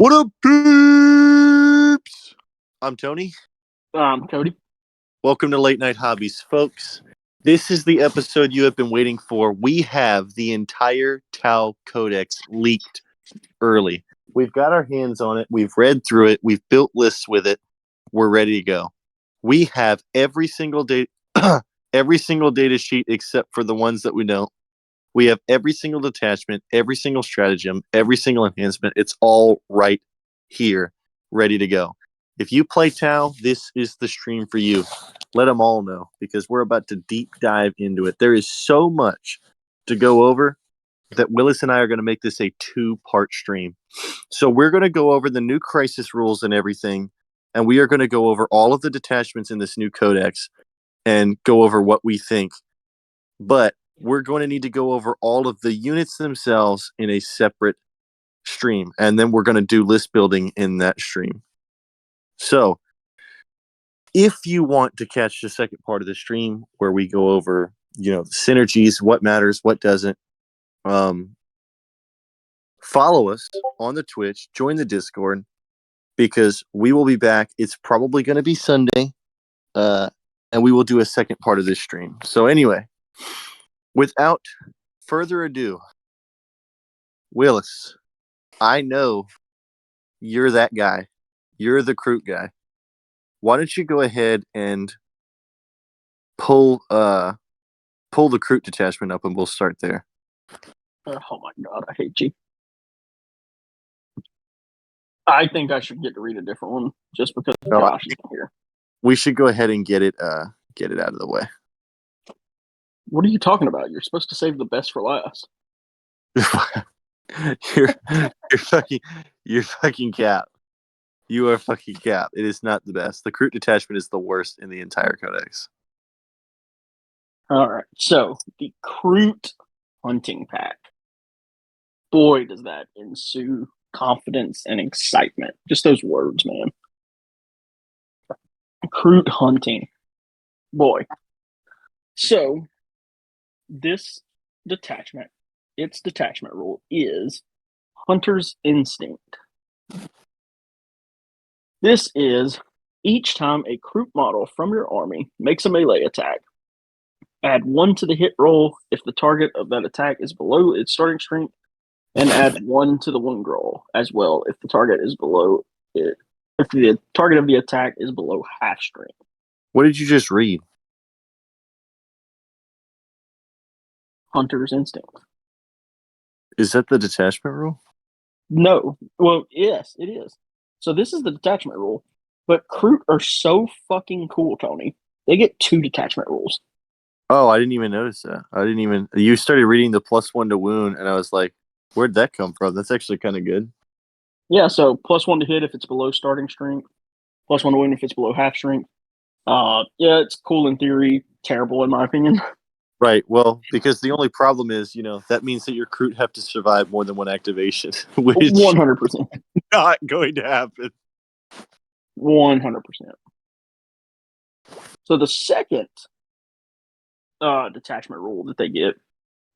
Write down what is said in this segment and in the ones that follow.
What up, peeps? I'm Tony. Cody. Welcome to Late Night Hobbies, folks. This is the episode you have been waiting for. We have the entire Tau Codex leaked early. We've got our hands on it. We've read through it. We've built lists with it. We're ready to go. We have every single data sheet except for the ones that we don't. We have every single detachment, every single stratagem, every single enhancement. It's all right here, ready to go. If you play Tau, this is the stream for you. Let them all know, because we're about to deep dive into it. There is so much to go over that Willis and I are going to make this a 2-part stream. So we're going to go over the new crisis rules and everything, and we are going to go over all of the detachments in this new codex and go over what we think. But we're going to need to go over all of the units themselves in a separate stream, and then we're going to do list building in that stream. So if you want to catch the second part of the stream where we go over, the synergies, what matters, what doesn't, follow us on the Twitch, join the Discord, because we will be back. It's probably going to be Sunday, and we will do a second part of this stream. So anyway, without further ado, Willis, I know you're that guy. You're the Kroot guy. Why don't you go ahead and pull the Kroot detachment up, and we'll start there. Oh my god, I hate you. I think I should get to read a different one just because Josh is here. We should go ahead and get it out of the way. What are you talking about? You're supposed to save the best for last. You're fucking cap. You are fucking cap. It is not the best. The Kroot detachment is the worst in the entire codex. Alright, so the Kroot hunting pack. Boy, does that ensue confidence and excitement. Just those words, man. Kroot hunting. Boy. So, this detachment, its detachment rule is Hunter's Instinct. This is each time a Kroot model from your army makes a melee attack, add 1 to the hit roll if the target of that attack is below its starting strength, and add 1 to the wound roll as well if the target is below it. If the target of the attack is below half strength. What did you just read? Hunter's Instinct. Is that the detachment rule? No. Well, yes, it is. So this is the detachment rule. But Kroot are so fucking cool, Tony. They get 2 detachment rules. Oh, I didn't even notice that. You started reading the +1 to wound, and I was like, where'd that come from? That's actually kind of good. Yeah, so +1 to hit if it's below starting strength. +1 to wound if it's below half strength. Yeah, it's cool in theory. Terrible in my opinion. Right. Well, because the only problem is, that means that your Kroot have to survive more than 1 activation, which 100%. not going to happen. 100%. So the second detachment rule that they get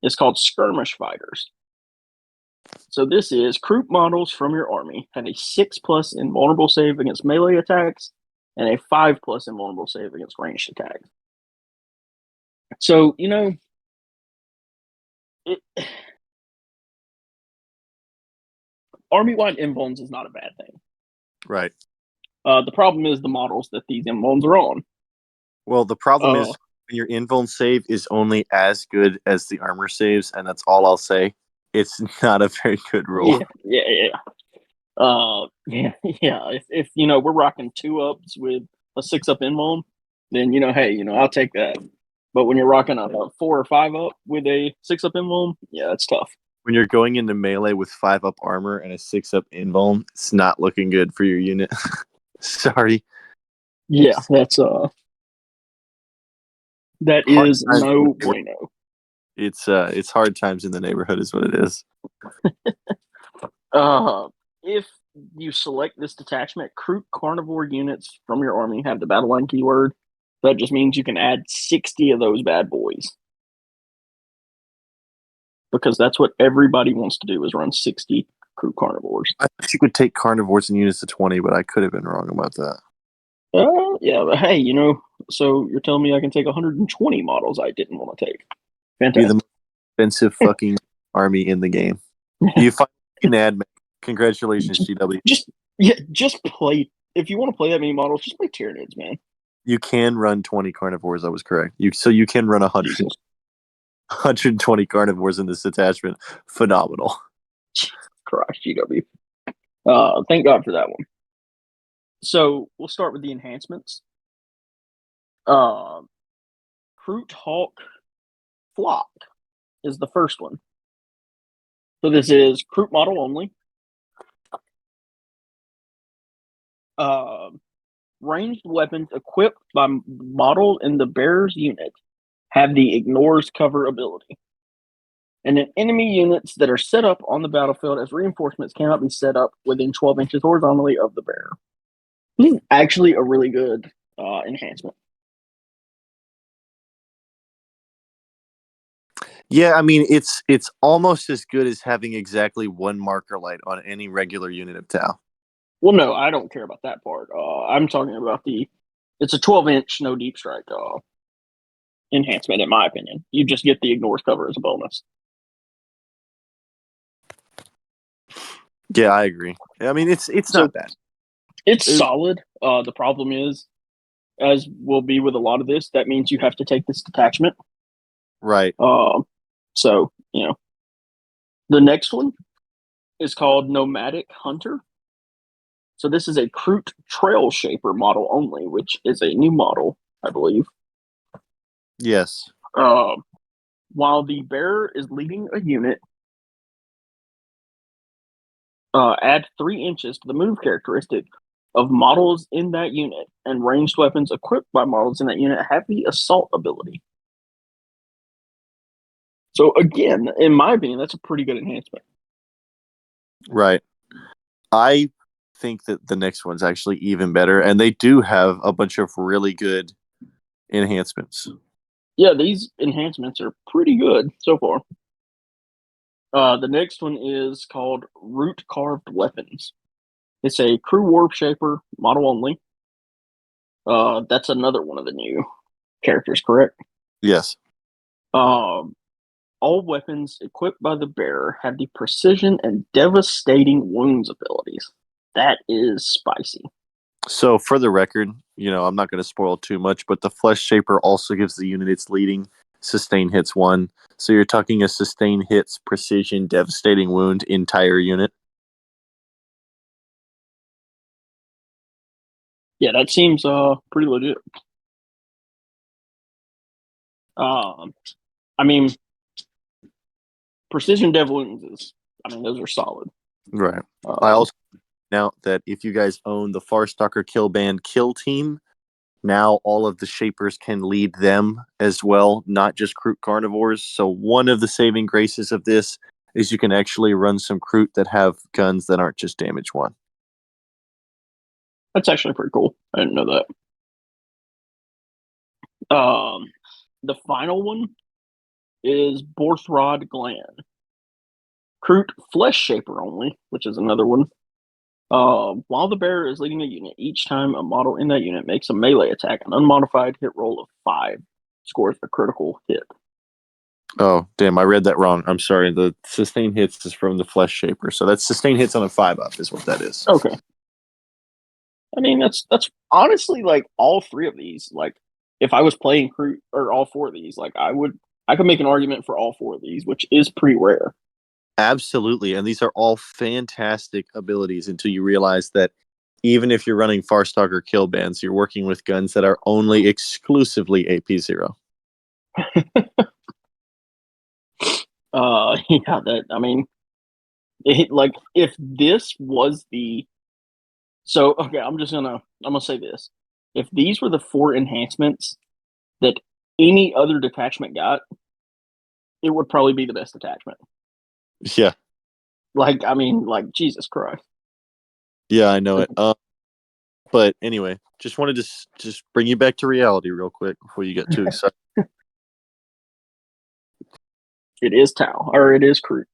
is called Skirmish Fighters. So this is Kroot models from your army have a 6+ invulnerable save against melee attacks and a 5+ invulnerable save against ranged attacks. So, army-wide invulns is not a bad thing. Right. The problem is the models that these invulns are on. Well, the problem is your invuln save is only as good as the armor saves, and that's all I'll say. It's not a very good rule. Yeah. If we're rocking 2-ups with a 6-up invuln, then hey, I'll take that. But when you're rocking a 4 or 5-up with a 6-up invuln, yeah, it's tough. When you're going into melee with 5-up armor and a 6-up invuln, it's not looking good for your unit. Sorry. Yeah, that is no bueno. It's hard times in the neighborhood is what it is. If you select this detachment, Kroot carnivore units from your army have the battle line keyword. That just means you can add 60 of those bad boys. Because that's what everybody wants to do, is run 60 Crew carnivores. I thought you could take carnivores in units of 20, but I could have been wrong about that. Yeah, but hey, so you're telling me I can take 120 models I didn't want to take. Be Fantastic. the most expensive fucking army in the game. You find an ad. Congratulations, GW. Just play. If you want to play that many models, just play Tyranids, man. You can run 20 carnivores. I was correct. You can run 120 carnivores in this detachment. Phenomenal. Christ, GW. Thank God for that one. So we'll start with the enhancements. Kroot Hawk Flock is the first one. So this is Kroot model only. Ranged weapons equipped by model in the bearer's unit have the Ignores Cover ability. And then enemy units that are set up on the battlefield as reinforcements cannot be set up within 12 inches horizontally of the bearer. This is actually a really good enhancement. Yeah, I mean it's almost as good as having exactly one marker light on any regular unit of Tau. Well, no, I don't care about that part. I'm talking about it's a 12-inch no deep strike enhancement, in my opinion. You just get the Ignores Cover as a bonus. Yeah, I agree. I mean it's not bad. It's solid. The problem is, as will be with a lot of this, that means you have to take this detachment. Right. So, the next one is called Nomadic Hunter. So this is a Kroot Trail Shaper model only, which is a new model, I believe. Yes. While the bearer is leading a unit, add 3 inches to the move characteristic of models in that unit, and ranged weapons equipped by models in that unit have the assault ability. So again, in my opinion, that's a pretty good enhancement. Right. I think that the next one's actually even better, and they do have a bunch of really good enhancements. Yeah, these enhancements are pretty good so far. The next one is called Root Carved Weapons. It's a Crew Warp Shaper model only. That's another one of the new characters, correct? Yes. All weapons equipped by the bearer have the precision and devastating wounds abilities. That is spicy. So for the record, I'm not going to spoil too much, but the Flesh Shaper also gives the unit it's leading sustain hits 1. So you're talking a sustain hits, precision, devastating wound entire unit. Yeah, that seems pretty legit. I mean, precision dev wounds those are solid. Right. I also point out that if you guys own the Farstalker Kill Band Kill Team, now all of the Shapers can lead them as well, not just Kroot Carnivores. So one of the saving graces of this is you can actually run some Kroot that have guns that aren't just damage 1. That's actually pretty cool. I didn't know that. The final one is Borthrod Gland. Kroot Flesh Shaper only, which is another one. While the bearer is leading a unit, each time a model in that unit makes a melee attack, an unmodified hit roll of 5 scores a critical hit. Oh, damn, I read that wrong. I'm sorry. The sustain hits is from the Flesh Shaper. So that's sustain hits on a 5-up is what that is. Okay. I mean, that's honestly like all 3 of these. Like, if I was playing Kroot, or all 4 of these, like I could make an argument for all 4 of these, which is pretty rare. Absolutely. And these are all fantastic abilities until you realize that even if you're running Farstalker Kill Bands, you're working with guns that are only exclusively AP0. Yeah, if this was okay, I'm gonna say this. If these were the 4 enhancements that any other detachment got, it would probably be the best detachment. Yeah. Jesus Christ. Yeah, I know it. But anyway, just wanted to just bring you back to reality real quick before you get too excited. It is Tau, or it is Kroot.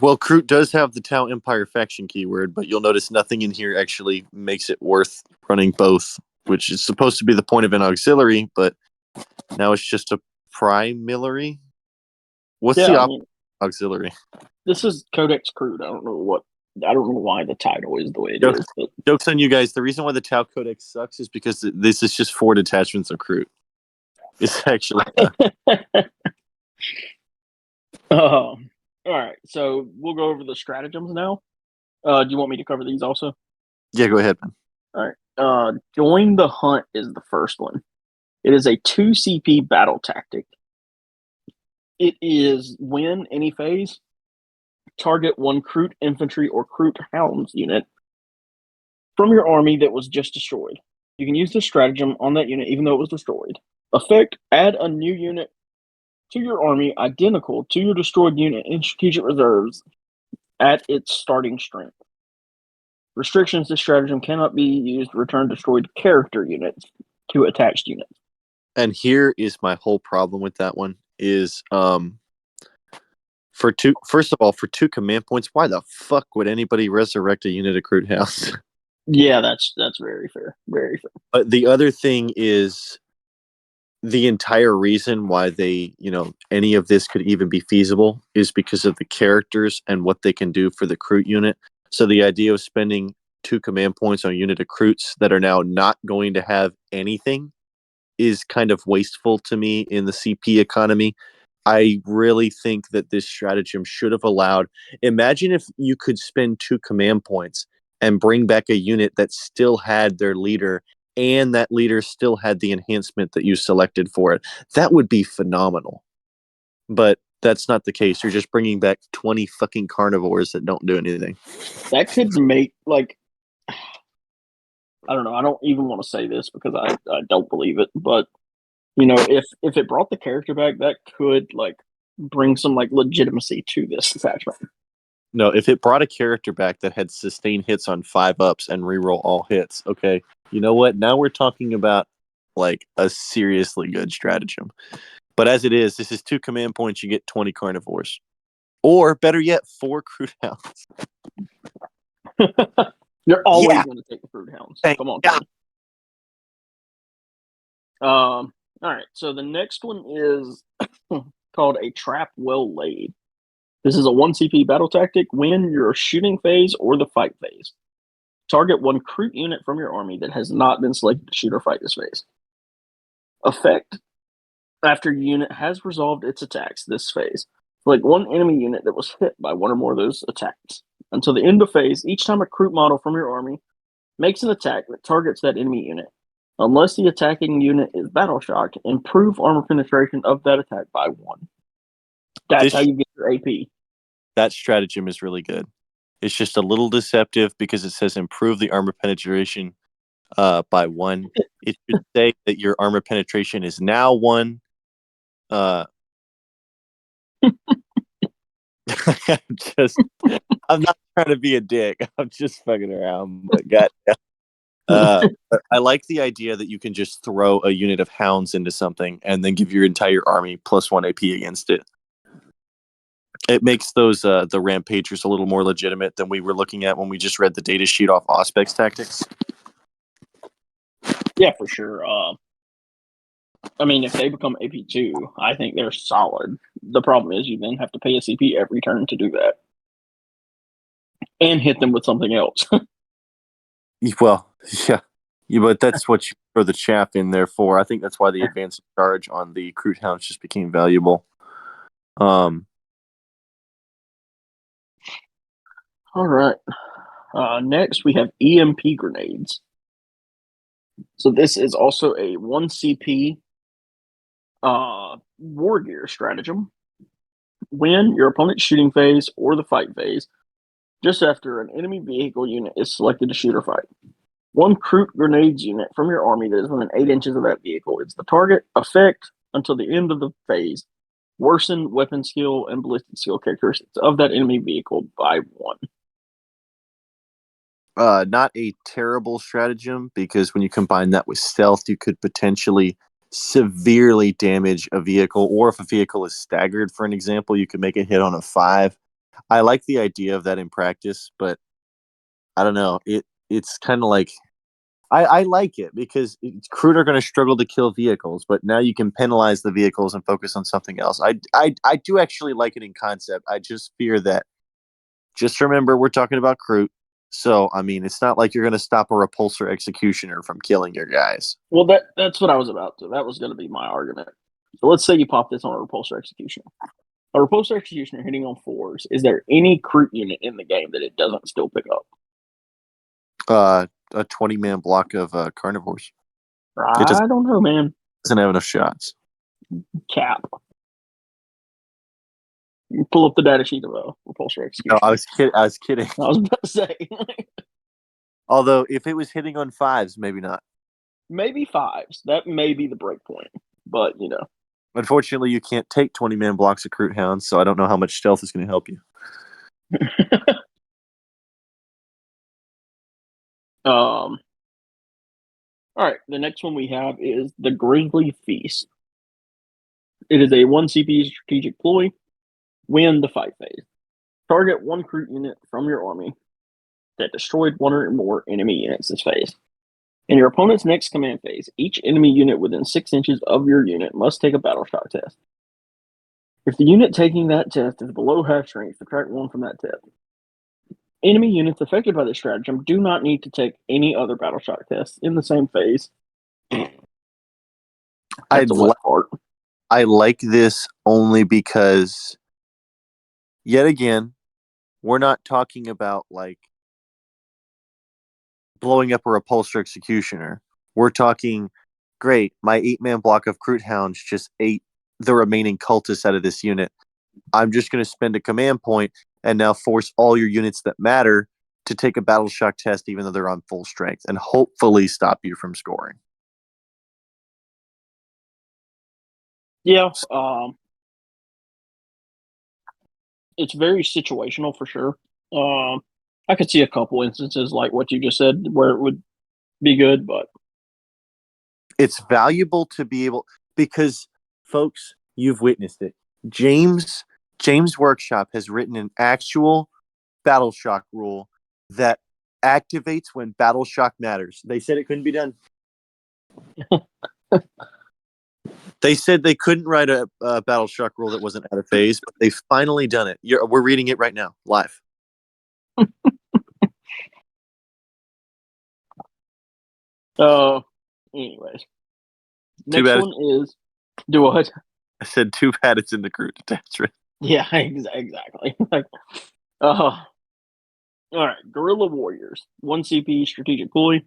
Well, Kroot does have the Tau Empire faction keyword, but you'll notice nothing in here actually makes it worth running both, which is supposed to be the point of an auxiliary, but now it's just a primary. What's Yeah, the I mean, auxiliary? this is Codex Crude. I don't know why the title is the way it Joke- is, but Joke's on you guys. The reason why the Tau Codex sucks is because this is just 4 detachments of Kroot. It's actually. all right. So we'll go over the stratagems now. Do you want me to cover these also? Yeah, go ahead, man. All right. Join the hunt is the first one. It is a 2 CP battle tactic. It is win any phase, target 1 Kroot infantry or Kroot hounds unit from your army that was just destroyed. You can use the stratagem on that unit even though it was destroyed. Effect, add a new unit to your army identical to your destroyed unit in strategic reserves at its starting strength. Restrictions, this stratagem cannot be used to return destroyed character units to attached units. And here is my whole problem with that one is first of all, for 2 command points, why the fuck would anybody resurrect a unit of Kroot hounds? Yeah, that's very fair. Very fair. But the other thing is the entire reason why any of this could even be feasible is because of the characters and what they can do for the Kroot unit. So the idea of spending 2 command points on a unit of Kroots that are now not going to have anything is kind of wasteful to me in the CP economy. I really think that this stratagem should have allowed. Imagine if you could spend 2 command points and bring back a unit that still had their leader and that leader still had the enhancement that you selected for it. That would be phenomenal. But that's not the case. You're just bringing back 20 fucking carnivores that don't do anything. That could make, like, I don't know. I don't even want to say this because I don't believe it. But, if it brought the character back, that could, like, bring some, like, legitimacy to this attachment. No, if it brought a character back that had sustained hits on 5-ups and reroll all hits, okay, you know what? Now we're talking about like a seriously good stratagem. But as it is, this is 2 command points. You get 20 carnivores, or better yet, 4 Kroot hounds. You're always going to take the Kroot hounds. Thank Come on, God. All right. So the next one is called a trap well laid. This is a 1 CP battle tactic. Win your shooting phase or the fight phase. Target 1 Kroot unit from your army that has not been selected to shoot or fight this phase. Effect, after your unit has resolved its attacks this phase, select 1 enemy unit that was hit by 1 or more of those attacks. Until the end of phase, each time a Kroot model from your army makes an attack that targets that enemy unit, unless the attacking unit is battle shocked, improve armor penetration of that attack by 1. That's how you get your AP. That stratagem is really good. It's just a little deceptive because it says improve the armor penetration by 1. It should say that your armor penetration is now 1. I'm not trying to be a dick. I'm just fucking around. But I like the idea that you can just throw a unit of hounds into something and then give your entire army +1 AP against it. It makes those the rampagers a little more legitimate than we were looking at when we just read the data sheet off Auspex Tactics. Yeah, for sure. I mean, if they become AP2, I think they're solid. The problem is you then have to pay a CP every turn to do that. And hit them with something else. Well, yeah. But that's what you throw the chaff in there for. I think that's why the advanced charge on the Kroot hounds just became valuable. All right. Next, we have EMP grenades. So this is also a 1 CP war gear stratagem. Win your opponent's shooting phase or the fight phase just after an enemy vehicle unit is selected to shoot or fight. 1 Kroot grenades unit from your army that is within 8 inches of that vehicle is the target. Effect until the end of the phase. Worsen weapon skill and ballistic skill characteristics of that enemy vehicle by 1. Not a terrible stratagem, because when you combine that with stealth, you could potentially severely damage a vehicle, or if a vehicle is staggered, for an example, you could make it hit on a 5 I like the idea of that in practice, but I don't know. It's kind of like I like it because crew are going to struggle to kill vehicles, but now you can penalize the vehicles and focus on something else. I do actually like it in concept. I just fear that. Just remember, we're talking about crew, so I mean, it's not like you're going to stop a repulsor executioner from killing your guys. Well, that's what I was about to. That was going to be my argument. So let's say you pop this on a repulsor executioner. A repulsor executioner hitting on 4s. Is there any crew unit in the game that it doesn't still pick up? A 20-man block of carnivores. I don't know, man. Doesn't have enough shots. Cap. You pull up the data sheet of a repulsor executioner. No, I was kidding. I was about to say. Although, if it was hitting on 5s, maybe not. Maybe 5s. That may be the break point. But, Unfortunately, you can't take 20-man blocks of Crute Hounds, so I don't know how much stealth is going to help you. All right, the next one we have is the Grizzly Feast. It is a 1 CP strategic ploy. Win the fight phase. Target 1 crew unit from your army that destroyed 1 or more enemy units this phase. In your opponent's next command phase, each enemy unit within 6 inches of your unit must take a battle shock test. If the unit taking that test is below half strength, subtract 1 from that test. Enemy units affected by this stratagem do not need to take any other battle shock tests in the same phase. That's the left part. I like this only because, yet again, we're not talking about like blowing up a repulsor executioner. We're talking, great, my 8-man block of Crute Hounds just ate the remaining cultists out of this unit. I'm just going to spend a command point and now force all your units that matter to take a battle shock test even though they're on full strength and hopefully stop you from scoring. Yeah, it's very situational for sure. I could see a couple instances like what you just said where it would be good, but it's valuable to be able, because folks, you've witnessed it. James Workshop has written an actual battle shock rule that activates when battle shock matters. They said it couldn't be done. They said they couldn't write a battle shock rule that wasn't out of phase, but they've finally done it. We're reading it right now, live. Anyways. Next one is do what? I said too bad it's in the Groot detachment. Yeah, exactly. All right, Guerrilla Warriors. 1 CP strategic ploy.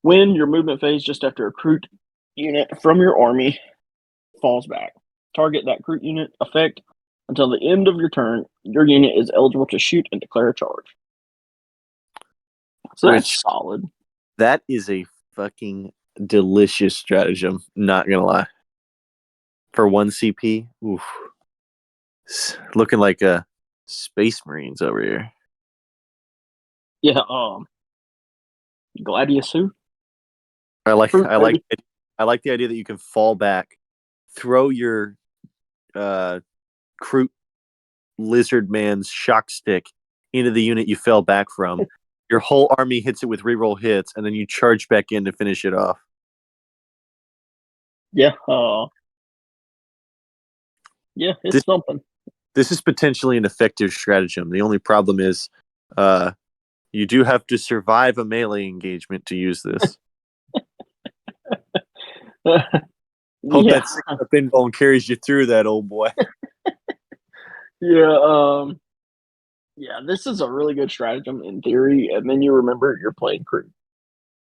When your movement phase just after a Groot unit from your army falls back. Target that Groot unit effect until the end of your turn. Your unit is eligible to shoot and declare a charge. So that's solid. That is a fucking delicious stratagem, not gonna lie. For 1 CP, oof. Looking like a Space Marines over here. Yeah, Gladius who? I like the idea that you can fall back, throw your Crute Lizard Man's shock stick into the unit you fell back from. Your whole army hits it with reroll hits, and then you charge back in to finish it off. Yeah, it's something. This is potentially an effective stratagem. The only problem is you do have to survive a melee engagement to use this. Hope that 6-up invuln carries you through that, old boy. Yeah, this is a really good stratagem in theory, and then you remember you're playing crew.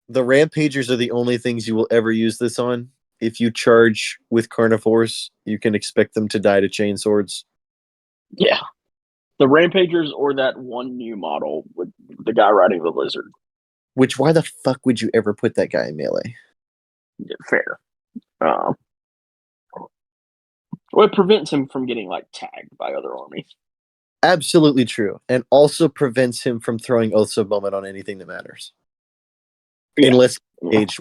The Rampagers are the only things you will ever use this on. If you charge with Carnivores, you can expect them to die to chainswords. Yeah. The Rampagers or that one new model with the guy riding the lizard. Which, why the fuck would you ever put that guy in melee? Yeah, fair. Well, it prevents him from getting like tagged by other armies. Absolutely true. And also prevents him from throwing Oaths of Moment on anything that matters. Yeah. Unless engaged.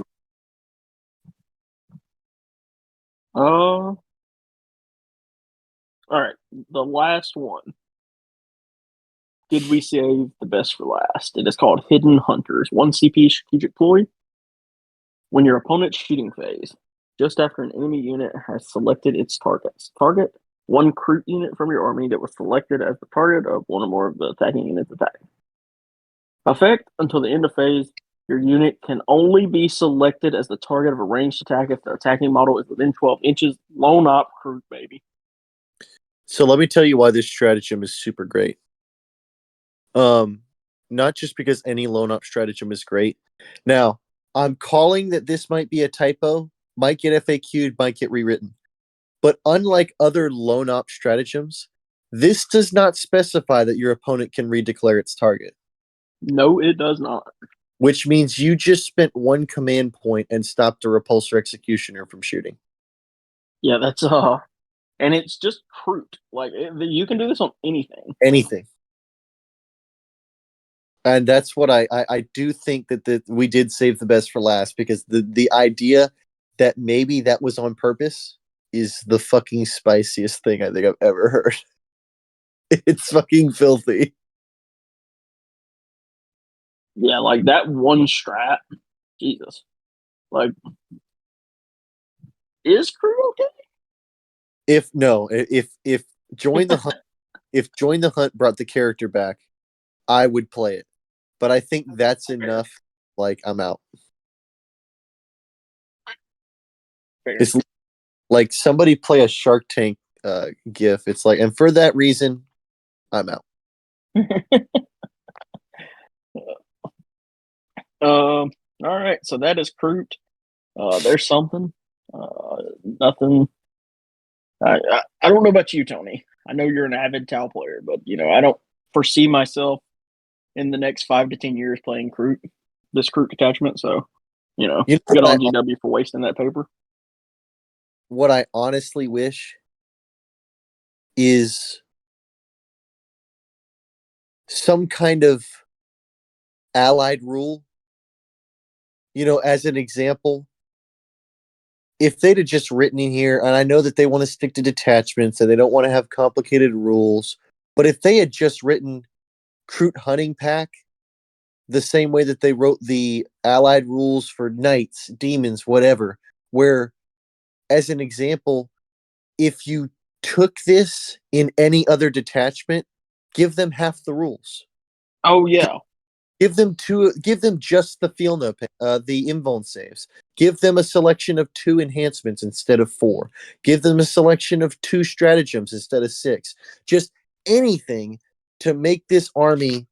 All right. The last one did we save the best for last? It is called Hidden Hunters. 1 CP strategic ploy. When your opponent's shooting phase, just after an enemy unit has selected its target, 1 Kroot unit from your army that was selected as the target of one or more of the attacking units attacking. Effect, until the end of phase, your unit can only be selected as the target of a ranged attack if the attacking model is within 12 inches. Lone op Kroot, baby. So let me tell you why this stratagem is super great. Not just because any lone op stratagem is great. Now, I'm calling that this might be a typo, might get FAQ'd, might get rewritten. But unlike other lone op stratagems, this does not specify that your opponent can redeclare its target. No, it does not. Which means you just spent 1 command point and stopped a repulsor executioner from shooting. Yeah, that's and it's just Kroot. Like you can do this on anything. Anything. And that's what I do think that we did save the best for last, because the idea that maybe that was on purpose is the fucking spiciest thing I think I've ever heard. It's fucking filthy. Yeah, like that one strat. Jesus. Like, is Kroot okay? If join the hunt, if join the hunt brought the character back, I would play it. But I think that's enough. Like, I'm out. Fair. It's like somebody play a Shark Tank gif. It's like, and for that reason, I'm out. All right, so that is Kroot. There's something. Nothing. I don't know about you, Tony. I know you're an avid Tau player, but I don't foresee myself in the next 5 to 10 years playing Kroot, this Kroot detachment. So, good on GW for wasting that paper. What I honestly wish is some kind of allied rule. As an example, if they'd have just written in here, and I know that they want to stick to detachments and they don't want to have complicated rules, but if they had just written Kroot hunting pack the same way that they wrote the allied rules for knights, demons, whatever, where, as an example, if you took this in any other detachment, give them half the rules. Oh yeah. Give them just the feel note, the invuln saves. Give them a selection of 2 enhancements instead of 4. Give them a selection of 2 stratagems instead of 6. Just anything to make this army.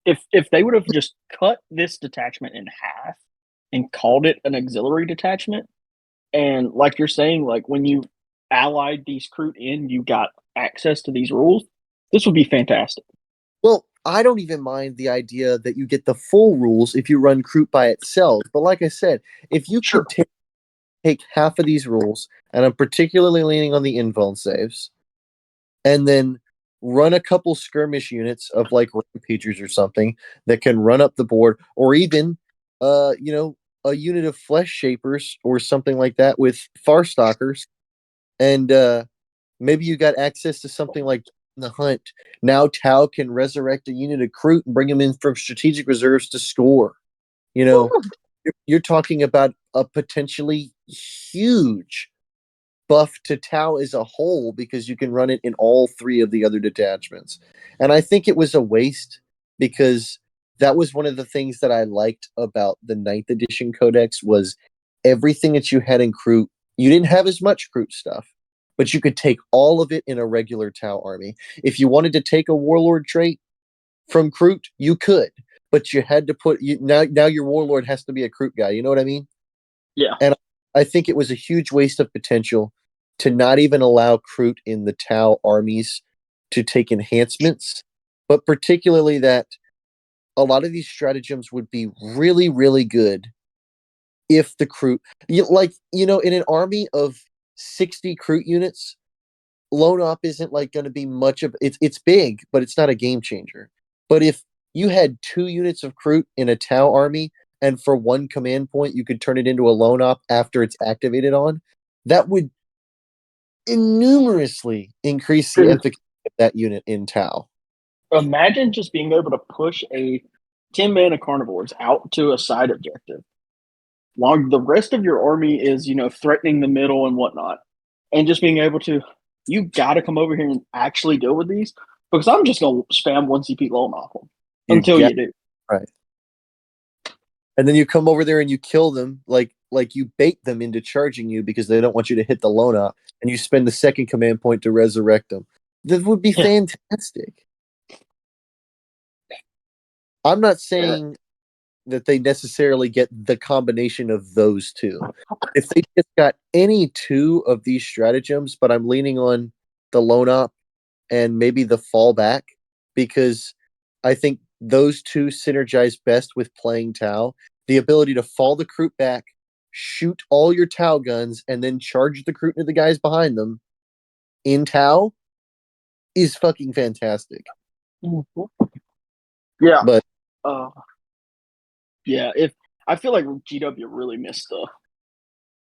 If they would have just cut this detachment in half and called it an auxiliary detachment, and like you're saying, like when you allied these Kroot in, you got access to these rules, this would be fantastic. Well, I don't even mind the idea that you get the full rules if you run Kroot by itself. But like I said, if you could take half of these rules, and I'm particularly leaning on the invuln saves, and then run a couple skirmish units of like rampagers or something that can run up the board, or even a unit of flesh shapers or something like that with farstalkers, and maybe you got access to something like the hunt. Now Tau can resurrect a unit of Kroot and bring them in from strategic reserves to score. You're talking about a potentially huge buff to Tau as a whole, because you can run it in all 3 of the other detachments. And I think it was a waste, because that was one of the things that I liked about the 9th edition codex was everything that you had in Kroot. You didn't have as much Kroot stuff, but you could take all of it in a regular Tau army. If you wanted to take a warlord trait from Kroot, you could, but you had to put now your warlord has to be a Kroot guy. You know what I mean? Yeah. And I think it was a huge waste of potential to not even allow Kroot in the Tau armies to take enhancements, but particularly that a lot of these stratagems would be really, really good if the Kroot, in an army of 60 Kroot units, lone op isn't like going to be much of it's big, but it's not a game changer. But if you had 2 units of Kroot in a Tau army, and for 1 command point you could turn it into a lone op after it's activated on, that would innumerously increase the efficacy of that unit in Tau. Imagine just being able to push a 10 mana carnivores out to a side objective while the rest of your army is, threatening the middle and whatnot. And just being able to, you got to come over here and actually deal with these because I'm just going to spam 1 CP loan off them until you do. Right. And then you come over there and you kill them, like you bait them into charging you because they don't want you to hit the Lona, and you spend the second command point to resurrect them. That would be fantastic. I'm not saying that they necessarily get the combination of those two. If they just got any two of these stratagems, but I'm leaning on the Lone Op and maybe the fallback, because I think those two synergize best with playing Tau. The ability to fall the Kroot back, shoot all your Tau guns, and then charge the Kroot into the guys behind them in Tau is fucking fantastic. Yeah. But if I feel like GW really missed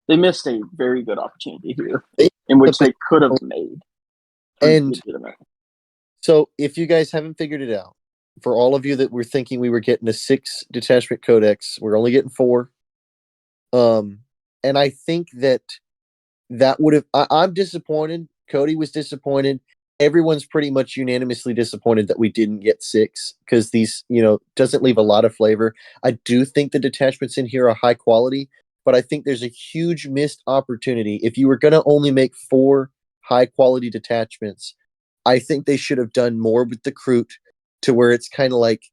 they missed a very good opportunity here in which they could have made. And so if you guys haven't figured it out, for all of you that were thinking we were getting a 6 detachment codex, we're only getting 4. And I think that would have, I'm disappointed. Cody was disappointed. Everyone's pretty much unanimously disappointed that we didn't get 6 because these, doesn't leave a lot of flavor. I do think the detachments in here are high quality, but I think there's a huge missed opportunity. If you were going to only make 4 high quality detachments, I think they should have done more with the Kroot to where it's kind of like,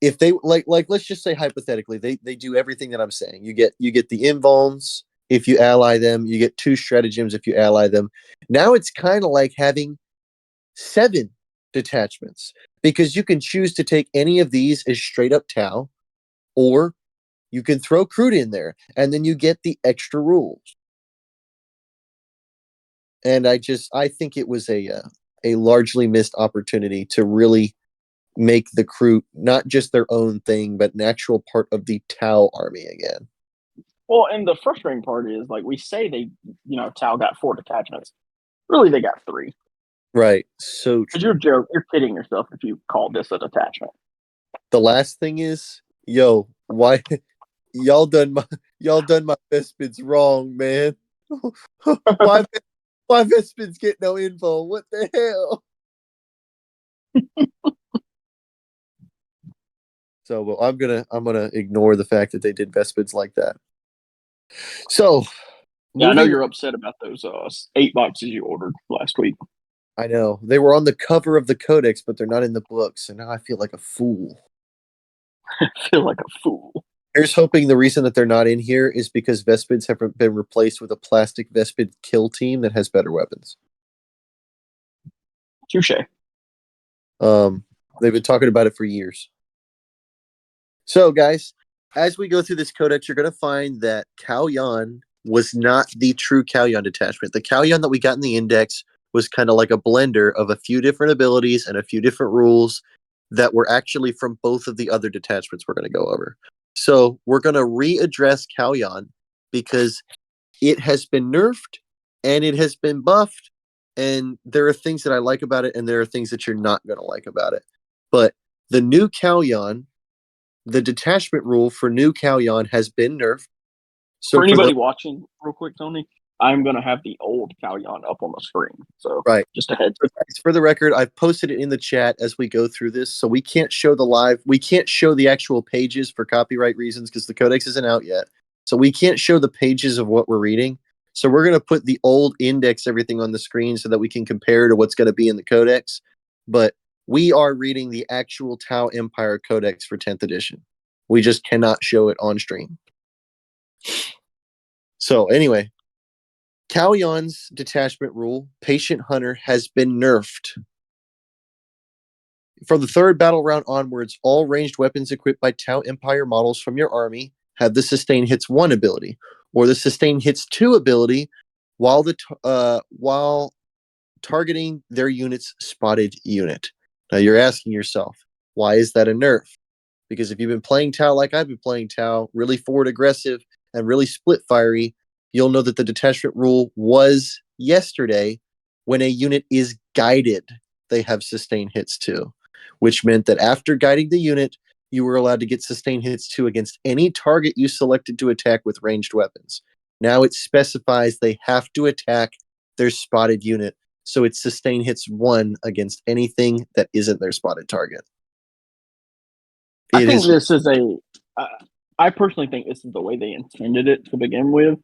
if they like let's just say hypothetically they do everything that I'm saying. You get the invulns if you ally them, you get 2 stratagems if you ally them. Now it's kind of like having 7 detachments because you can choose to take any of these as straight up Tau, or you can throw Kroot in there and then you get the extra rules. And I think it was a largely missed opportunity to really make the Kroot not just their own thing, but an actual part of the Tau army again. Well, and the frustrating part is, we say they, Tau got 4 detachments. Really, they got 3. Right. So you're kidding yourself if you call this a detachment. The last thing is, why y'all done my Vespids wrong, man. why Vespids get no info? What the hell? So, well, I'm gonna ignore the fact that they did Vespids like that. So, I know you're upset about those 8 boxes you ordered last week. I know they were on the cover of the Codex, but they're not in the book. So now I feel like a fool. Here's hoping the reason that they're not in here is because Vespids have been replaced with a plastic Vespid kill team that has better weapons. Touche. They've been talking about it for years. So, guys, as we go through this codex, you're going to find that Kalyan was not the true Kalyan detachment. The Kalyan that we got in the index was kind of like a blender of a few different abilities and a few different rules that were actually from both of the other detachments we're going to go over. So we're going to readdress Kalyan because it has been nerfed and it has been buffed, and there are things that I like about it and there are things that you're not going to like about it. But the new Kalyan, the detachment rule for new Kalyan has been nerfed. So for anybody watching, real quick, Tony, I'm going to have the old Kalyan up on the screen. So just a heads up. For the record, I've posted it in the chat as we go through this. So we can't show we can't show the actual pages for copyright reasons because the codex isn't out yet. So we can't show the pages of what we're reading. So we're going to put the old index everything on the screen so that we can compare to what's going to be in the codex. But we are reading the actual Tau Empire Codex for 10th edition. We just cannot show it on stream. So anyway, Kalyan's detachment rule, Patient Hunter, has been nerfed. From the 3rd battle round onwards, all ranged weapons equipped by Tau Empire models from your army have the Sustain Hits 1 ability, or the Sustain Hits 2 ability while targeting their unit's spotted unit. Now you're asking yourself, why is that a nerf? Because if you've been playing Tau like I've been playing Tau, really forward aggressive and really split fiery, you'll know that the detachment rule was yesterday when a unit is guided, they have sustained hits too, which meant that after guiding the unit, you were allowed to get sustained hits too against any target you selected to attack with ranged weapons. Now it specifies they have to attack their spotted unit, so it's sustained hits 1 against anything that isn't their spotted target. I think this is I personally think this is the way they intended it to begin with.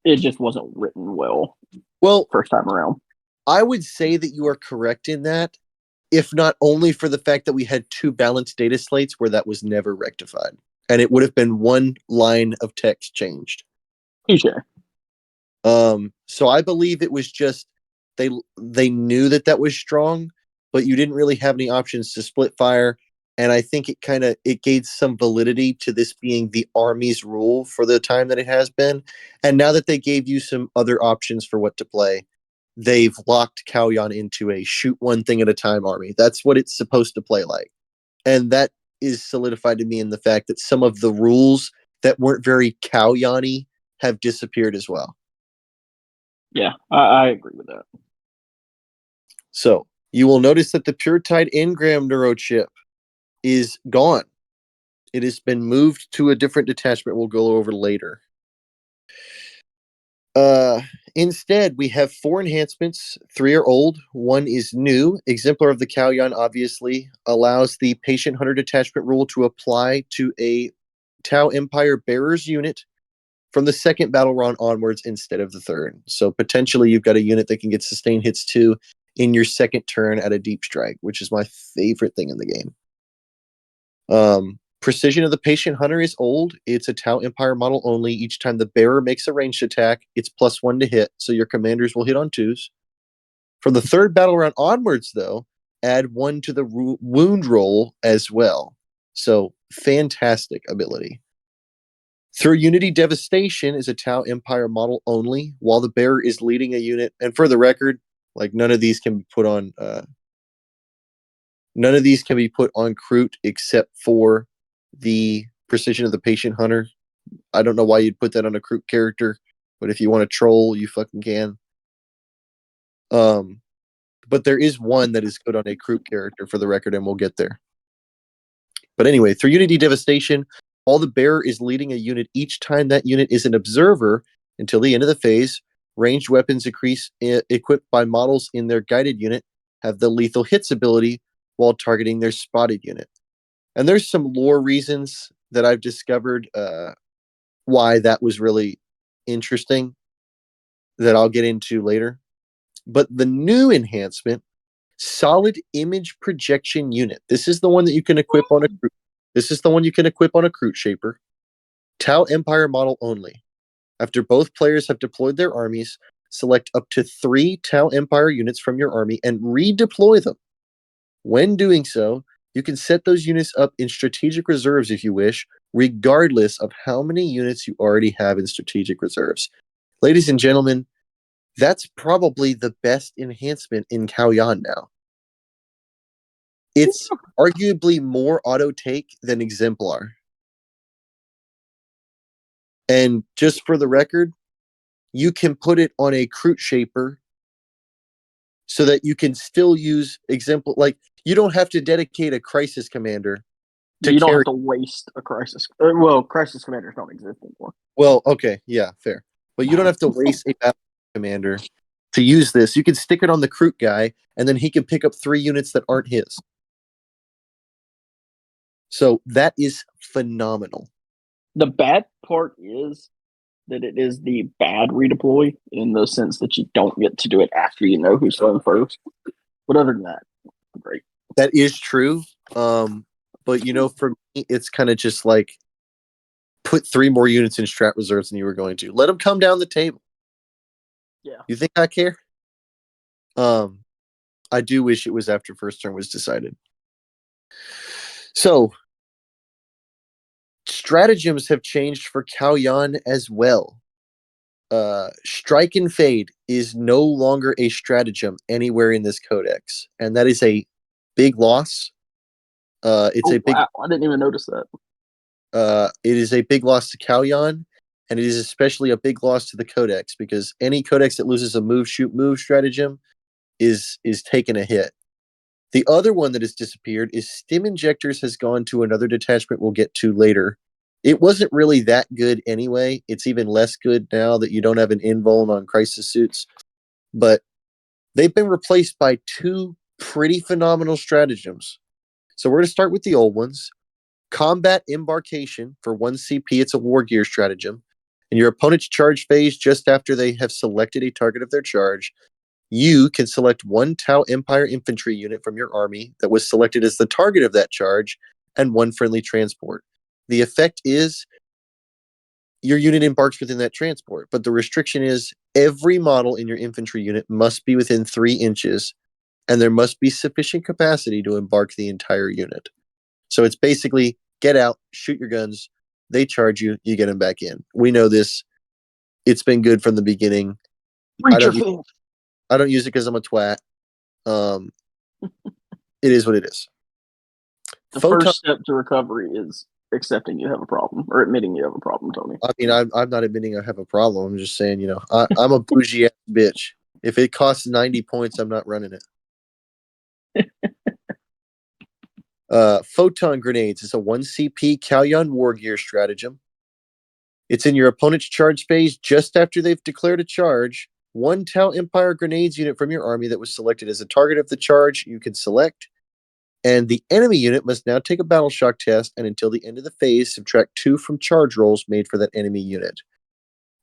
It just wasn't written well. Well, first time around. I would say that you are correct in that, if not only for the fact that we had 2 balanced data slates where that was never rectified, and it would have been 1 line of text changed. Sure. So I believe it was just they knew that was strong, but you didn't really have any options to split fire. And I think it gave some validity to this being the Army's rule for the time that it has been. And now that they gave you some other options for what to play, they've locked Kauyon into a shoot one thing at a time army. That's what it's supposed to play like. And that is solidified to me in the fact that some of the rules that weren't very Kauyon-y have disappeared as well. Yeah, I agree with that. So you will notice that the PureTide Engram neurochip is gone. It has been moved to a different detachment we'll go over later. Instead, we have 4 enhancements. 3 are old. 1 is new. Exemplar of the Kauyon obviously allows the Patient Hunter detachment rule to apply to a Tau Empire Bearers unit from the 2nd battle round onwards instead of the 3rd. So potentially you've got a unit that can get sustained hits too in your 2nd turn at a deep strike, which is my favorite thing in the game. Precision of the Patient Hunter is old. It's a Tau Empire model only. Each time the bearer makes a ranged attack, it's +1 to hit, so your commanders will hit on 2s. For the 3rd battle round onwards, though, add 1 to the wound roll as well. So fantastic ability. Through Unity Devastation is a Tau Empire model only, while the bearer is leading a unit. And for the record, like none of these can be put on Kroot except for the Precision of the Patient Hunter. I don't know why you'd put that on a Kroot character, but if you want to troll, you fucking can. But there is one that is good on a Kroot character for the record, and we'll get there. But anyway, through Unity Devastation, while the bearer is leading a unit, each time that unit is an observer until the end of the phase, ranged weapons equipped by models in their guided unit have the lethal hits ability while targeting their spotted unit. And there's some lore reasons that I've discovered why that was really interesting that I'll get into later. But the new enhancement, Solid Image Projection Unit. This is the one that you can equip on a Kroot. This is the one you can equip on a Kroot Shaper. Tau Empire model only. After both players have deployed their armies, select up to 3 Tau Empire units from your army and redeploy them. When doing so, you can set those units up in strategic reserves if you wish, regardless of how many units you already have in strategic reserves. Ladies and gentlemen, that's probably the best enhancement in Kauyon now. It's arguably more auto take than Exemplar. And just for the record, you can put it on a Kroot Shaper so that you can still use Exemplar. Like, you don't have to dedicate a Crisis Commander to You don't carry. have to waste a Crisis. Well, Crisis Commanders don't exist anymore. Well, okay, yeah, fair. But you don't have to waste a Battle Commander to use this. You can stick it on the Kroot guy, and then he can pick up 3 units that aren't his. So that is phenomenal. The bad part is that it is the bad redeploy in the sense that you don't get to do it after you know who's going first. But other than that, great. That is true. But for me, it's kind of just like put 3 more units in strat reserves than you were going to. Let them come down the table. Yeah. You think I care? I do wish it was after first turn was decided. So, stratagems have changed for Kauyon as well. Strike and Fade is no longer a stratagem anywhere in this codex, and that is a big loss. It's a big. Wow, I didn't even notice that. It is a big loss to Kauyon, and it is especially a big loss to the Codex because any Codex that loses a move, shoot, move stratagem is taking a hit. The other one that has disappeared is Stim Injectors has gone to another detachment we'll get to later. It wasn't really that good anyway. It's even less good now that you don't have an invuln on crisis suits. But they've been replaced by two pretty phenomenal stratagems. So we're going to start with the old ones. Combat Embarkation for 1 CP. It's a war gear stratagem. In your opponent's charge phase, just after they have selected a target of their charge, you can select 1 Tau Empire infantry unit from your army that was selected as the target of that charge and 1 friendly transport. The effect is your unit embarks within that transport, but the restriction is every model in your infantry unit must be within 3 inches, and there must be sufficient capacity to embark the entire unit. So it's basically get out, shoot your guns, they charge you, you get them back in. We know this. It's been good from the beginning. I don't use it because I'm a twat. It is what it is. The first step to recovery is accepting you have a problem or admitting you have a problem, Tony. I mean, I'm not admitting I have a problem. I'm just saying, I'm a bougie ass bitch. If it costs 90 points, I'm not running it. Photon Grenades is a 1 CP Kalyan War Gear stratagem. It's in your opponent's charge phase just after they've declared a charge. 1 Tau Empire Grenades unit from your army that was selected as a target of the charge you can select. And the enemy unit must now take a battle shock test, and until the end of the phase, subtract 2 from charge rolls made for that enemy unit.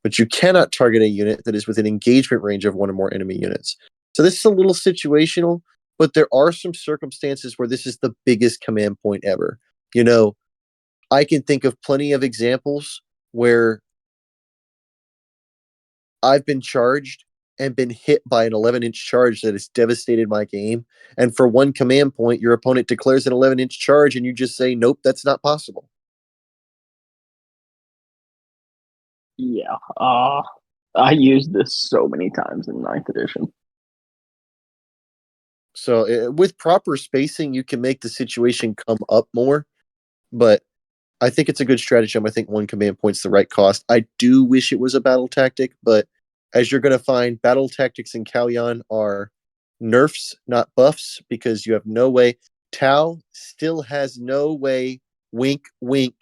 But you cannot target a unit that is within engagement range of 1 or more enemy units. So this is a little situational, but there are some circumstances where this is the biggest command point ever. I can think of plenty of examples where I've been charged and been hit by an 11-inch charge that has devastated my game. And for 1 command point, your opponent declares an 11-inch charge and you just say, nope, that's not possible. Yeah. I used this so many times in 9th edition. So with proper spacing, you can make the situation come up more. But I think it's a good stratagem. I think 1 command point's the right cost. I do wish it was a battle tactic, but as you're going to find, battle tactics in Kalyan are nerfs, not buffs, because you have no way. Tau still has no way, wink, wink,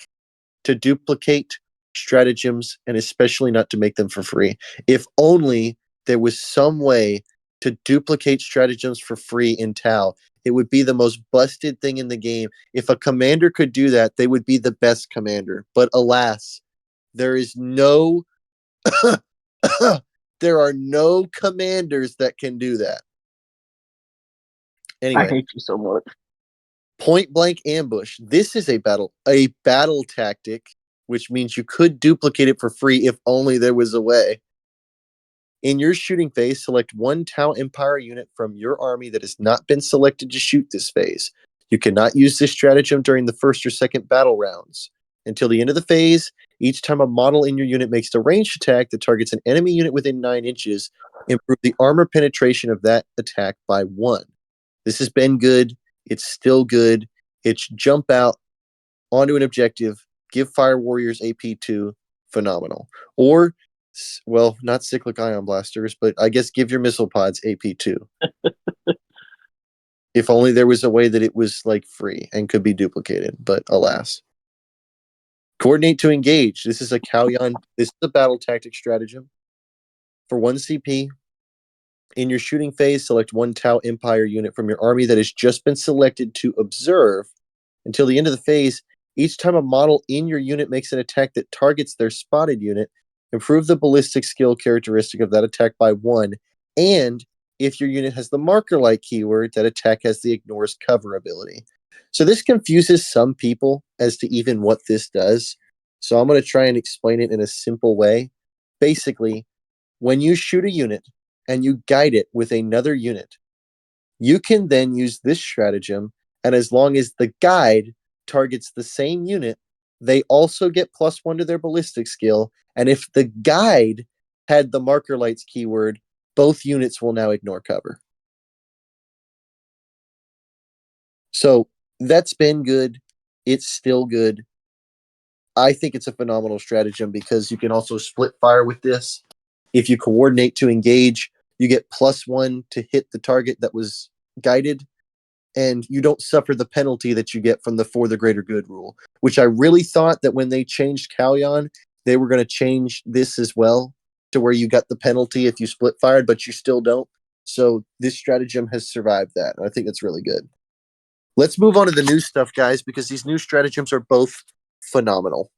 to duplicate stratagems, and especially not to make them for free. If only there was some way to duplicate stratagems for free in Tau, it would be the most busted thing in the game. If a commander could do that, they would be the best commander. But alas, there is no there are no commanders that can do that. Anyway, I hate you so much. Point blank ambush. This is a battle tactic, which means you could duplicate it for free if only there was a way. In your shooting phase, select 1 Tau Empire unit from your army that has not been selected to shoot this phase. You cannot use this stratagem during the first or second battle rounds. Until the end of the phase, each time a model in your unit makes a ranged attack that targets an enemy unit within 9 inches, improve the armor penetration of that attack by 1. This has been good. It's still good. It's jump out onto an objective, give Fire Warriors AP2, phenomenal. Or, well, not cyclic ion blasters, but I guess give your missile pods AP2. If only there was a way that it was like free and could be duplicated, but alas. Coordinate to engage. This is a Kalyan. This is a battle tactic stratagem. For 1 CP, in your shooting phase, select 1 Tau Empire unit from your army that has just been selected to observe. Until the end of the phase, each time a model in your unit makes an attack that targets their spotted unit, improve the ballistic skill characteristic of that attack by 1. And if your unit has the marker light keyword, that attack has the ignores cover ability. So this confuses some people as to even what this does. So I'm going to try and explain it in a simple way. Basically, when you shoot a unit and you guide it with another unit, you can then use this stratagem, and as long as the guide targets the same unit, they also get +1 to their ballistic skill, and if the guide had the marker lights keyword, both units will now ignore cover. So that's been good. It's still good. I think it's a phenomenal stratagem because you can also split fire with this. If you coordinate to engage, you get +1 to hit the target that was guided, and you don't suffer the penalty that you get from the for the greater good rule, which I really thought that when they changed Kalyan, they were going to change this as well to where you got the penalty if you split fired, but you still don't. So this stratagem has survived that, and I think that's really good. Let's move on to the new stuff, guys, because these new stratagems are both phenomenal.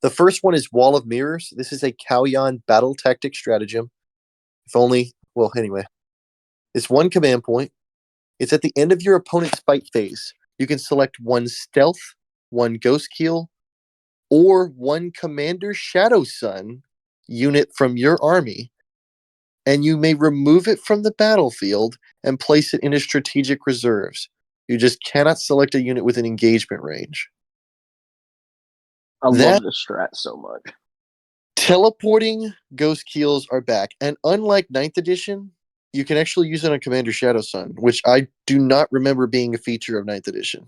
The first one is Wall of Mirrors. This is a Kalyan battle tactic stratagem. If only, well, anyway. It's one command point. It's at the end of your opponent's fight phase. You can select one stealth, one ghost keel, or one Commander Shadow Sun unit from your army, and you may remove it from the battlefield and place it in a strategic reserves. You just cannot select a unit with an engagement range. I love this strat so much. Teleporting ghost keels are back, and unlike 9th edition, you can actually use it on Commander Shadow Sun, which I do not remember being a feature of 9th edition.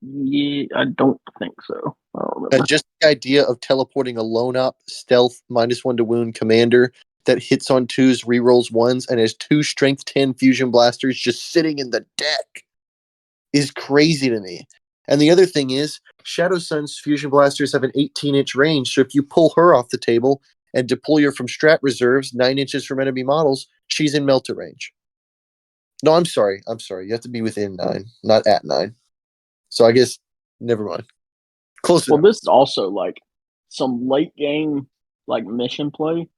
Yeah, I don't think so. I don't remember. Just the idea of teleporting a lone up, stealth, -1 to wound commander that hits on 2s, rerolls 1s, and has 2 strength 10 fusion blasters just sitting in the deck is crazy to me. And the other thing is, Shadow Sun's fusion blasters have an 18-inch range, so if you pull her off the table and deploy her from strat reserves 9 inches from enemy models, she's in melter range. No, I'm sorry. You have to be within 9, not at 9. So I guess, never mind. Close enough. Well, this is also like some late game like mission play.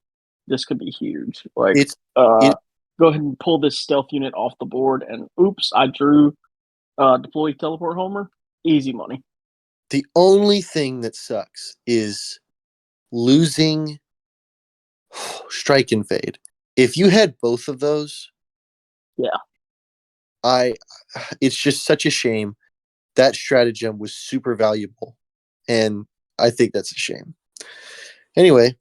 This could be huge. Like, go ahead and pull this stealth unit off the board, and oops, I drew deploy teleport Homer. Easy money. The only thing that sucks is losing strike and fade. If you had both of those, yeah, it's just such a shame. That stratagem was super valuable, and I think that's a shame. Anyway,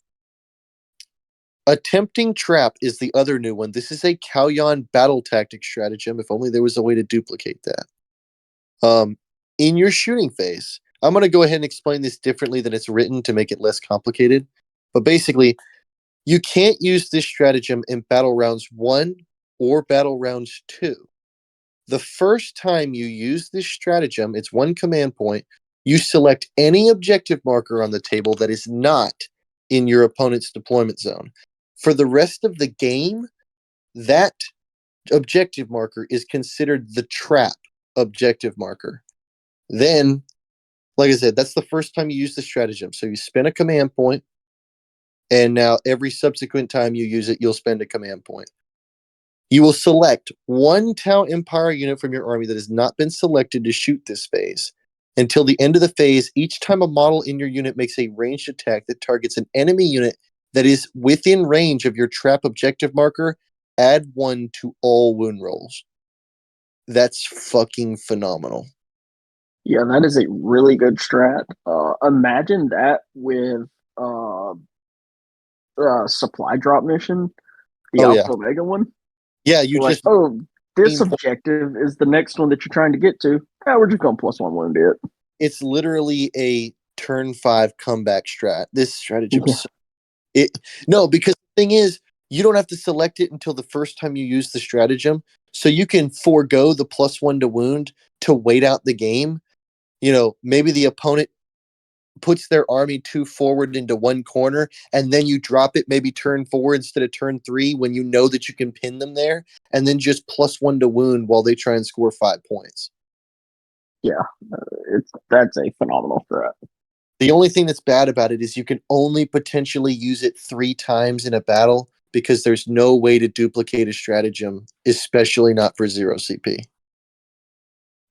Attempting Trap is the other new one. This is a Kalyan battle tactic stratagem. If only there was a way to duplicate that. In your shooting phase, I'm going to go ahead and explain this differently than it's written to make it less complicated. But basically, you can't use this stratagem in battle rounds 1 or battle rounds 2. The first time you use this stratagem, it's one command point. You select any objective marker on the table that is not in your opponent's deployment zone. For the rest of the game, that objective marker is considered the trap objective marker. Then, like I said, that's the first time you use the stratagem. So you spend a command point, and now every subsequent time you use it, you'll spend a command point. You will select one Tau Empire unit from your army that has not been selected to shoot this phase. Until the end of the phase, each time a model in your unit makes a ranged attack that targets an enemy unit that is within range of your trap objective marker, add 1 to all wound rolls. That's fucking phenomenal. Yeah, that is a really good strat. Imagine that with supply drop mission, the Alpha Omega one. Yeah, you like, just this objective is the next one that you're trying to get to. Yeah, we're just going +1 wound it. It's literally a turn 5 comeback strat. This stratagem because the thing is, you don't have to select it until the first time you use the stratagem, so you can forego the +1 to wound to wait out the game. Maybe the opponent puts their army 2 forward into one corner, and then you drop it maybe turn 4 instead of turn 3 when you know that you can pin them there, and then just +1 to wound while they try and score 5 points. Yeah, that's a phenomenal threat. The only thing that's bad about it is you can only potentially use it 3 times in a battle because there's no way to duplicate a stratagem, especially not for 0 CP.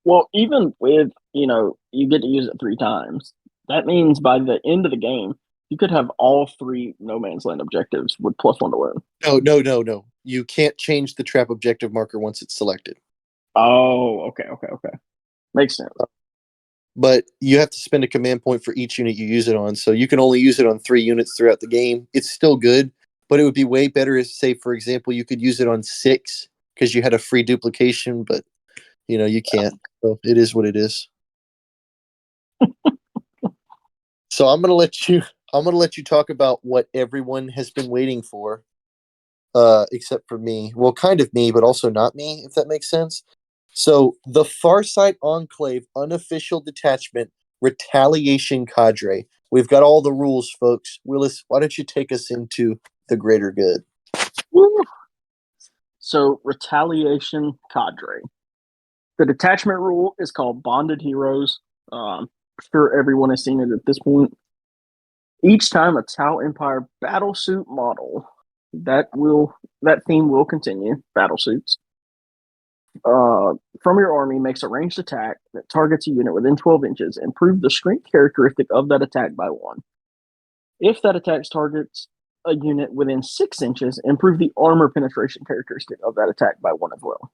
Well, even with, you get to use it 3 times. That means by the end of the game, you could have all 3 No Man's Land objectives with +1 to win. No. You can't change the trap objective marker once it's selected. Oh, okay. Makes sense. But you have to spend a command point for each unit you use it on, so you can only use it on 3 units throughout the game. It's still good, but it would be way better if, say, for example, you could use it on 6 because you had a free duplication, but, you can't. So it is what it is. So I'm gonna let you talk about what everyone has been waiting for, except for me. Well, kind of me, but also not me, if that makes sense. So the Farsight Enclave unofficial detachment retaliation cadre. We've got all the rules, folks. Willis, why don't you take us into the greater good? Woo. So, retaliation cadre. The detachment rule is called Bonded Heroes. I'm sure everyone has seen it at this point. Each time a Tau Empire battlesuit model, that theme will continue, battlesuits, from your army makes a ranged attack that targets a unit within 12 inches, improve the strength characteristic of that attack by 1. If that attack targets a unit within 6 inches, improve the armor penetration characteristic of that attack by 1 as well.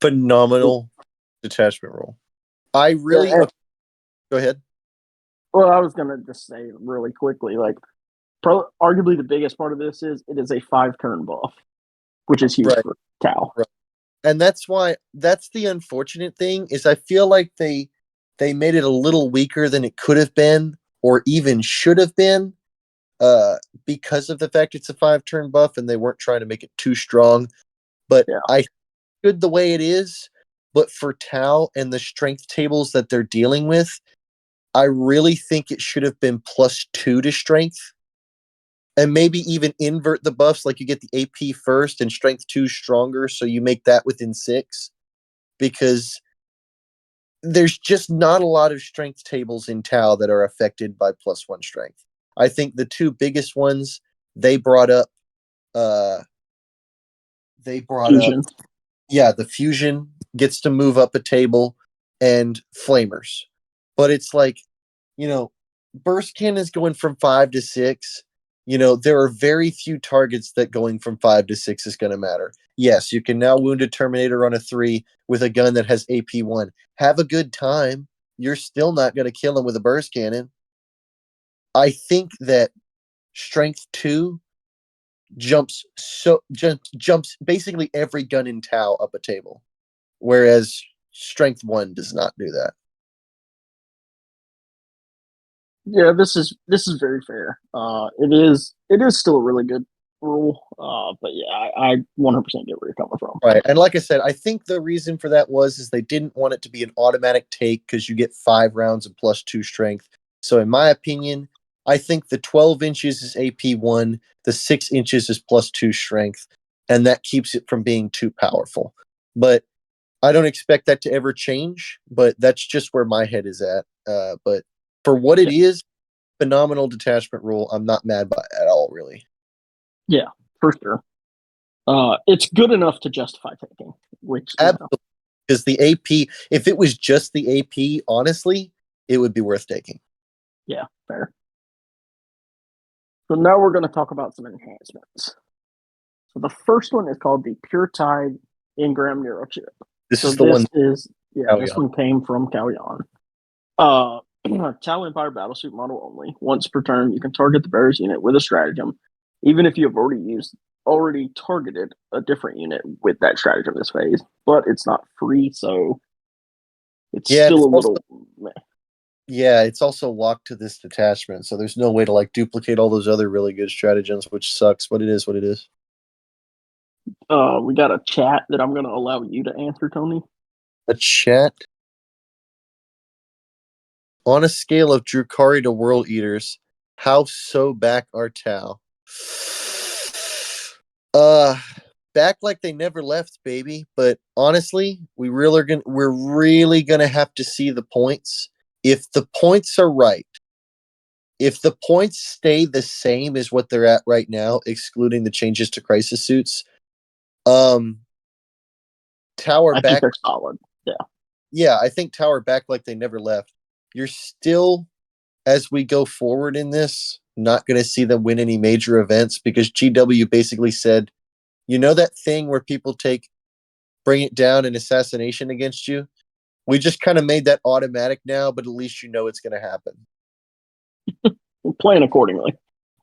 Phenomenal detachment rule. I really Yeah, go ahead. well, I was gonna just say really quickly, like, arguably the biggest part of this is it is a 5-turn buff, which is huge Right, for Tau. right. And that's the unfortunate thing is I feel like they made it a little weaker than it could have been or even should have been, because of the fact it's a 5-turn buff and they weren't trying to make it too strong. But Yeah, I good the way it is. But for Tau and the strength tables that they're dealing with, I really think it should have been +2 to strength. And maybe even invert the buffs, like you get the AP first and strength 2 stronger, so you make that within 6. Because there's just not a lot of strength tables in Tau that are affected by +1 strength. I think the two biggest ones they brought up, uh, they brought up, fusion. yeah, the fusion gets to move up a table and flamers. But it's like, burst cannons going from 5 to 6. There are very few targets that going from 5 to 6 is going to matter. Yes, you can now wound a Terminator on a 3 with a gun that has AP1. Have a good time. You're still not going to kill him with a burst cannon. I think that strength 2 jumps basically every gun in Tau up a table, whereas strength 1 does not do that. Yeah, this is very fair. It is still a really good rule. But yeah, I 100% get where you're coming from. Right. And like I said, I think the reason for that is they didn't want it to be an automatic take because you get 5 rounds of +2 strength. So in my opinion, I think the 12 inches is AP1, the 6 inches is +2 strength, and that keeps it from being too powerful. But I don't expect that to ever change, but that's just where my head is at. But for what it Yeah, is, phenomenal detachment rule. I'm not mad by at all, really. yeah, for sure. It's good enough to justify taking, which Absolutely. Because the AP, if it was just the AP, honestly, it would be worth taking. yeah, fair. So now we're going to talk about some enhancements. So the first one is called the Pure Tide Engram Neurochip. This So is the one. this one came from Kalyan. Tau Empire battlesuit model only. Once per turn, you can target the bearer's unit with a stratagem, even if you have already targeted a different unit with that stratagem this phase. But it's not free, so it's Yeah, still it's a also, little meh. yeah, it's also locked to this detachment, so there's no way to like duplicate all those other really good stratagems, which sucks. But it is what it is. We got a chat that I'm going to allow you to answer, Tony. A chat on a scale of Drukari to World Eaters. How so back our Tau? Uh, Back like they never left, baby. But honestly, we're really gonna have to see the points. If the points are right, if the points stay the same as what they're at right now, excluding the changes to crisis suits, um, Tower I think back, they're solid. Yeah. yeah, I think Tower back like they never left. You're still, as we go forward in this, not going to see them win any major events because GW basically said, that thing where people bring it down an assassination against you? We just kind of made that automatic now, but at least you know it's going to happen. We're playing accordingly.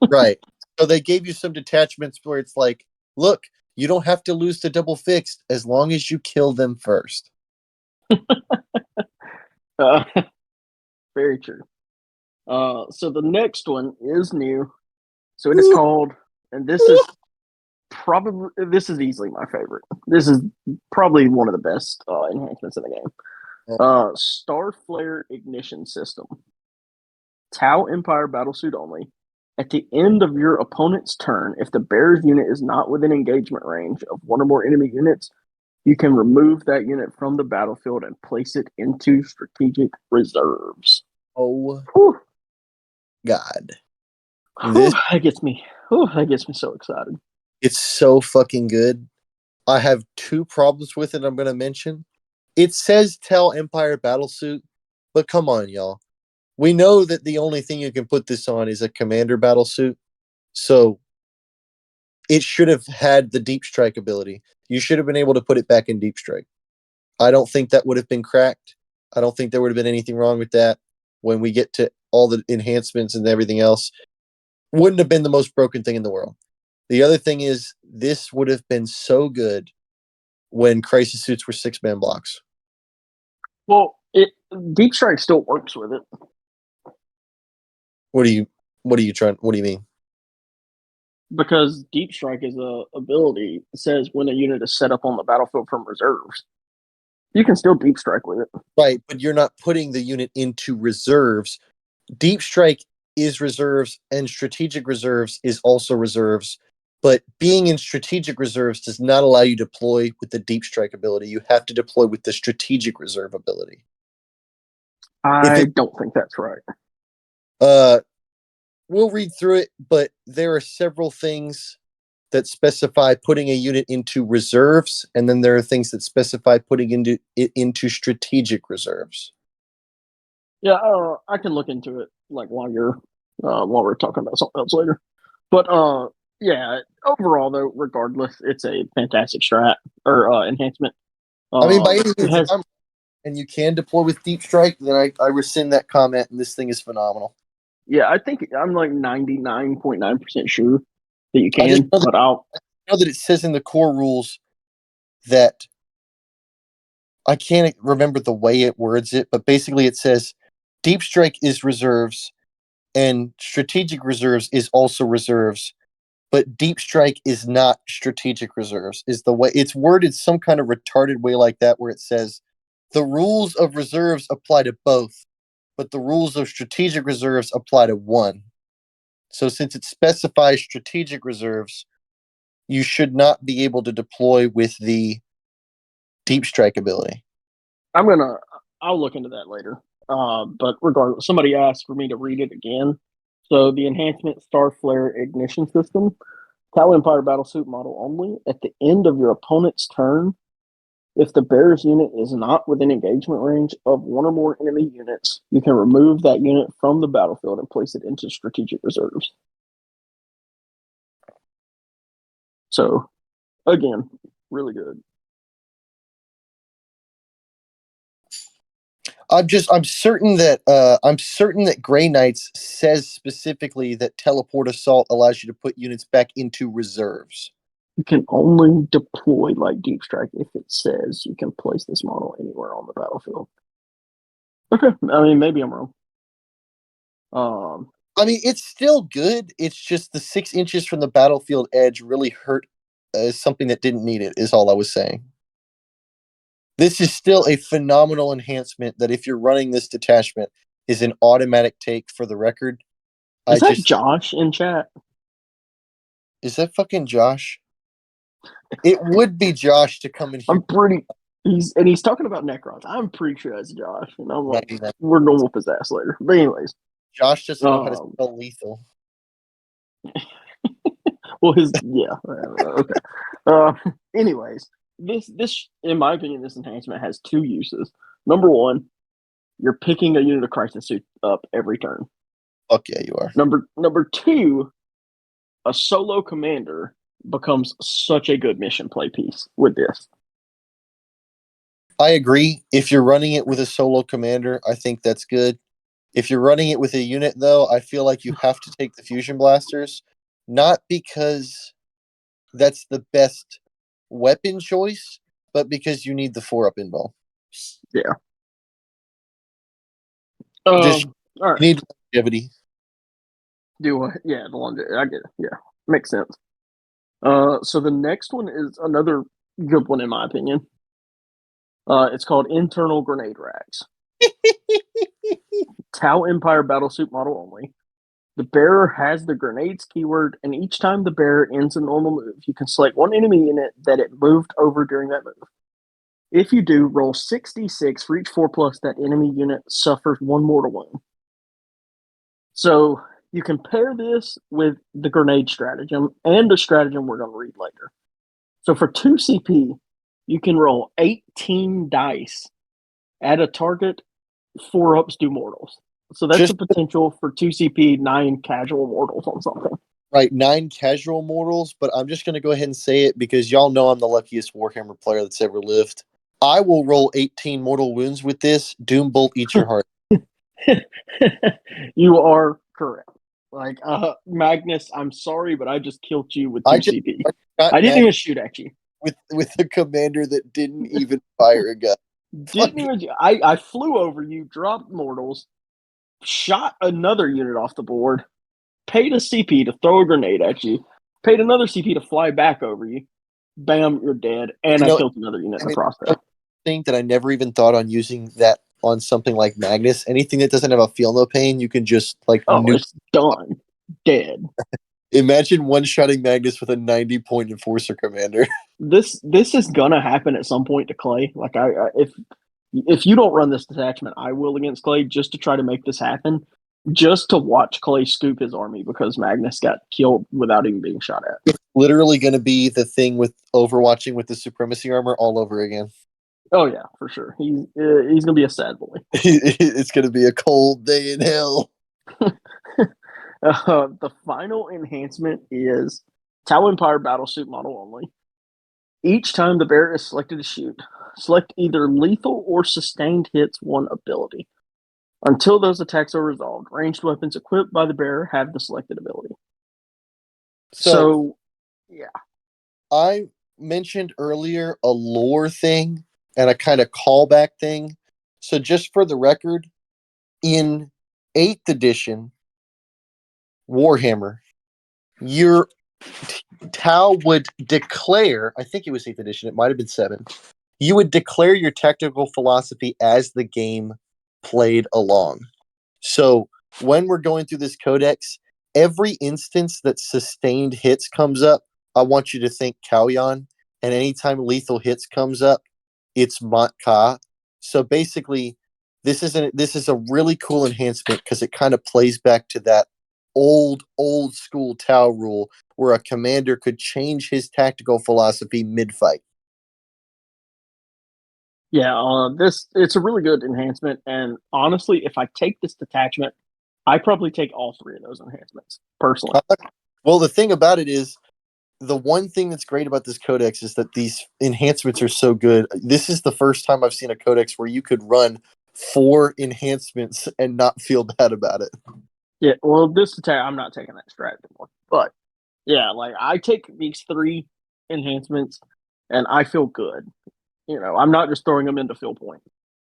Right. So they gave you some detachments where it's like, look, you don't have to lose to double fixed as long as you kill them first. Uh, Very true. So the next one is new. So it is called, and this is easily my favorite. This is probably one of the best enhancements in the game. Star Flare Ignition System. Tau Empire battlesuit only. At the end of your opponent's turn, if the bear's unit is not within engagement range of one or more enemy units, you can remove that unit from the battlefield and place it into strategic reserves. Oh, Whew. God. That gets me so excited. It's so fucking good. I have two problems with it I'm going to mention. It says Tau Empire battlesuit, but come on, y'all. We know that the only thing you can put this on is a commander battlesuit, so it should have had the deep strike ability. You should have been able to put it back in deep strike. I don't think that would have been cracked. I don't think there would have been anything wrong with that when we get to all the enhancements and everything else. Wouldn't have been the most broken thing in the world. The other thing is, this would have been so good when crisis suits were 6-man blocks. Well, deep strike still works with it. What do you mean? Because deep strike is a ability that says when a unit is set up on the battlefield from reserves. You can still deep strike with it. Right, but you're not putting the unit into reserves. Deep strike is reserves, and strategic reserves is also reserves. But being in strategic reserves does not allow you to deploy with the deep strike ability. You have to deploy with the strategic reserve ability. I don't think that's right. We'll read through it, but there are several things that specify putting a unit into reserves, and then there are things that specify putting it into strategic reserves. Yeah, I can look into it like while we're talking about something else later. But yeah, overall though, regardless, it's a fantastic strat or enhancement. I mean, by any means, has, and you can deploy with deep strike, then I rescind that comment, and this thing is phenomenal. Yeah, I think I'm like 99.9% sure that you can, but I know that it says in the core rules that I can't remember the way it words it, but basically it says deep strike is reserves and strategic reserves is also reserves, but deep strike is not strategic reserves. Is the way it's worded some kind of retarded way like that, where it says the rules of reserves apply to both, but the rules of strategic reserves apply to one. So since it specifies strategic reserves, you should not be able to deploy with the deep strike ability. I'll look into that later. But regardless, somebody asked for me to read it again. So the enhancement Star Flare Ignition System, Tau Empire battlesuit model only. At the end of your opponent's turn, if the bear's unit is not within engagement range of one or more enemy units, you can remove that unit from the battlefield and place it into strategic reserves. So, again, really good. I'm certain that Grey Knights says specifically that teleport assault allows you to put units back into reserves. You can only deploy like deep strike if it says you can place this model anywhere on the battlefield. Okay, I mean maybe I'm wrong. I mean it's still good. It's just the 6 inches from the battlefield edge really hurt something that didn't need it. Is all I was saying. This is still a phenomenal enhancement that if you're running this detachment is an automatic take for the record. Is that Josh in chat? Is that fucking Josh? It would be Josh to come in here. He's talking about Necrons. I'm pretty sure that's Josh. And I'm like, we're going to whoop his ass later. But anyways. Josh doesn't know how to spell lethal. Well, okay. Anyways, this in my opinion, this enhancement has 2 uses. Number 1, you're picking a unit of crisis suit up every turn. Fuck yeah, you are. Number 2, a solo commander becomes such a good mission play piece with this. I agree. If you're running it with a solo commander, I think that's good. If you're running it with a unit, though, I feel like you have to take the fusion blasters, not because that's the best weapon choice, but because you need the 4-up invul. Yeah. Just All right. you need longevity. Do what? Yeah, the longevity. I get it. Yeah, makes sense. So the next one is another good one in my opinion. It's called internal grenade racks. Tau Empire battlesuit model only. The bearer has the grenades keyword, and each time the bearer ends a normal move, you can select one enemy unit that it moved over during that move. If you do, roll 6d6 for each 4+ that enemy unit suffers one mortal wound. So you can pair this with the grenade stratagem and the stratagem we're going to read later. So for 2 CP, you can roll 18 dice at a target, 4-ups do mortals. So that's Just a potential for 2 CP, 9 casual mortals on something. right, 9 casual mortals, but I'm just going to go ahead and say it because y'all know I'm the luckiest Warhammer player that's ever lived. I will roll 18 mortal wounds with this. Doom Bolt eats your heart. You are correct. Like, Magnus, I'm sorry, but I just killed you with 2 CP. Got I didn't mad even shoot at you. with a commander that didn't even fire a gun. Didn't even. I flew over you, dropped mortals, shot another unit off the board, paid a CP to throw a grenade at you, paid another CP to fly back over you. Bam, you're dead, and You I know, killed another unit in and the it's process. thing that I never even thought on using that on something like Magnus. Anything that doesn't have a feel no pain, you can just like Oh, nuke. it's done, dead. Imagine one-shotting Magnus with a 90-point Enforcer commander. This is gonna happen at some point to Clay. Like, if you don't run this detachment, I will against Clay just to try to make this happen, just to watch Clay scoop his army because Magnus got killed without even being shot at. It's literally going to be the thing with Overwatching with the Supremacy armor all over again. Oh yeah, for sure. He's gonna be a sad boy. It's going to be a cold day in hell. The final enhancement is Tau Empire battlesuit model only. Each time the bearer is selected to shoot, select either lethal or sustained hits one ability. Until those attacks are resolved, ranged weapons equipped by the bearer have the selected ability. So yeah. I mentioned earlier a lore thing and a kind of callback thing. So just for the record, in 8th edition Warhammer, your Tau would declare, I think it was 8th edition, it might have been 7. You would declare your tactical philosophy as the game played along. So when we're going through this codex, every instance that sustained hits comes up, I want you to think Kauyon. And anytime lethal hits comes up, it's Mont-Ka. So basically, this is a really cool enhancement because it kind of plays back to that old school Tau rule where a commander could change his tactical philosophy mid-fight. Yeah, it's a really good enhancement, and honestly, if I take this detachment, I probably take all 3 of those enhancements personally. Well, the thing about it is, the one thing that's great about this codex is that these enhancements are so good. This is the first time I've seen a codex where you could run 4 enhancements and not feel bad about it. Yeah, well, I'm not taking that strat anymore, but yeah, like I take these 3 enhancements, and I feel good. I'm not just throwing them into fill point.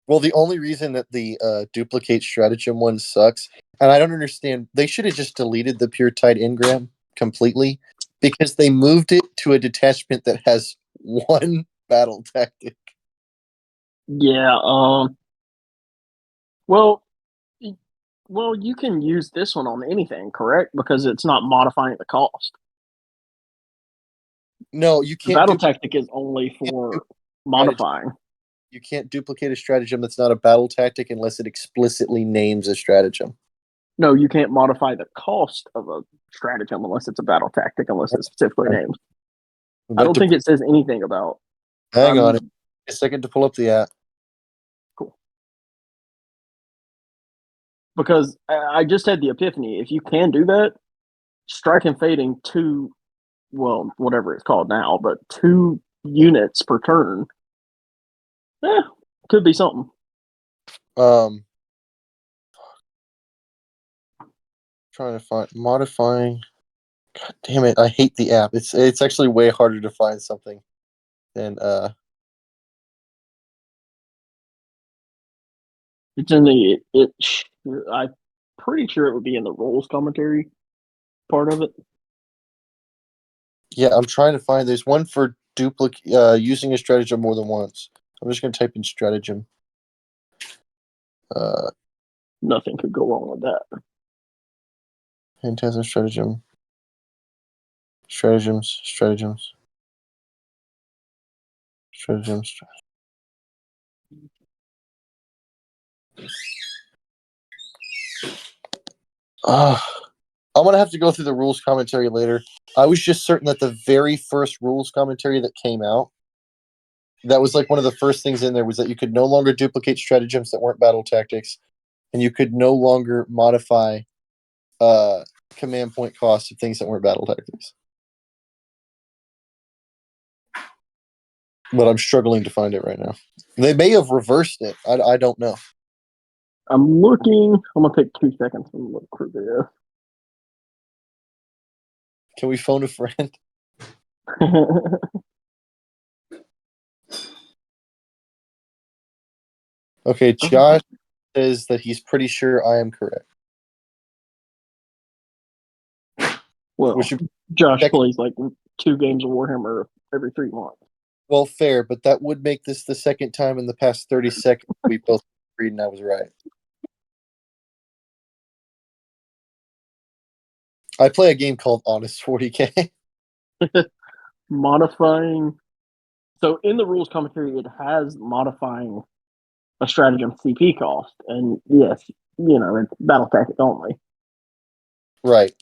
Well, the only reason that the duplicate stratagem one sucks, and I don't understand, they should have just deleted the pure tide engram completely because they moved it to a detachment that has 1 battle tactic. Yeah. Well, well, you can use this one on anything, correct? Because it's not modifying the cost. No, you The can't battle do. tactic is only for modifying. You can't duplicate a stratagem that's not a battle tactic unless it explicitly names a stratagem. No, you can't modify the cost of a stratagem unless it's a battle tactic, unless it's specifically named. I don't think it says anything about. Hang on a second to pull up the app. Cool. Because I just had the epiphany. If you can do that, strike and fading 2, well, whatever it's called now, but 2 units per turn, could be something. Trying to find modifying. God damn it! I hate the app. It's actually way harder to find something than It's in the I'm pretty sure it would be in the rules commentary part of it. Yeah, I'm trying to find. There's one for using a stratagem more than once. I'm just going to type in stratagem. Nothing could go wrong with that. Phantasm stratagem. Stratagems. I'm going to have to go through the rules commentary later. I was just certain that the very first rules commentary that came out, that was like one of the first things in there, was that you could no longer duplicate stratagems that weren't battle tactics, and you could no longer modify command point costs of things that weren't battle tactics. But I'm struggling to find it right now. They may have reversed it. I don't know. I'm looking. I'm going to take 2 seconds to look for this. Can we phone a friend? Okay, Josh says that he's pretty sure I am correct. Well, Josh plays like 2 games of Warhammer every 3 months. Well, fair, but that would make this the second time in the past 30 seconds we both agreed and I was right. I play a game called Honest 40K. Modifying. So in the rules commentary, it has modifying a stratagem CP cost. And yes, it's battle tactic only. Right.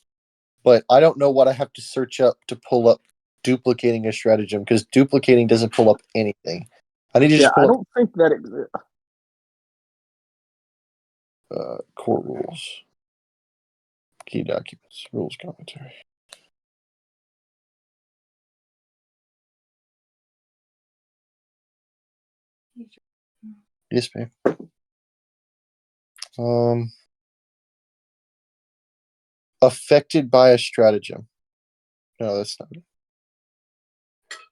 But I don't know what I have to search up to pull up duplicating a stratagem, because duplicating doesn't pull up anything. I need to just pull I don't think that exists. Core rules. Key documents. Rules commentary. Yes, ma'am. Affected by a stratagem. No, that's not it.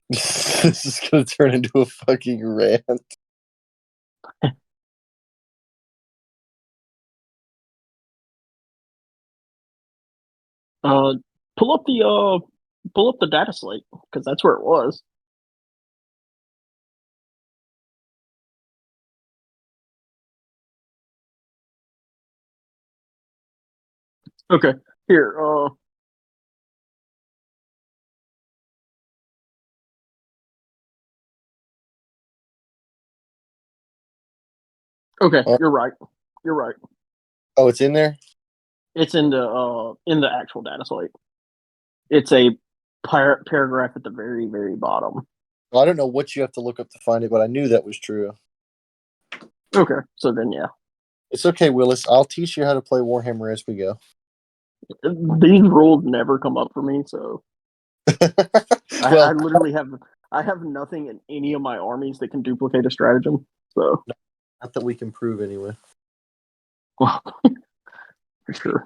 This is going to turn into a fucking rant. Pull up the data slate, because that's where it was. Okay, here. Okay, you're right. You're right. Oh, it's in there? It's in the actual data slate. It's a paragraph at the very, very bottom. Well, I don't know what you have to look up to find it, but I knew that was true. Okay, so then yeah. It's okay, Willis. I'll teach you how to play Warhammer as we go. These rules never come up for me, so Well, I literally have nothing in any of my armies that can duplicate a stratagem. So not that we can prove anyway. well, for sure.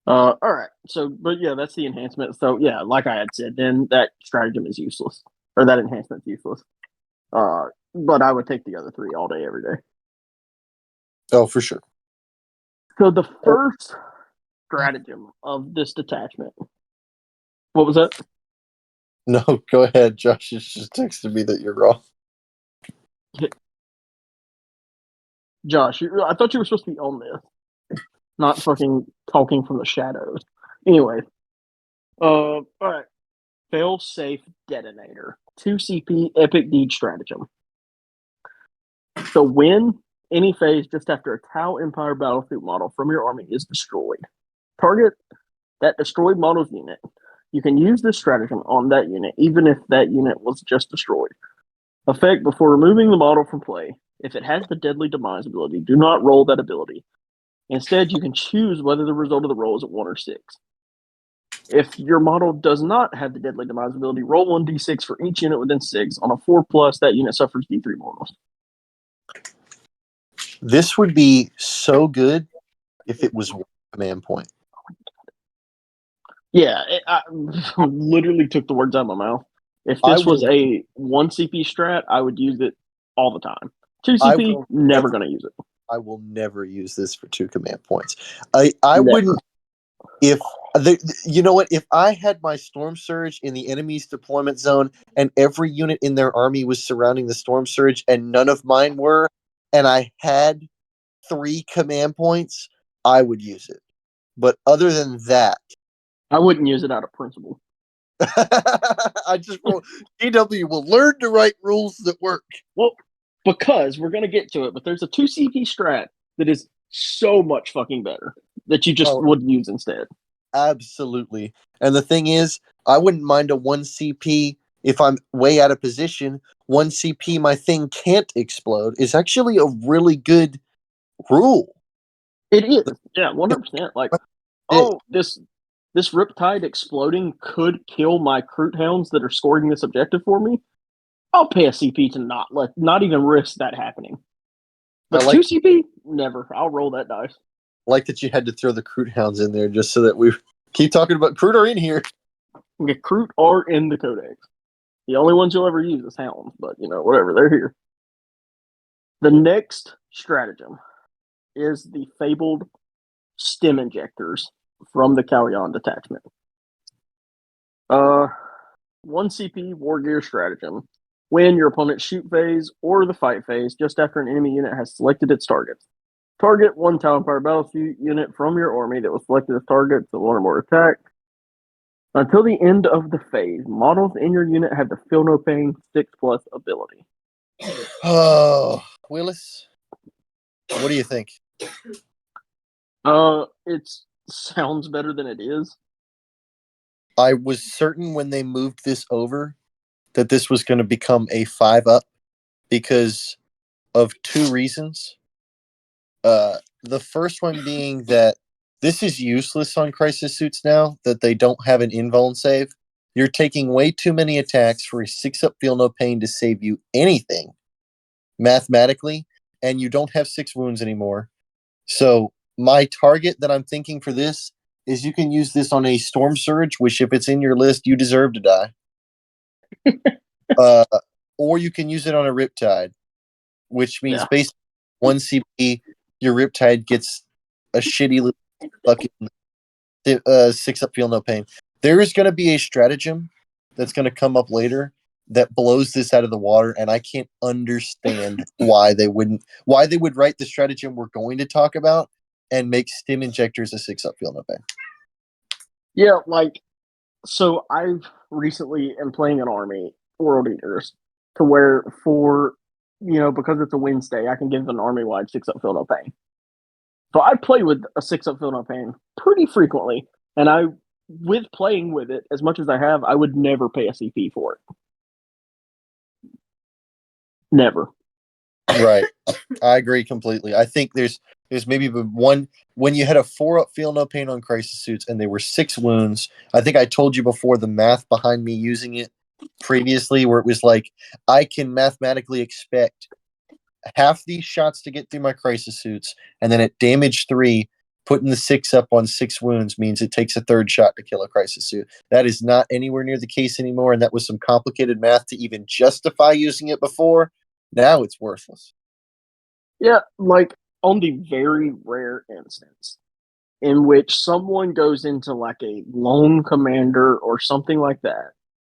All right. So, but yeah, that's the enhancement. So yeah, like I had said, then that stratagem is useless, or that enhancement's useless. But I would take the other 3 all day, every day. Oh, for sure. So the first stratagem of this detachment. What was that? No, go ahead. Josh just texted me that you're wrong. Josh, I thought you were supposed to be on this, not fucking talking from the shadows. Anyway, all right. Fail safe detonator. 2 CP epic deed stratagem. So when any phase just after a Tau Empire battlefield model from your army is destroyed, target that destroyed model's unit. You can use this stratagem on that unit, even if that unit was just destroyed. Effect: before removing the model from play, if it has the Deadly Demise ability, do not roll that ability. Instead, you can choose whether the result of the roll is a 1 or 6. If your model does not have the Deadly Demise ability, roll 1d6 for each unit within 6. On a 4+, that unit suffers d3 mortals. This would be so good if it was 1 command point. Yeah, I literally took the words out of my mouth. If this was a 1 CP strat, I would use it all the time. 2 CP, never going to use it. I will never use this for 2 command points. I Never. wouldn't if you know what, if I had my storm surge in the enemy's deployment zone and every unit in their army was surrounding the storm surge and none of mine were, and I had 3 command points, I would use it. But other than that, I wouldn't use it out of principle. I just GW will learn to write rules that work. Well, because we're gonna get to it, but there's a 2 CP strat that is so much fucking better that you just would use instead. Absolutely. And the thing is, I wouldn't mind a 1 CP if I'm way out of position. 1 CP, my thing can't explode, is actually a really good rule. It is, yeah, 100%. Like, this Riptide exploding could kill my Kroot Hounds that are scoring this objective for me. I'll pay a CP to not even risk that happening. But 2 CP, never. I'll roll that dice. Like that you had to throw the Kroot Hounds in there just so that we keep talking about Kroot are in here. Okay, Kroot are in the Codex. The only ones you'll ever use is Hounds, but whatever, they're here. The next stratagem is the fabled stem injectors from the Kalyan detachment. 1 CP war gear stratagem. When your opponent's shoot phase or the fight phase, just after an enemy unit has selected its targets. Target 1 Tau Empire battlefield unit from your army that was selected as target to 1 or more attack. Until the end of the phase, models in your unit have the Feel No Pain 6+ ability. Oh, Willis, what do you think? It sounds better than it is. I was certain when they moved this over that this was going to become a 5-up because of 2 reasons. The first one being that this is useless on crisis suits now, that they don't have an invuln save. You're taking way too many attacks for a 6-up Feel No Pain to save you anything, mathematically, and you don't have 6 wounds anymore. So my target that I'm thinking for this is you can use this on a Storm Surge, which if it's in your list, you deserve to die. Or you can use it on a Riptide, which means basically 1 CP, your Riptide gets a shitty little fucking 6-up Feel No Pain. There is going to be a stratagem that's going to come up later that blows this out of the water, and I can't understand why they would write the stratagem we're going to talk about and make stim injectors a 6-up Feel No Pain. Yeah, so I've recently am playing an army, World Eaters, to where because it's a Wednesday, I can give an army-wide 6-up Feel No Pain. So I play with a 6-up Feel No Pain pretty frequently, and with playing with it as much as I have, I would never pay a CP for it. Never. Right. I agree completely. I think there's maybe one when you had a 4-up Feel No Pain on crisis suits and they were 6 wounds. I think I told you before the math behind me using it previously, where it was like I can mathematically expect half these shots to get through my crisis suits, and then at damage 3, putting the 6-up on 6 wounds means it takes a 3rd shot to kill a crisis suit. That is not anywhere near the case anymore, and that was some complicated math to even justify using it before. Now it's worthless. Yeah, on the very rare instance in which someone goes into a lone commander or something like that,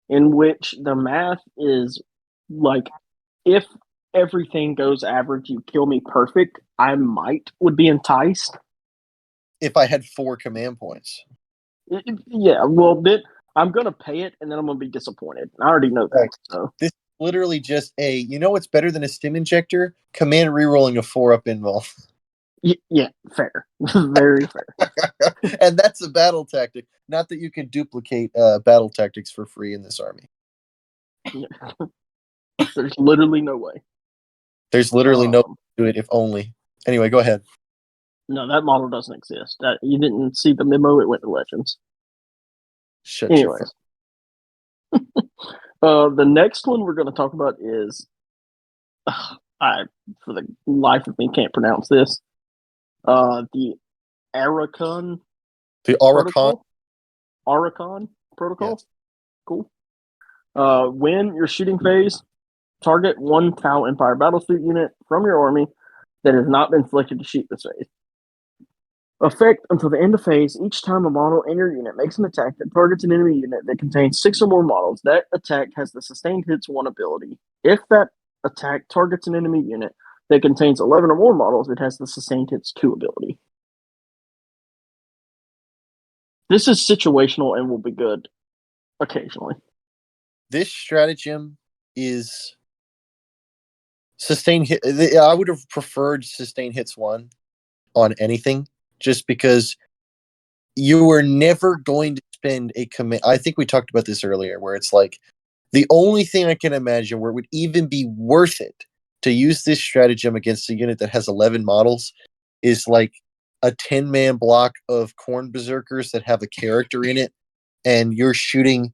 in which the math is if everything goes average, you kill me perfect, I would be enticed. If I had 4 command points. Yeah, well, then I'm going to pay it, and then I'm going to be disappointed. I already know that. Right. So. This is literally just what's better than a stim injector? Command rerolling a 4-up invul. Yeah, fair. Very fair. And that's a battle tactic. Not that you can duplicate battle tactics for free in this army. Yeah. There's literally no way. There's literally no way to do it, if only. Anyway, go ahead. No, that model doesn't exist. You didn't see the memo, it went to Legends. Anyways. The next one we're going to talk about is I, for the life of me, can't pronounce this. The Arakan. The Arakan. Arakan protocol. Yes. Cool. When you're shooting phase, target 1 Tau Empire battlesuit unit from your army that has not been selected to shoot this phase. Effect until the end of phase, each time a model in your unit makes an attack that targets an enemy unit that contains 6 or more models, that attack has the Sustained Hits 1 ability. If that attack targets an enemy unit that contains 11 or more models, it has the Sustained Hits 2 ability. This is situational and will be good occasionally. This stratagem is sustained hit. I would have preferred sustained hits 1 on anything, just because you were never going to spend a command. I think we talked about this earlier, where it's like the only thing I can imagine where it would even be worth it to use this stratagem against a unit that has 11 models is like a 10-man block of Corn Berserkers that have a character in it, and you're shooting,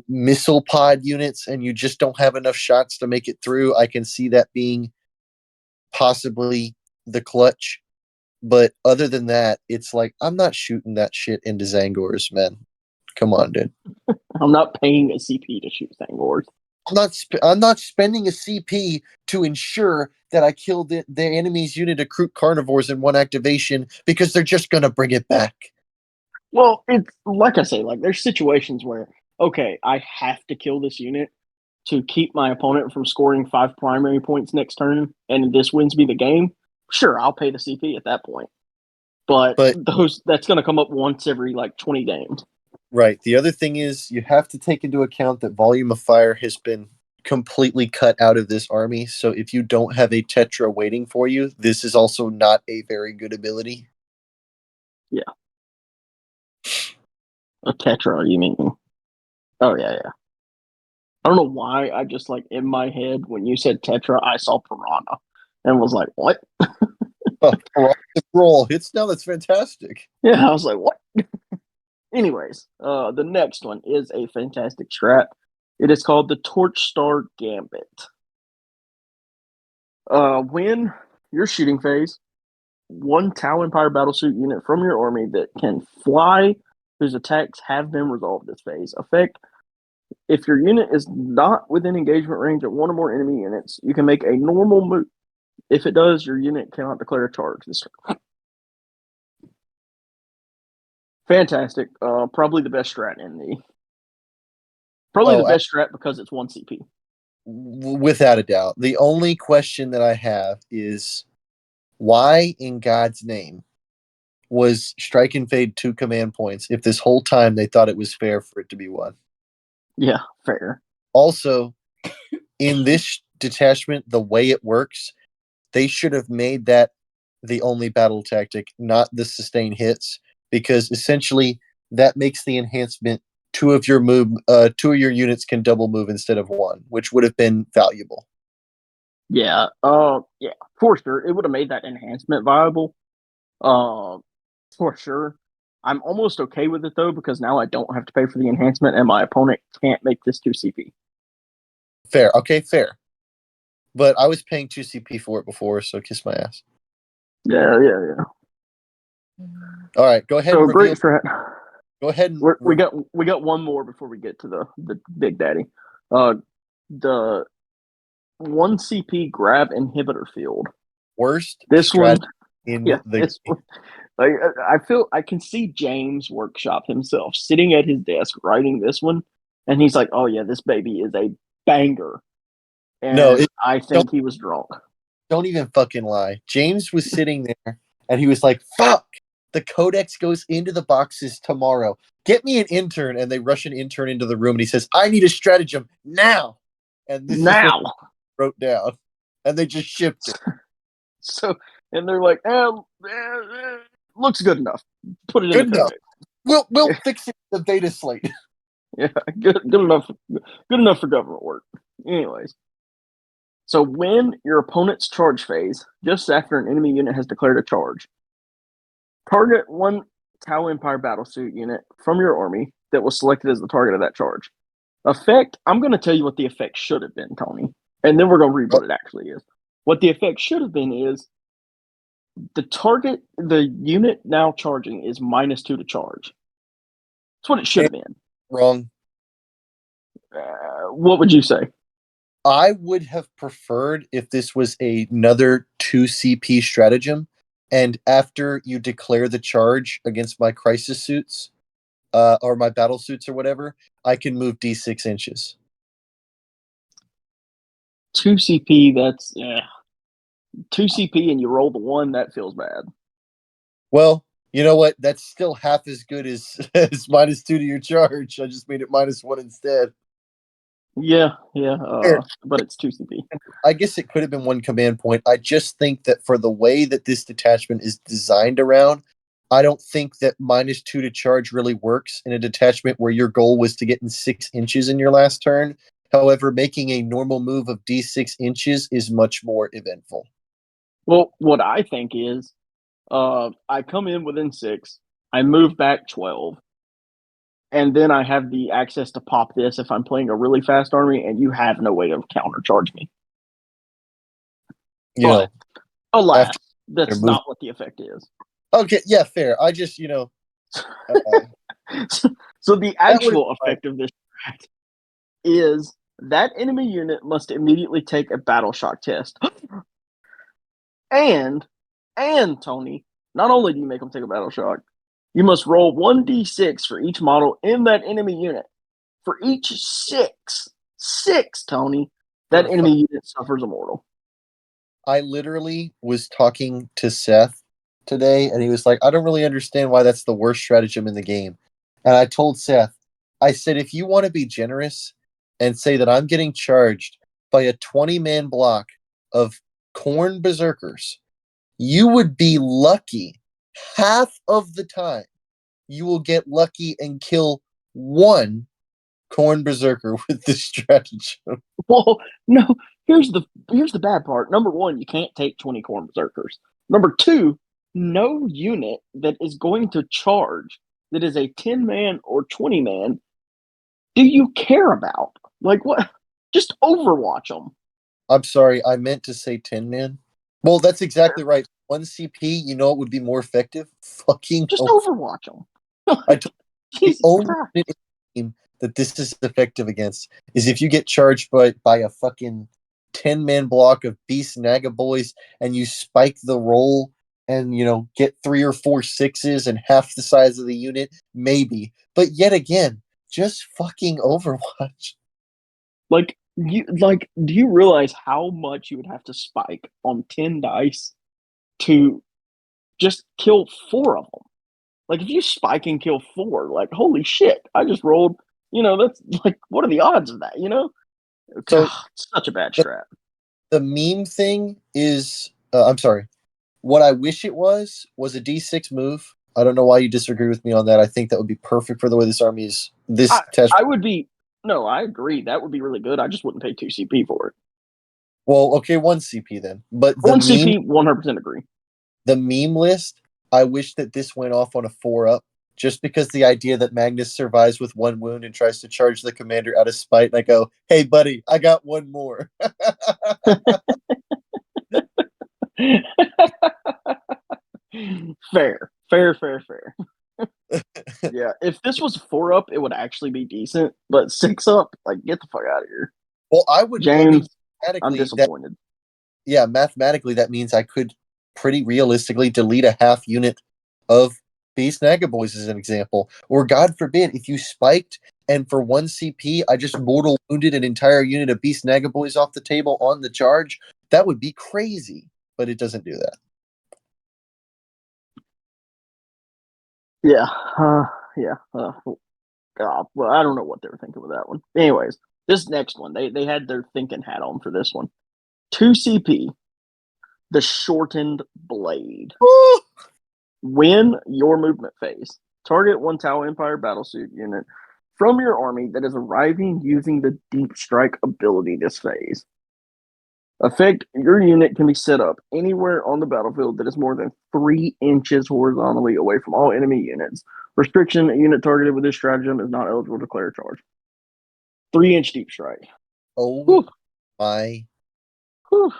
missile pod units, and you just don't have enough shots to make it through. I can see that being possibly the clutch. But other than that, it's like, I'm not shooting that shit into Zangors, man. Come on, dude. I'm not paying a CP to shoot Zangors. I'm not spending a CP to ensure that I kill the enemy's unit of Kroot Carnivores in one activation, because they're just going to bring it back. Well, it's like I say, like there's situations where, okay, I have to kill this unit to keep my opponent from scoring 5 primary points next turn, and this wins me the game. Sure, I'll pay the CP at that point. But that's going to come up once every 20 games. Right. The other thing is you have to take into account that Volume of Fire has been completely cut out of this army. So if you don't have a Tetra waiting for you, this is also not a very good ability. Yeah. A Tetra, you mean? Oh, yeah. I don't know why. I just in my head, when you said Tetra, I saw Piranha and was like, what? Roll hits now. That's fantastic. Yeah, I was like, what? Anyways, the next one is a fantastic strat. It is called the Torch Star Gambit. When you're shooting phase, 1 Tau Empire Battlesuit unit from your army that can fly, whose attacks have been resolved this phase. Effect: if your unit is not within engagement range of 1 or more enemy units, you can make a normal move. If it does, your unit cannot declare a charge this turn. Fantastic. Probably the best strat in the. Probably the best strat because it's 1 CP. Without a doubt. The only question that I have is, why in God's name was Strike and Fade 2 command points if this whole time they thought it was fair for it to be 1? Yeah, fair. Also, in this detachment, the way it works, they should have made that the only battle tactic, not the sustained hits, because essentially that makes the enhancement 2 of your units can double move instead of 1, which would have been valuable. Yeah, for sure. It would have made that enhancement viable. For sure. I'm almost okay with it though, because now I don't have to pay for the enhancement and my opponent can't make this 2 CP. Fair. Okay, fair. But I was paying 2 CP for it before, so kiss my ass. Yeah. All right, go ahead. So and great strat. Go ahead. And we got one more before we get to the big daddy. The 1 CP grab inhibitor field. Worst. This one. This one. I can see James workshop himself sitting at his desk writing this one, and he's like, "Oh yeah, this baby is a banger." And I think he was drunk. Don't even fucking lie. James was sitting there, and he was like, "Fuck! The Codex goes into the boxes tomorrow. Get me an intern." And they rush an intern into the room, and he says, "I need a stratagem now." And this is what I wrote down, and they just shipped it. So, and they're like, looks good enough. Put it in the Codex. We'll fix it in the data slate. Yeah, good enough. Good enough for government work. Anyways, so when your opponent's charge phase, just after an enemy unit has declared a charge, target 1 Tau Empire Battlesuit unit from your army that was selected as the target of that charge. Effect: I'm going to tell you what the effect should have been, Tony, and then we're going to read what it actually is. What the effect should have been is the unit now charging is -2 to charge. That's what it should have been. Wrong. What would you say? I would have preferred if this was another 2 CP stratagem, and after you declare the charge against my crisis suits, or my battle suits or whatever, I can move D6 inches. 2 CP, that's 2 CP and you roll the 1, that feels bad. Well, you know what? That's still half as good as, as -2 to your charge. I just made it -1 instead. Yeah, Fair. but it's 2 CP. I guess it could have been 1 command point. I just think that for the way that this detachment is designed around, I don't think that -2 to charge really works in a detachment where your goal was to get in 6 inches in your last turn. However, making a normal move of D6 inches is much more eventful. Well, what I think is, I come in within 6, I move back 12, and then I have the access to pop this if I'm playing a really fast army, and you have no way of countercharge me. You know, Alas, after that's not what the effect is. Okay, yeah, fair. I just, So the actual effect of this strat is that enemy unit must immediately take a battle shock test. and Tony, not only do you make them take a battle shock, you must roll 1d6 for each model in that enemy unit. For each 6, Tony, that enemy unit suffers a mortal. I literally was talking to Seth today, and he was like, I don't really understand why that's the worst stratagem in the game. And I told Seth, I said, if you want to be generous and say that I'm getting charged by a 20-man block of corn berserkers, you would be lucky half of the time. You will get lucky and kill one corn berserker with this stratagem. Well, no, here's the bad part. Number 1, you can't take 20 corn berserkers. Number 2, no unit that is going to charge that is a 10-man or 20-man do you care about? Like, what? Just overwatch them. I'm sorry, I meant to say 10-man. Well, that's exactly right. 1 CP, you know it would be more effective? Fucking Just overwatch them. The only team that this is effective against is if you get charged by a fucking 10-man block of beast naga boys and you spike the roll and, get 3 or 4 6s and half the size of the unit, maybe. But yet again, just fucking Overwatch. Do you realize how much you would have to spike on 10 dice to just kill 4 of them? Like, if you spike and kill 4, like, holy shit, I just rolled, that's like, what are the odds of that, So, it's such a bad strat. The meme thing is, I'm sorry, what I wish it was a D6 move. I don't know why you disagree with me on that. I think that would be perfect for the way this army is. I agree. That would be really good. I just wouldn't pay 2 CP for it. Well, okay, 1 CP then. But 1 CP, 100% agree. The meme list, I wish that this went off on a 4-up, just because the idea that Magnus survives with 1 wound and tries to charge the commander out of spite, and I go, hey, buddy, I got 1 more. Fair. Yeah, if this was 4-up, it would actually be decent, but 6-up, like, get the fuck out of here. Well, I would. James, I'm disappointed. Mathematically, that means I could pretty realistically delete a half unit of Beast Naga Boys as an example. Or, God forbid, if you spiked and for 1 CP, I just mortal wounded an entire unit of Beast Naga Boys off the table on the charge, that would be crazy. But it doesn't do that. Yeah. God, well, I don't know what they were thinking with that one. Anyways, this next one, they had their thinking hat on for this one. 2 CP, the shortened blade. When your movement phase, target 1 Tau Empire battlesuit unit from your army that is arriving using the deep strike ability this phase. Effect, your unit can be set up anywhere on the battlefield that is more than 3 inches horizontally away from all enemy units. Restriction, a unit targeted with this stratagem is not eligible to declare a charge. 3-inch deep strike. Oh, Whew. My. Whew.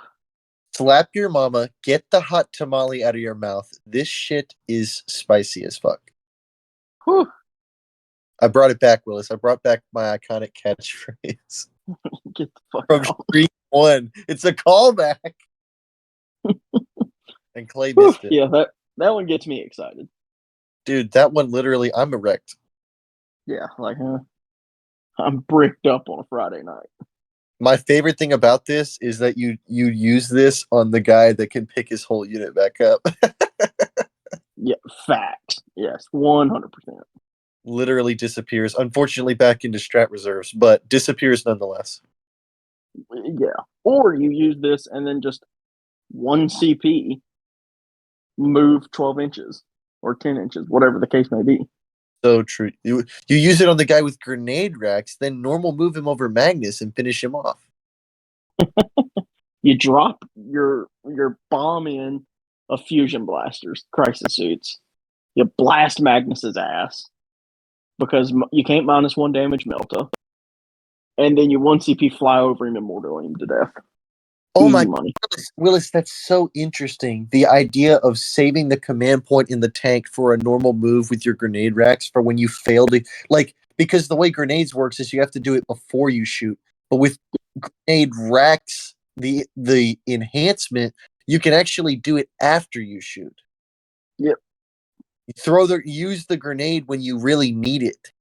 Slap your mama, get the hot tamale out of your mouth. This shit is spicy as fuck. Whew. I brought it back, Willis. I brought back my iconic catchphrase. Get the fuck from out. Street 1. It's a callback. And Clay missed it. Yeah, that one gets me excited. Dude, that one literally, I'm erect. Yeah, like I'm bricked up on a Friday night. My favorite thing about this is that you use this on the guy that can pick his whole unit back up. Yeah, fact. Yes, 100%. Literally disappears. Unfortunately, back into strat reserves, but disappears nonetheless. Yeah. Or you use this and then just one CP move 12 inches or 10 inches, whatever the case may be. So true. You use it on the guy with grenade racks, then normal move him over Magnus and finish him off. You drop your bomb in of fusion blasters, crisis suits. You blast Magnus's ass because you can't -1 damage Melta, and then you 1 CP fly over him and mortal him to death. Oh Easy my money. Willis, that's so interesting. The idea of saving the command point in the tank for a normal move with your grenade racks for when you fail to because the way grenades works is you have to do it before you shoot. But with grenade racks, the enhancement, you can actually do it after you shoot. Yep. Use the grenade when you really need it.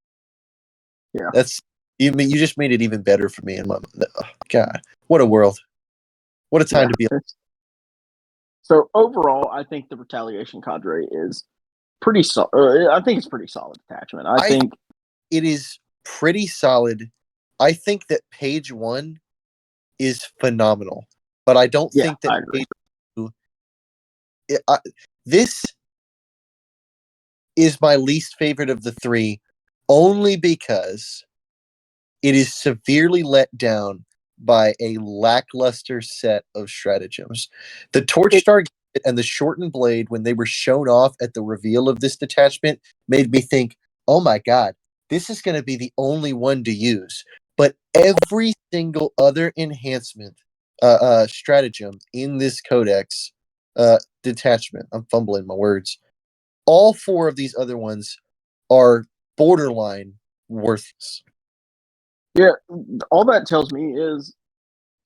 Yeah. You just made it even better for me. And God, what a world. What a time to be. So overall, I think the retaliation cadre is pretty solid. I think it's pretty solid attachment. I think it is pretty solid. I think that page 1 is phenomenal, but I don't think that page 2. This is my least favorite of the 3, only because it is severely let down by a lackluster set of stratagems. The Torch Star and the shortened blade, when they were shown off at the reveal of this detachment, made me think, oh my god, this is going to be the only one to use. But every single other enhancement stratagem in this codex detachment, I'm fumbling my words, all 4 of these other ones are borderline worthless. Yeah, all that tells me is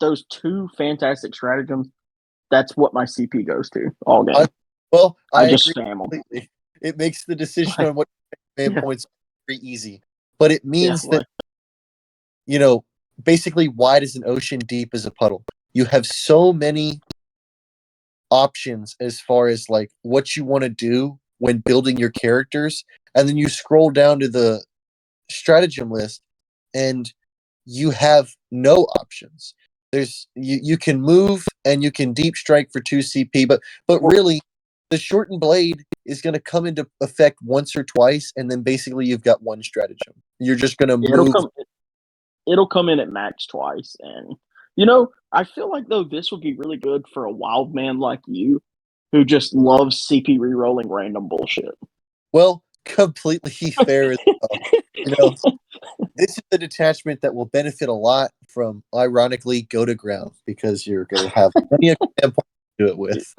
those 2 fantastic stratagems. That's what my CP goes to all game. I just spam them. Completely. It makes the decision on what command points very easy, but it means that basically wide as an ocean, deep as a puddle. You have so many options as far as like what you want to do when building your characters, and then you scroll down to the stratagem list and you have no options. You can move and you can deep strike for 2 CP, but really the shortened blade is going to come into effect once or twice, and then basically you've got one stratagem. You're just going to move. It'll come in at max twice, and I feel like though this would be really good for a wild man like you, who just loves CP rerolling random bullshit. Well, completely fair as well. This is a detachment that will benefit a lot from, ironically, go to ground, because you're going to have plenty of command points to do it with.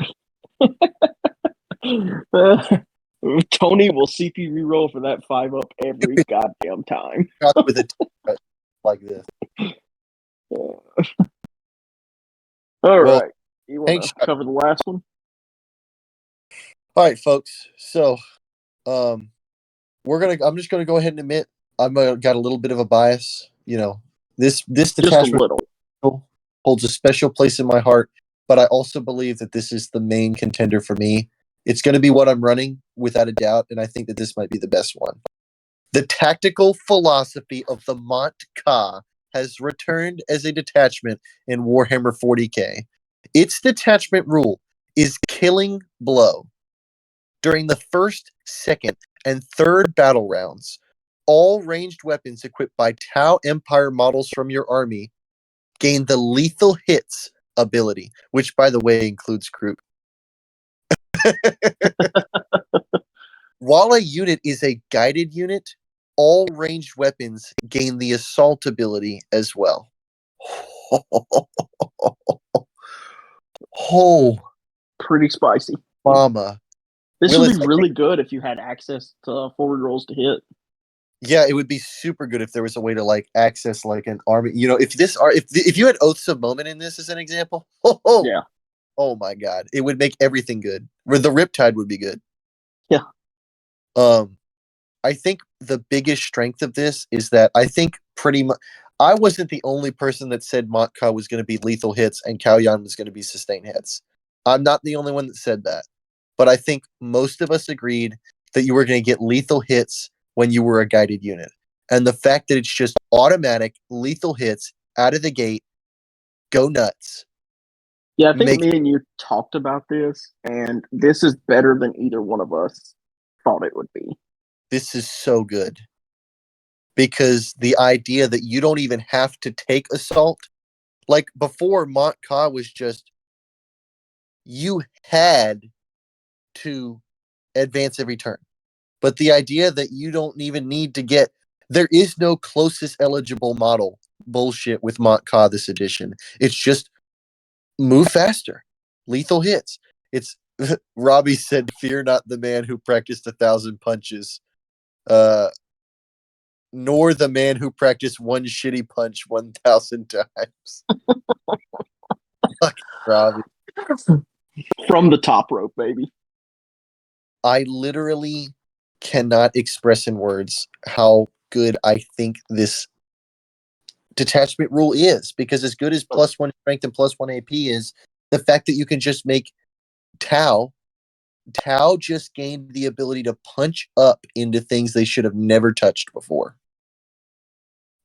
Tony will CP reroll for that 5-up every goddamn time. With a like this. All right. You want to cover the last one? All right, folks. So, I'm just gonna go ahead and admit I've got a little bit of a bias. This detachment holds a special place in my heart, but I also believe that this is the main contender for me. It's going to be what I'm running without a doubt, and I think that this might be the best one. The tactical philosophy of the Mont Ka has returned as a detachment in Warhammer 40k. Its detachment rule is Killing Blow. During the first, second, and third battle rounds, all ranged weapons equipped by Tau Empire models from your army gain the Lethal Hits ability, which, by the way, includes Groot. While a unit is a guided unit, all ranged weapons gain the Assault ability as well. Oh, pretty spicy. Mama. This would be really good if you had access to forward rolls to hit. Yeah, it would be super good if there was a way to like access like an army. You know, if you had Oaths of Moment in this as an example, Yeah. oh my god, it would make everything good. Where the Riptide would be good. Yeah. I think the biggest strength of this is that I think pretty much I wasn't the only person that said Motka was going to be lethal hits and Kaoyan was going to be sustained hits. I'm not the only one that said that, but I think most of us agreed that you were going to get lethal hits when you were a guided unit. And the fact that it's just automatic lethal hits out of the gate, go nuts. Yeah, I think me and you talked about this, and this is better than either one of us thought it would be. This is so good. Because the idea that you don't even have to take assault, like before, Mont Ka was just you had to advance every turn. But the idea that you don't even need to get there is no closest eligible model bullshit with Mont Ka this edition. It's just move faster, lethal hits. It's Robbie said, "Fear not the man who practiced 1,000 punches." Nor the man who practiced one shitty punch 1,000 times. Fuck Robbie. From the top rope, baby. I literally cannot express in words how good I think this detachment rule is, because as good as +1 strength and +1 AP is, the fact that you can just make Tau just gained the ability to punch up into things they should have never touched before.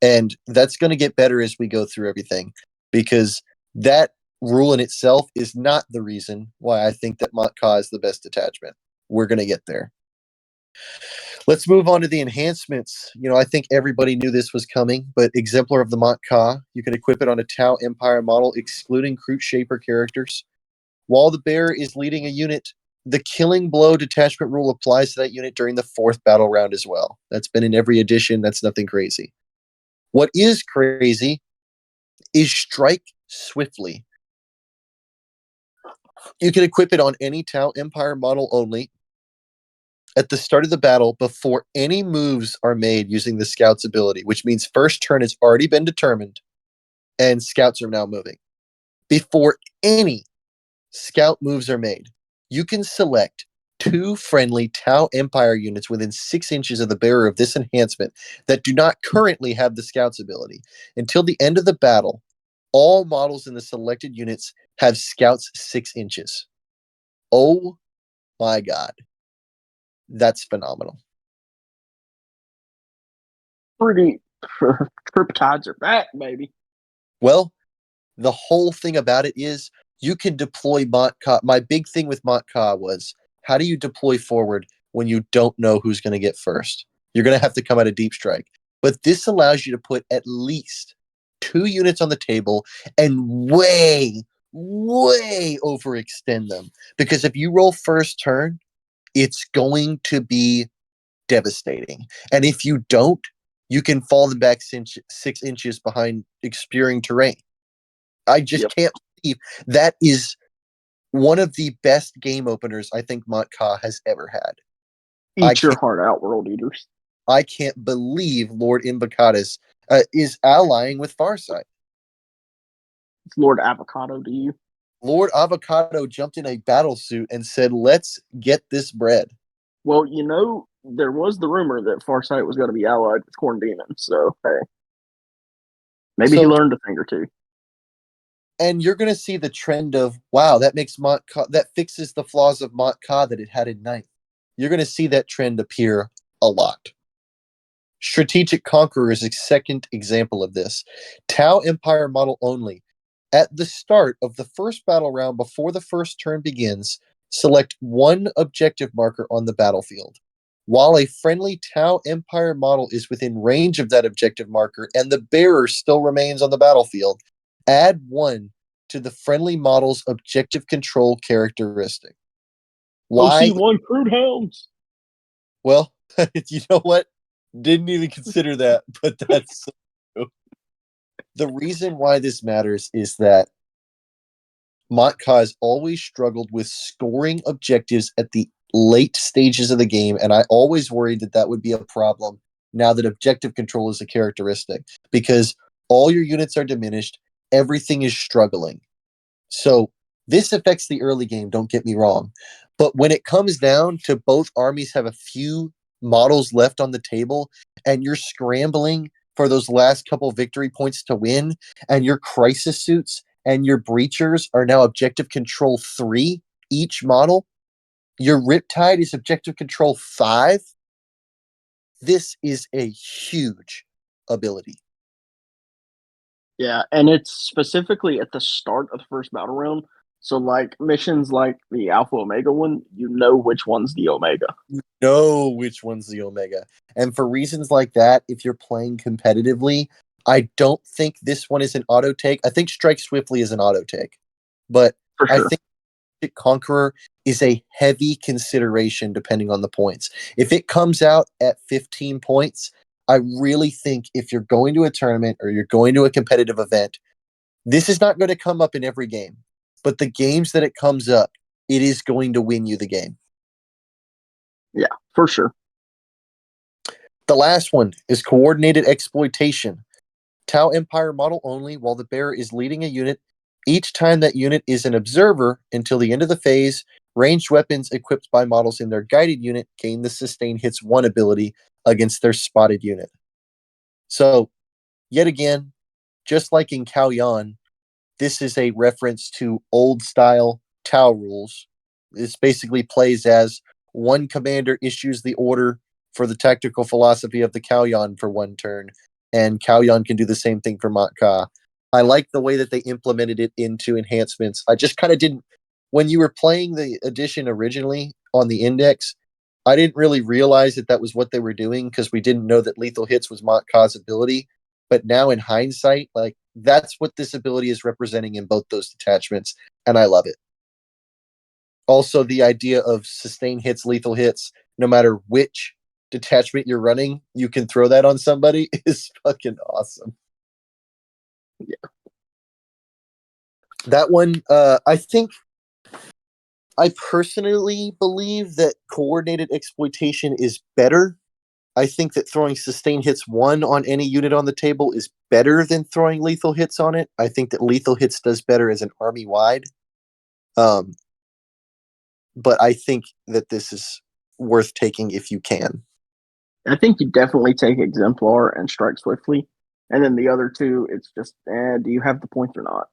And that's going to get better as we go through everything, because that rule in itself is not the reason why I think that Mont Ka is the best detachment. We're going to get there. Let's move on to the enhancements. You know, I think everybody knew this was coming, but Exemplar of the Mont Ka, you can equip it on a Tau Empire model, excluding Kroot Shaper characters. While the bearer is leading a unit, the Killing Blow detachment rule applies to that unit during the 4th battle round as well. That's been in every edition. That's nothing crazy. What is crazy is Strike Swiftly. You can equip it on any Tau Empire model only at the start of the battle before any moves are made using the Scout's ability, which means first turn has already been determined and Scouts are now moving. Before any Scout moves are made, you can select 2 friendly Tau Empire units within 6 inches of the bearer of this enhancement that do not currently have the Scout's ability. Until the end of the battle, all models in the selected units have Scouts 6 inches. Oh my god. That's phenomenal. Pretty Triptides are back, baby. Well, the whole thing about it is you can deploy Mont Ka. My big thing with Mont Ka was, how do you deploy forward when you don't know who's going to get first? You're going to have to come out of deep strike. But this allows you to put at least 2 units on the table and way overextend them. Because if you roll first turn, it's going to be devastating. And if you don't, you can fall them back 6 inches behind experiencing terrain. I just can't believe that is one of the best game openers I think Mont Ka has ever had. Eat your heart out, World Eaters. I can't believe Lord Invocatus is allying with Farsight. It's Lord Avocado to you. Lord Avocado jumped in a battle suit and said, "Let's get this bread." Well, you know, there was the rumor that Farsight was going to be allied with Corn Demon, so hey. Maybe he learned a thing or two. And you're going to see the trend of, wow, that makes Mont Ka, that fixes the flaws of Mont Ka that it had in ninth. You're going to see that trend appear a lot. Strategic Conqueror is a second example of this. Tau Empire model only. At the start of the first battle round, before the first turn begins, select 1 objective marker on the battlefield. While a friendly Tau Empire model is within range of that objective marker and the bearer still remains on the battlefield, add 1 to the friendly model's objective control characteristic. Why? OC1 Crude Hounds. Well, you know what? Didn't even consider that, but that's so true. The reason why this matters is that Mont Ka has always struggled with scoring objectives at the late stages of the game, and I always worried that that would be a problem now that objective control is a characteristic, because all your units are diminished, everything is struggling. So this affects the early game, don't get me wrong. But when it comes down to both armies have a few models left on the table, and you're scrambling for those last couple victory points to win, and your crisis suits and your breachers are now objective control 3 each model, your Riptide is objective control 5. This is a huge ability. Yeah, and it's specifically at the start of the first battle round. So, like missions like the Alpha Omega one, you know which one's the Omega. You know which one's the Omega. And for reasons like that, if you're playing competitively, I don't think this one is an auto take. I think Strike Swiftly is an auto take. But For sure. I think Conqueror is a heavy consideration depending on the points. If it comes out at 15 points, I really think if you're going to a tournament or you're going to a competitive event, this is not going to come up in every game. But the games that it comes up, it is going to win you the game. Yeah, for sure. The last one is Coordinated Exploitation. Tau Empire model only while the bearer is leading a unit. Each time that unit is an observer until the end of the phase, ranged weapons equipped by models in their guided unit gain the Sustain Hits 1 ability against their spotted unit. So, yet again, just like in Cao Yan, this is a reference to old-style Tau rules. This basically plays as one commander issues the order for the tactical philosophy of the Cao Yan for one turn, and Cao Yan can do the same thing for Mat Ka. I like the way that they implemented it into enhancements. I just kind of didn't... When you were playing the edition originally on the index, I didn't really realize that that was what they were doing because we didn't know that Lethal Hits was Mat Ka's ability. But now in hindsight, like, that's what this ability is representing in both those detachments, and I love it. Also, the idea of Sustain Hits, Lethal Hits, no matter which detachment you're running, you can throw that on somebody is fucking awesome. Yeah. That one, I personally believe that Coordinated Exploitation is better. I think that throwing Sustain Hits 1 on any unit on the table is better than throwing Lethal Hits on it. I think that Lethal Hits does better as an army-wide. But I think that this is worth taking if you can. I think you definitely take Exemplar and Strike Swiftly. And then the other two, it's just, do you have the points or not?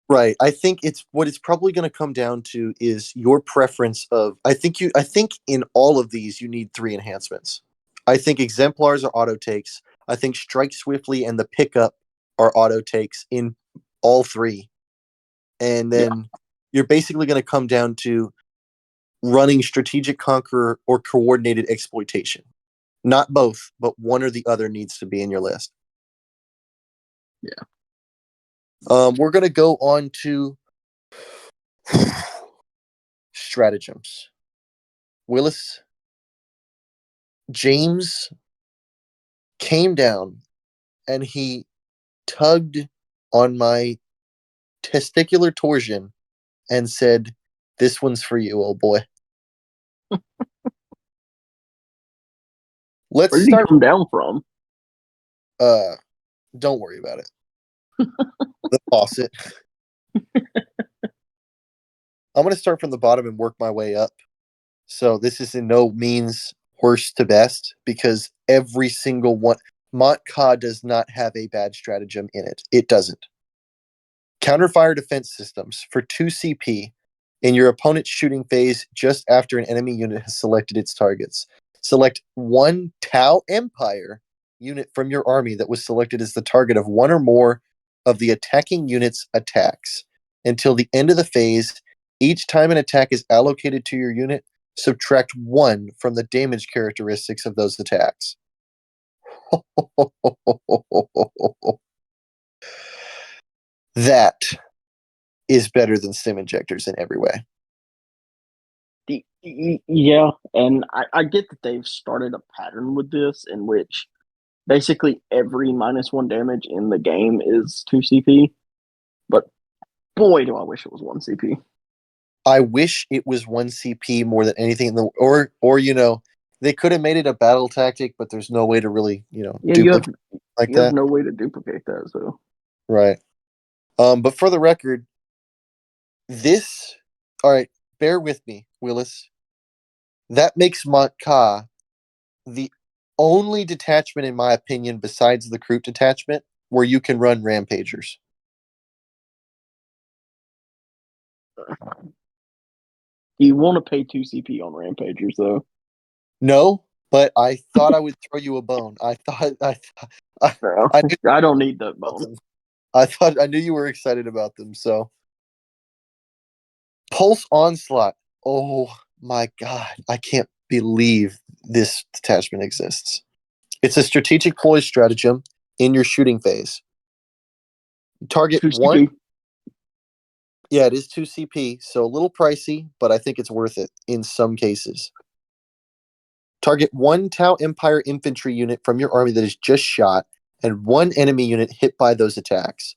Right. I think it's probably going to come down to is your preference of. I think in all of these you need 3 enhancements. I think Exemplars are auto takes. I think Strike Swiftly and the Pickup are auto takes in all 3. And then you're basically going to come down to running Strategic Conqueror or Coordinated Exploitation. Not both, but one or the other needs to be in your list. Yeah. We're going to go on to stratagems. Willis, James came down and he tugged on my testicular torsion and said, "This one's for you, old boy." Let's Where did he start. come down from? Don't worry about it. The faucet. I'm going to start from the bottom and work my way up. So this is in no means worst to best because every single one. Mat Ka does not have a bad stratagem in it. It doesn't. Counterfire defense systems for 2 CP in your opponent's shooting phase just after an enemy unit has selected its targets. Select 1 Tau Empire unit from your army that was selected as the target of 1 or more of the attacking unit's attacks. Until the end of the phase, each time an attack is allocated to your unit, subtract 1 from the damage characteristics of those attacks. That is better than stim injectors in every way. Yeah, and I get that they've started a pattern with this in which basically every -1 damage in the game is 2 CP, but boy, do I wish it was 1 CP. I wish it was 1 CP more than anything in the or They could have made it a battle tactic, but there's no way to really, Yeah, duplicate like you have that. no way to duplicate that. So Right. But for the record, this. All right, bear with me, Willis. That makes Montka the only detachment, in my opinion, besides the Croup detachment, where you can run Rampagers. you want to pay 2 CP on Rampagers, though. No, but I thought I would throw you a bone. No, I knew I don't need that about bone. them. I knew you were excited about them. So, Pulse Onslaught. Oh my god, I can't believe this detachment exists. It's a strategic poise stratagem in your shooting phase. Target 2 one. CP. Yeah, it is 2 CP, so a little pricey, but I think it's worth it in some cases. Target one Tau Empire infantry unit from your army that is just shot, and one enemy unit hit by those attacks.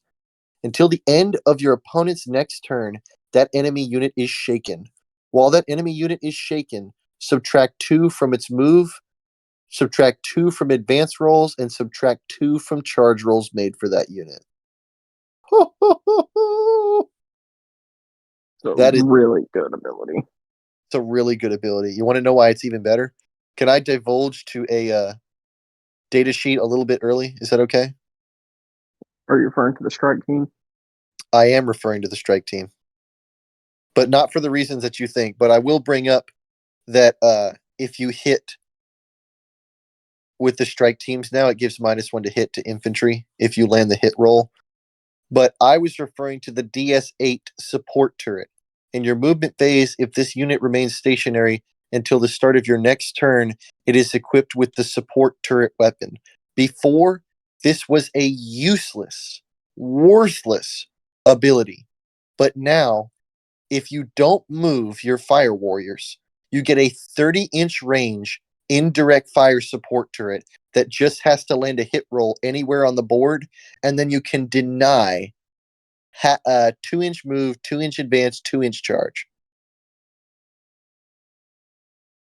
Until the end of your opponent's next turn, that enemy unit is shaken. While that enemy unit is shaken, subtract 2 from its move, subtract 2 from advance rolls, and subtract 2 from charge rolls made for that unit. So That is really good ability. a really good ability. You want to know why it's even better? Can I divulge to a data sheet a little bit early? Is that okay? Are you referring to the strike team? I am referring to the strike team, but not for the reasons that you think. But I will bring up that if you hit with the strike teams now, it gives -1 to hit to infantry if you land the hit roll. But I was referring to the DS8 support turret. In your movement phase, if this unit remains stationary until the start of your next turn, it is equipped with the support turret weapon. Before, this was a useless, worthless ability. But now, if you don't move your fire warriors, you get a 30-inch range indirect fire support turret that just has to land a hit roll anywhere on the board, and then you can deny 2-inch move, 2-inch advance, 2-inch charge.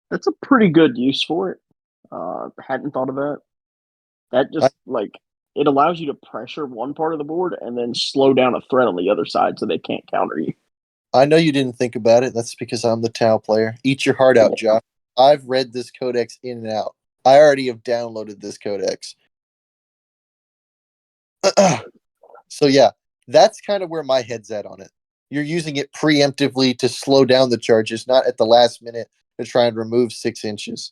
That's a pretty good use for it. Hadn't thought of that. That I, just it allows you to pressure one part of the board and then slow down a threat on the other side so they can't counter you. I know you didn't think about it. That's because I'm the Tau player. Eat your heart out, Josh. I've read this codex in and out. I already have downloaded this codex. So yeah, that's kind of where my head's at on it. You're using it preemptively to slow down the charges, not at the last minute to try and remove 6 inches.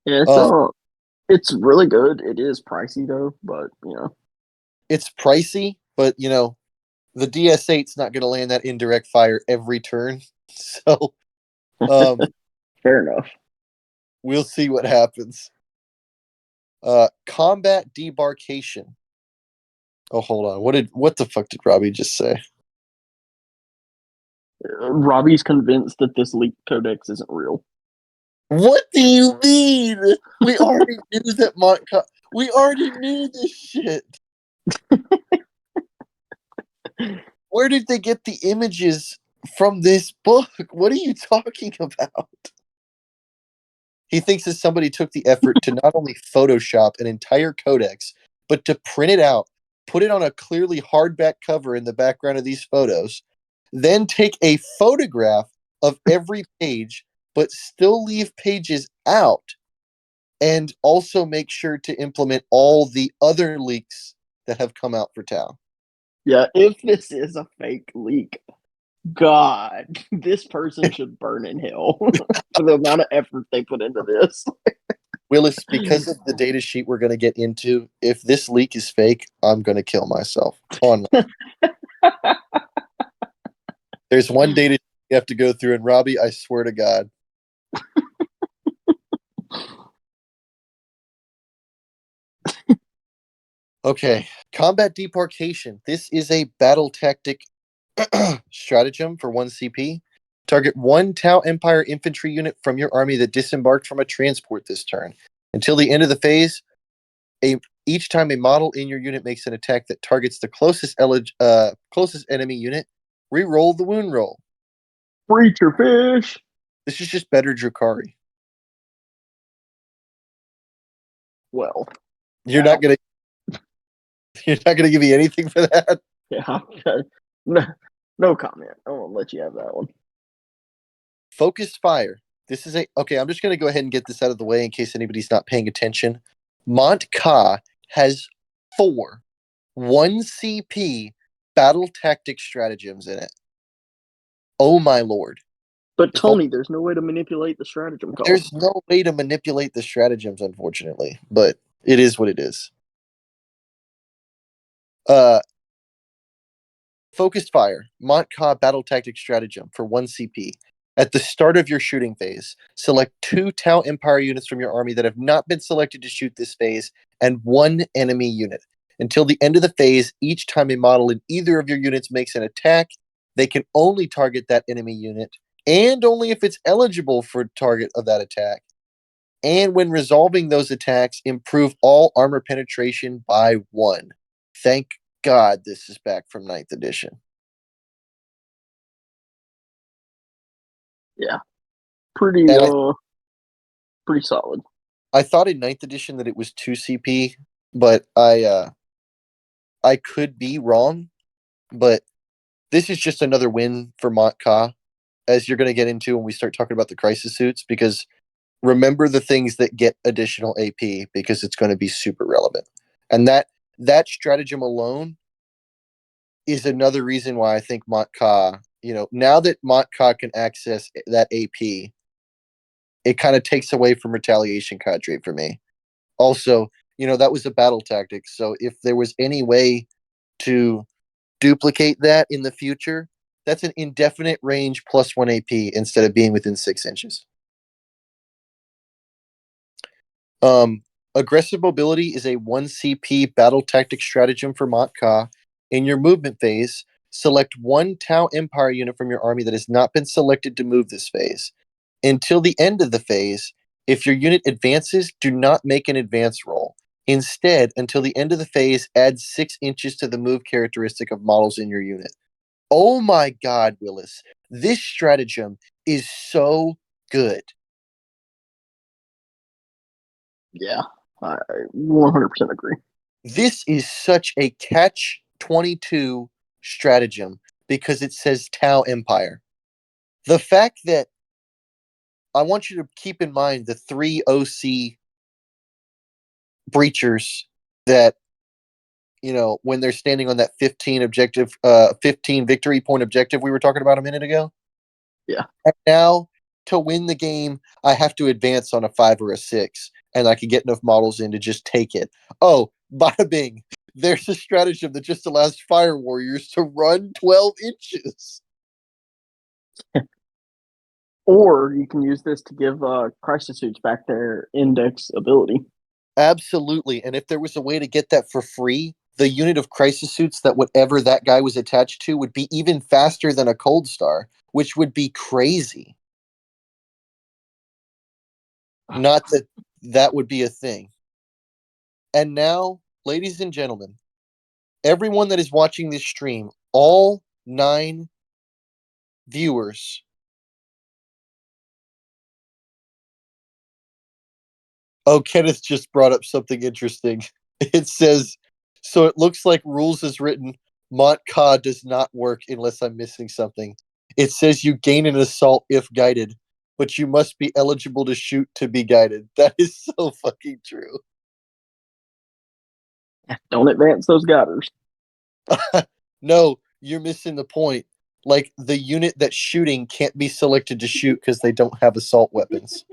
Yeah, it's really good. It is pricey though, but It's pricey, but the DS8's not going to land that indirect fire every turn. So fair enough. we'll see what happens. Combat debarkation. Oh, hold on. What the fuck did Robbie just say? Robbie's convinced that this leaked codex isn't real. What do you mean? We already knew that we already knew this shit. Where did they get the images from this book? What are you talking about? He thinks that somebody took the effort to not only Photoshop an entire codex, but to print it out, put it on a clearly hardback cover in the background of these photos, then take a photograph of every page, but still leave pages out, and also make sure to implement all the other leaks that have come out for Tau. Yeah, if this is a fake leak, God, this person should burn in hell for the amount of effort they put into this. Willis, because of the data sheet we're going to get into, if this leak is fake, I'm going to kill myself. There's one data you have to go through, and Robbie, I swear to God. Okay, combat debarkation. This is a battle tactic stratagem for 1 CP. Target one Tau Empire infantry unit from your army that disembarked from a transport this turn. Until the end of the phase, each time a model in your unit makes an attack that targets the closest enemy unit, re-roll the wound roll. Preacher fish. This is just better Drukhari. well. You're not gonna give me anything for that. Yeah, okay. No comment. I won't let you have that one. Focused fire. This is okay. I'm just gonna go ahead and get this out of the way in case anybody's not paying attention. Mont Ka has 4 1 CP battle tactic stratagems in it. Oh my lord. But If Tony, there's no way to manipulate the stratagem call. There's no way to manipulate the stratagems, unfortunately, but it is what it is. Focused fire, Mont Ka battle tactic stratagem for 1 CP. At the start of your shooting phase, select 2 Tau Empire units from your army that have not been selected to shoot this phase, and 1 enemy unit. Until the end of the phase, each time a model in either of your units makes an attack, they can only target that enemy unit, and only if it's eligible for target of that attack. And when resolving those attacks, improve all armor penetration by 1. Thank God this is back from 9th edition. Yeah. Pretty solid. I thought in 9th edition that it was 2 CP, but I could be wrong. But this is just another win for Mont Ka, as you're going to get into when we start talking about the crisis suits, because remember the things that get additional AP, because it's going to be super relevant. And that stratagem alone is another reason why I think Mont Ka, now that Mont Ka can access that AP, it kind of takes away from retaliation cadre for me. Also, that was a battle tactic. So if there was any way to duplicate that in the future, that's an indefinite range plus 1 AP instead of being within 6 inches. Aggressive mobility is a 1 CP battle tactic stratagem for Mont Ka. In your movement phase, select 1 Tau Empire unit from your army that has not been selected to move this phase. Until the end of the phase, if your unit advances, do not make an advance roll. Instead, until the end of the phase, add 6 inches to the move characteristic of models in your unit. Oh my God, Willis. This stratagem is so good. Yeah, I 100% agree. This is such a catch-22 stratagem because it says Tau Empire. The fact that I want you to keep in mind the 3 OC breachers that, when they're standing on that 15 victory point objective we were talking about a minute ago. Yeah. And now, to win the game, I have to advance on a 5 or a 6, and I can get enough models in to just take it. Oh, bada bing. There's a stratagem that just allows fire warriors to run 12 inches. Or you can use this to give crisis suits back their index ability. Absolutely. And if there was a way to get that for free, the unit of crisis suits that whatever that guy was attached to would be even faster than a cold star, which would be crazy. Not that that would be a thing. And now, ladies and gentlemen, everyone that is watching this stream, all 9 viewers, Kenneth just brought up something interesting. It says, so it looks like rules is written, Mont Ka does not work unless I'm missing something. It says you gain an assault if guided, but you must be eligible to shoot to be guided. That is so fucking true. Don't advance those guiders. No, you're missing the point. Like, the unit that's shooting can't be selected to shoot because they don't have assault weapons.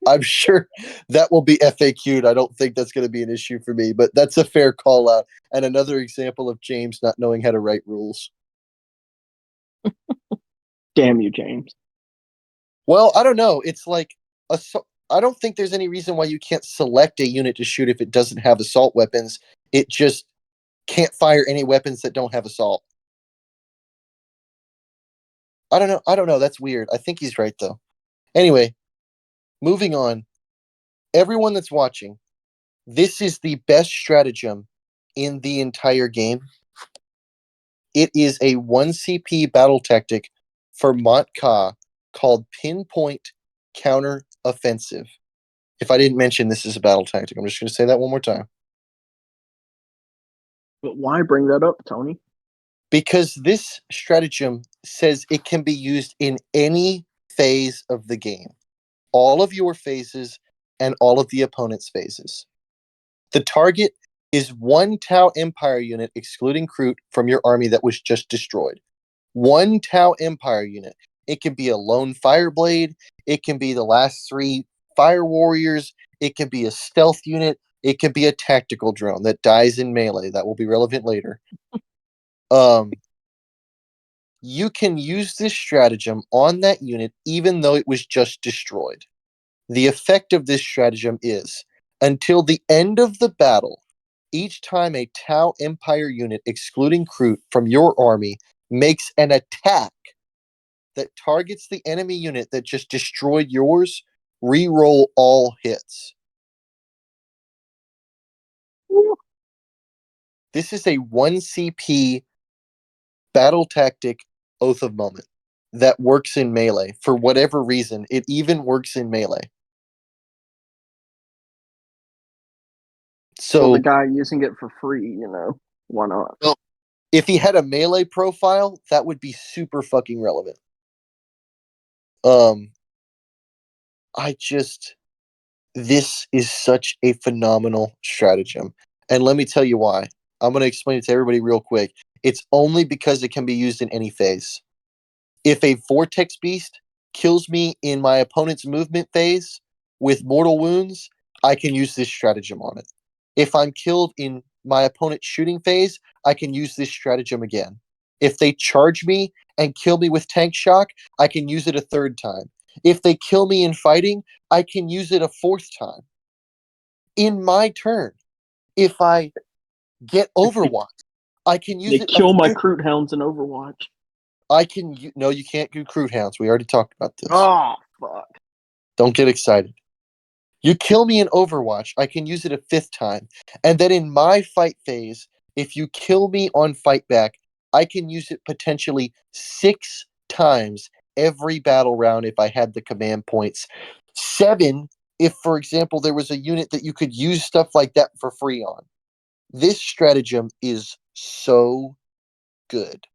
I'm sure that will be FAQ'd. I don't think that's going to be an issue for me, but that's a fair call out. And another example of James not knowing how to write rules. Damn you, James. Well, I don't know. It's like, I don't think there's any reason why you can't select a unit to shoot if it doesn't have assault weapons. It just can't fire any weapons that don't have assault. I don't know. That's weird. I think he's right, though. Anyway, moving on. Everyone that's watching, this is the best stratagem in the entire game. It is a 1 CP battle tactic for Mont Ka called Pinpoint counter-offensive. If I didn't mention this is a battle tactic, I'm just going to say that one more time. But why bring that up, Tony? Because this stratagem says it can be used in any phase of the game. All of your phases and all of the opponent's phases. The target is one Tau Empire unit, excluding Kroot, from your army that was just destroyed. One Tau Empire unit. It can be a lone Fireblade. It can be the last 3 Fire Warriors. It can be a stealth unit. It can be a tactical drone that dies in melee. That will be relevant later. You can use this stratagem on that unit even though it was just destroyed. The effect of this stratagem is, until the end of the battle, each time a Tau Empire unit, excluding Kroot, from your army makes an attack that targets the enemy unit that just destroyed yours, re-roll all hits. This is a 1 CP battle tactic Oath of Moment that works in melee. For whatever reason, it even works in melee. So the So, guy using it for free, why not? well, if he had a melee profile, that would be super fucking relevant. This is such a phenomenal stratagem. And let me tell you why. I'm going to explain it to everybody real quick. It's only because it can be used in any phase. If a Vortex Beast kills me in my opponent's movement phase with mortal wounds, I can use this stratagem on it. If I'm killed in my opponent's shooting phase, I can use this stratagem again. If they charge me and kill me with tank shock, I can use it a 3rd time. If they kill me in fighting, I can use it a 4th time. In my turn, if I get Overwatch, I can use They it kill my 5th. Kroot hounds in Overwatch. No, you can't do Kroot hounds. We already talked about this. Oh, fuck. Don't get excited. You kill me in Overwatch, I can use it a 5th time. And then in my fight phase, if you kill me on fight back, I can use it potentially 6 times every battle round if I had the command points. 7 if, for example, there was a unit that you could use stuff like that for free on. This stratagem is so good.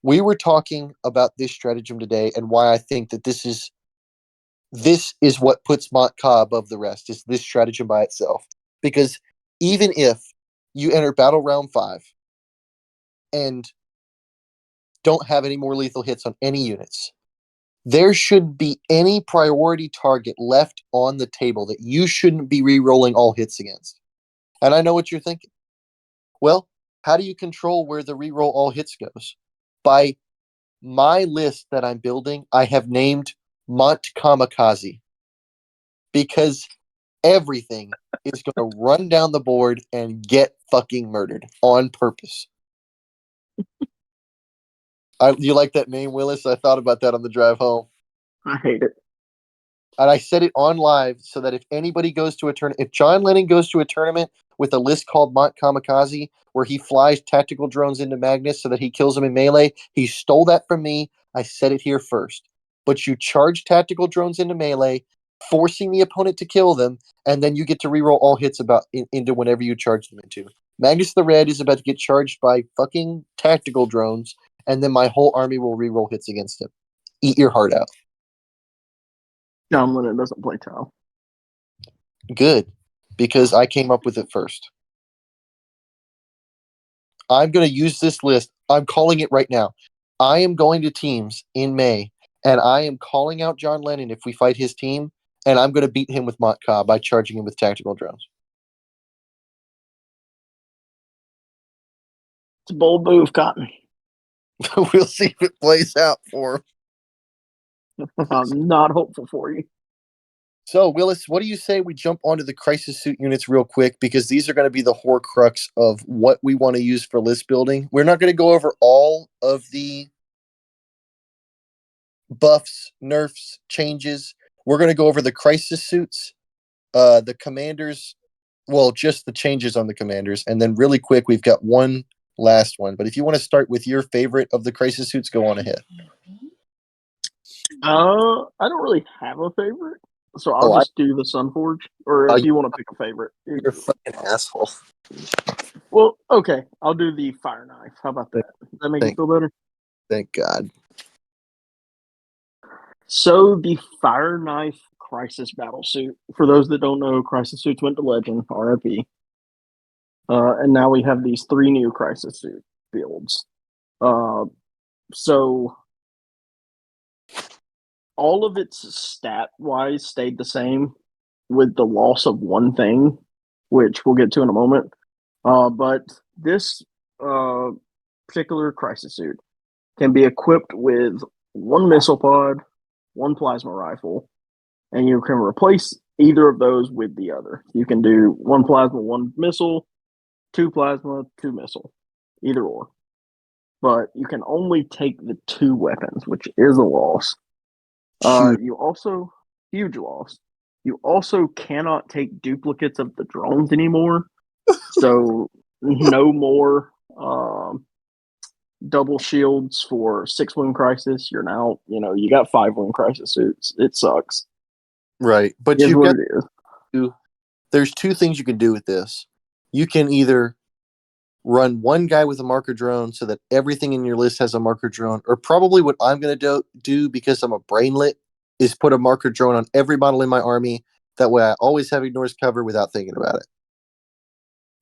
We were talking about this stratagem today and why I think that this is what puts Mont Ka above the rest, is this stratagem by itself. Because even if you enter battle round 5 and don't have any more lethal hits on any units, there shouldn't be any priority target left on the table that you shouldn't be re-rolling all hits against. And I know what you're thinking. Well, how do you control where the re-roll all hits goes? By my list that I'm building, I have named Mont Kamikaze. Because everything is going to run down the board and get fucking murdered on purpose. You like that name, Willis? I thought about that on the drive home. I hate it. And I said it on live so that if anybody goes to a tournament, if John Lennon goes to a tournament with a list called Mont Kamikaze, where he flies tactical drones into Magnus so that he kills them in melee, he stole that from me. I said it here first. But you charge tactical drones into melee, forcing the opponent to kill them, and then you get to reroll all hits into whenever you charge them into. Magnus the Red is about to get charged by fucking tactical drones, and then my whole army will reroll hits against him. Eat your heart out. John Lennon doesn't play Tau. Good, because I came up with it first. I'm going to use this list. I'm calling it right now. I am going to teams in May, and I am calling out John Lennon if we fight his team, and I'm going to beat him with Mont Ka by charging him with tactical drones. It's a bold move, Cotton. We'll see if it plays out for him. I'm not hopeful for you. So, Willis, what do you say we jump onto the crisis suit units real quick? Because these are going to be the horcrux of what we want to use for list building. We're not going to go over all of the buffs, nerfs, changes. We're going to go over the crisis suits, the commanders, well, just the changes on the commanders. And then really quick, we've got one last one. But if you want to start with your favorite of the crisis suits, go on ahead. I don't really have a favorite, so Oh, I'll just do the Sunforge. Or if you- you want to pick a favorite, you're a fucking asshole. well, okay, I'll do the Fire Knife. How about that? Does that make you Thank, feel better? thank God. So the Fire Knife Crisis Battle Suit. For those that don't know, Crisis Suits went to Legend, RIP. And now we have these 3 new Crisis Suit builds. So all of its stat wise stayed the same with the loss of one thing, which we'll get to in a moment. But this particular Crisis Suit can be equipped with 1 missile pod, 1 plasma rifle, and you can replace either of those with the other. You can do 1 plasma, 1 missile, 2 plasma, 2 missile, either or. But you can only take the 2 weapons, which is a loss. You also, huge loss. You also cannot take duplicates of the drones anymore. So no more double shields for 6 Wound Crisis. You're now, you got 5 Wound Crisis suits. It sucks. Right. But It is you've what got it is. there's 2 things you can do with this. You can either run 1 guy with a marker drone so that everything in your list has a marker drone, or probably what I'm going to do because I'm a brainlet is put a marker drone on every model in my army. That way I always have ignores cover without thinking about it.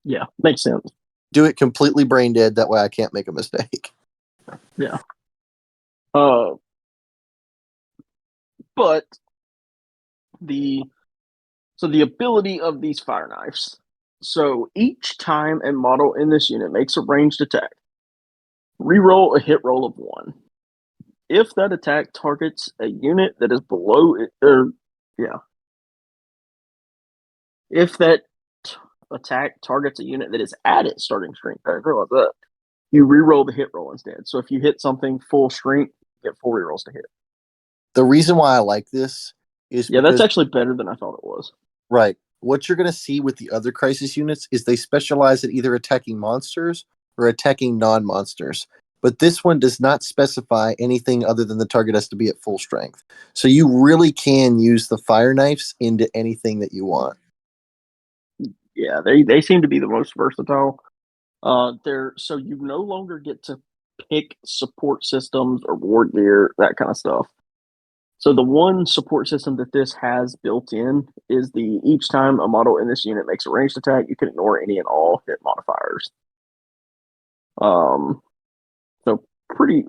Yeah, makes sense. Do it completely brain dead. That way I can't make a mistake. Yeah. But the ability of these fire knives. So each time a model in this unit makes a ranged attack, reroll a hit roll of 1. If that attack targets a unit that is below it, if that attack targets a unit that is at its starting strength, I realize that you reroll the hit roll instead. So if you hit something full strength, you get 4 rerolls to hit. The reason why I like this is Yeah, because that's actually better than I thought it was. right. What you're going to see with the other crisis units is they specialize at either attacking monsters or attacking non-monsters. But this one does not specify anything other than the target has to be at full strength. So you really can use the fire knives into anything that you want. Yeah, they seem to be the most versatile. So you no longer get to pick support systems or ward gear, that kind of stuff. So the one support system that this has built in is each time a model in this unit makes a ranged attack, you can ignore any and all hit modifiers. So pretty,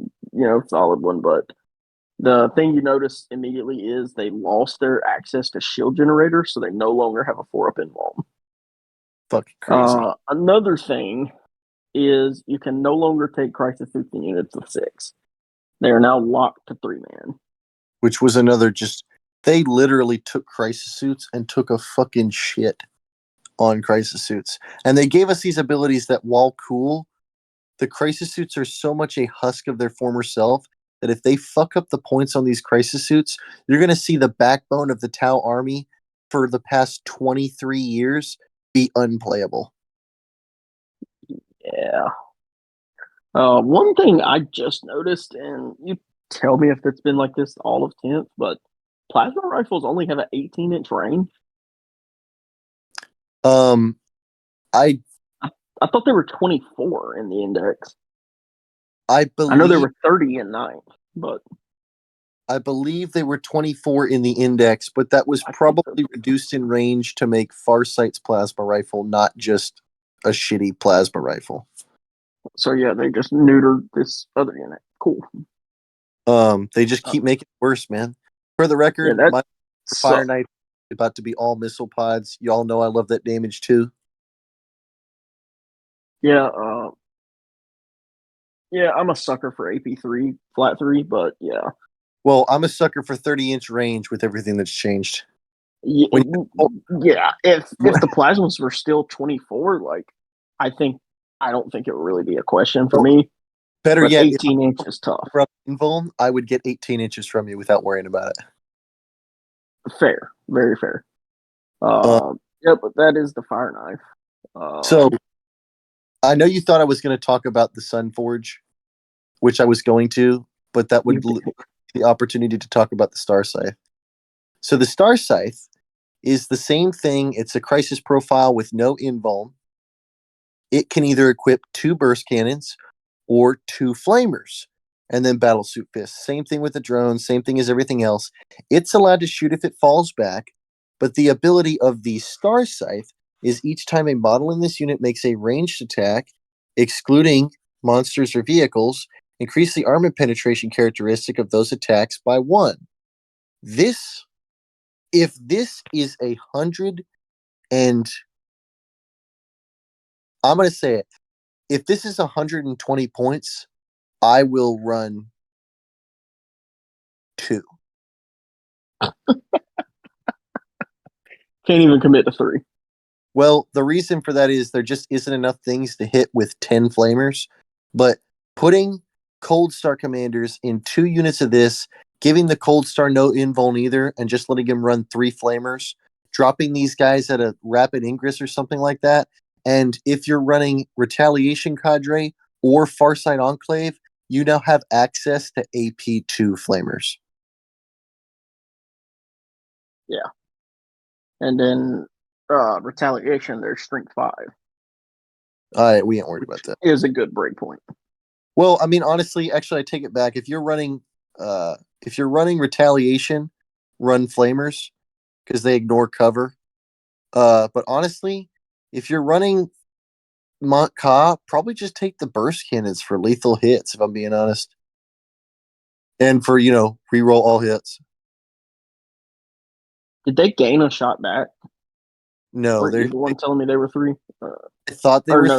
solid one. But the thing you notice immediately is they lost their access to shield generator, so they no longer have a 4-up invuln. Fucking crazy. Another thing is you can no longer take crisis suits in units of 6. They are now locked to 3-man. Which was another they literally took crisis suits and took a fucking shit on crisis suits. And they gave us these abilities that, while cool, the crisis suits are so much a husk of their former self that if they fuck up the points on these crisis suits, you're going to see the backbone of the Tau army for the past 23 years be unplayable. Yeah. One thing I just noticed, and you tell me if it's been like this all of 10th, but plasma rifles only have an 18-inch range. I I thought they were 24 in the index. I I know they believe were 30 in 9th, but I believe they were 24 in the index, but that was probably reduced in range to make Farsight's plasma rifle not just a shitty plasma rifle. so yeah, they just neutered this other unit. Cool. They just keep making it worse, man. For the record, Yeah, my fire knife is about to be all missile pods. Y'all know I love that damage too. Yeah, I'm a sucker for AP3, flat 3, but yeah. Well, I'm a sucker for 30-inch range with everything that's changed. Yeah, yeah. If What? the plasmas were still 24, I don't think it would really be a question for me. Better But yet, 18 inch is tough. invuln, I would get 18 inches from you without worrying about it. Fair, very fair. Uh, Yeah, but that is the fire knife. So, I know you thought I was going to talk about the Sunforge, which I was going to, but that would the opportunity to talk about the Star Scythe. So the Star Scythe is the same thing. It's a crisis profile with no invuln. It can either equip 2 burst cannons or 2 flamers, and then battlesuit fists. Same thing with the drone, same thing as everything else. It's allowed to shoot if it falls back, but the ability of the Star Scythe is each time a model in this unit makes a ranged attack, excluding monsters or vehicles, increase the armor penetration characteristic of those attacks by 1. If this is 100, and I'm going to say it, if this is 120 points, I will run 2. Can't even commit to 3. Well, the reason for that is there just isn't enough things to hit with 10 flamers, but putting Cold Star commanders in 2 units of this, giving the Cold Star no invuln either, and just letting him run 3 flamers, dropping these guys at a rapid ingress or something like that, and if you're running Retaliation Cadre or Farsight Enclave, you now have access to AP2 flamers. Yeah. And then Retaliation, there's Strength 5. We ain't worried about that. Is a good break point. Well, I mean, honestly, actually, I take it back. If you're running Retaliation, run Flamers because they ignore cover. But honestly, if you're running Mont Ka, probably just take the burst cannons for lethal hits. If I'm being honest, and for reroll all hits. Did they gain a shot back? No, Were you the one telling me they were 3? I thought they or were. no,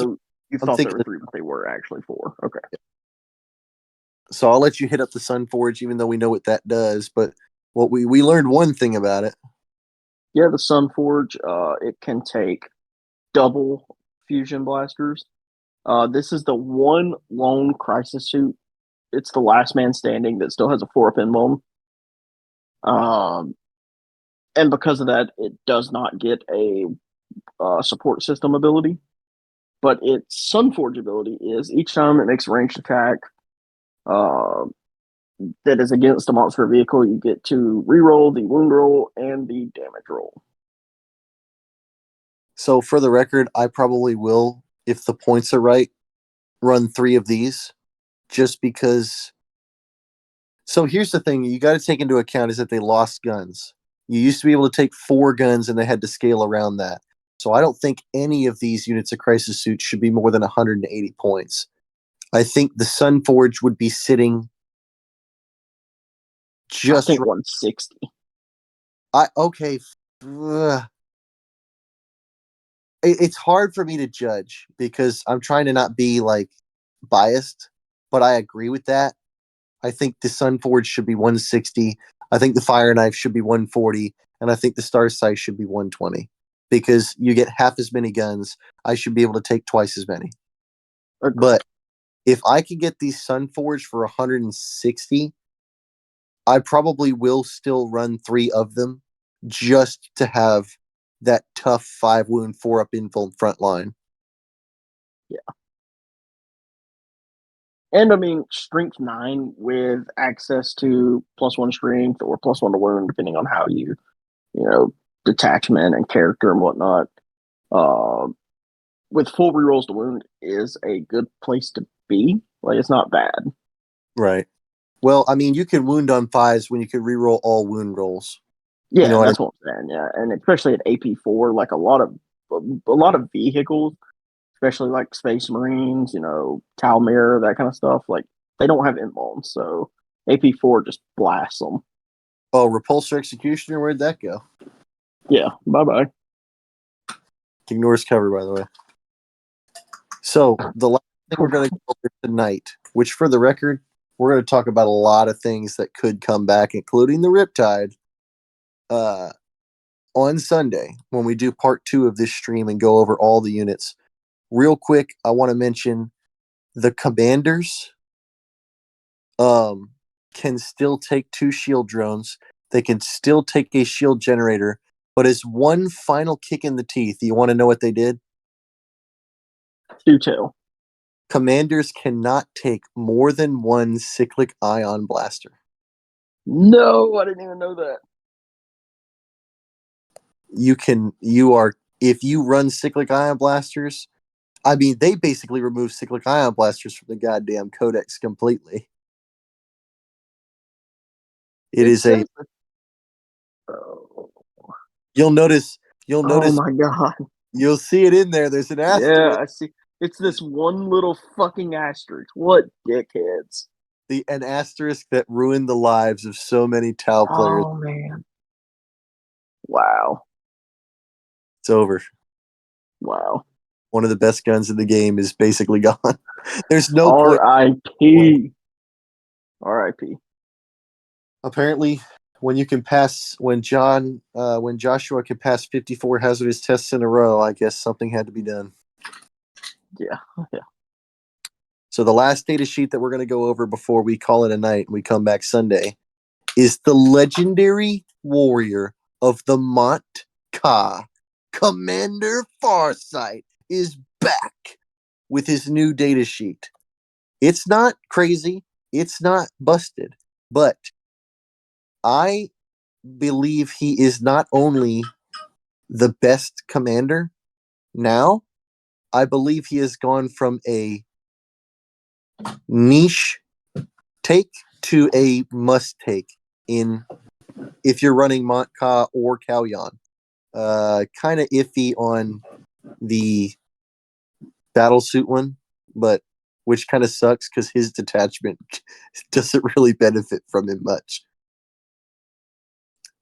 you I'm thought they thinking were 3, but they were actually 4. Okay. So I'll let you hit up the Sun Forge, even though we know what that does. But what we learned one thing about it. Yeah, the Sun Forge, it can take double fusion blasters. This is the one lone crisis suit. It's the last man standing that still has a 4-up invuln. And because of that, it does not get a support system ability. But its Sunforge ability is each time it makes a ranged attack that is against a monster vehicle, you get to reroll the wound roll and the damage roll. So for the record, I probably will, if the points are right, run 3 of these, just because. So here's the thing you got to take into account is that they lost guns. You used to be able to take 4 guns, and they had to scale around that. So I don't think any of these units of Crisis Suits should be more than 180 points. I think the Sun Forge would be sitting just. I think 160. Okay. It's hard for me to judge because I'm trying to not be biased, but I agree with that. I think the Sun Forge should be 160. I think the Fire Knife should be 140, and I think the Star Sight should be 120 because you get half as many guns. I should be able to take twice as many. Okay. But if I could get these Sun Forge for 160, I probably will still run 3 of them just to have that tough 5 wound 4-up invuln front line. Yeah. And I mean, strength 9 with access to +1 strength or +1 to wound, depending on how you detachment and character and whatnot. With full rerolls to wound is a good place to be. It's not bad. Right. Well, I mean, you can wound on 5s when you can reroll all wound rolls. Yeah, that's what I'm saying. Yeah, and especially at AP4, a lot of vehicles, especially like Space Marines, Tau Mirror, that kind of stuff. They don't have invulns, so AP4 just blasts them. Oh, Repulsor Executioner, where'd that go? Yeah, bye-bye. Ignores cover, by the way. So, the last thing we're going to go over tonight, which for the record, we're going to talk about a lot of things that could come back, including the Riptide, on Sunday when we do part 2 of this stream and go over all the units. Real quick, I want to mention the commanders can still take 2 shield drones. They can still take a shield generator, but as one final kick in the teeth, you want to know what they did? Do tell. Commanders cannot take more than 1 cyclic ion blaster. No, I didn't even know that. If you run cyclic ion blasters, I mean, they basically remove cyclic ion blasters from the goddamn codex completely. It is a. says- Oh. You'll notice. Oh my god. You'll see it in there. There's an Yeah, asterisk. I see. It's this one little fucking asterisk. What dickheads. An asterisk that ruined the lives of so many Tau players. Oh man. Wow. It's over. Wow. One of the best guns in the game is basically gone. There's no point. R.I.P. R.I.P. Apparently, when Joshua could pass 54 hazardous tests in a row, I guess something had to be done. Yeah. Yeah. So the last data sheet that we're going to go over before we call it a night and we come back Sunday is the legendary warrior of the Mont Ka. Commander Farsight is back with his new data sheet. It's not crazy. It's not busted. But I believe he is not only the best commander now, I believe he has gone from a niche take to a must take in if you're running Mont Ka or Kalyan. Kind of iffy on the battle suit one, but which kind of sucks because his detachment doesn't really benefit from him much.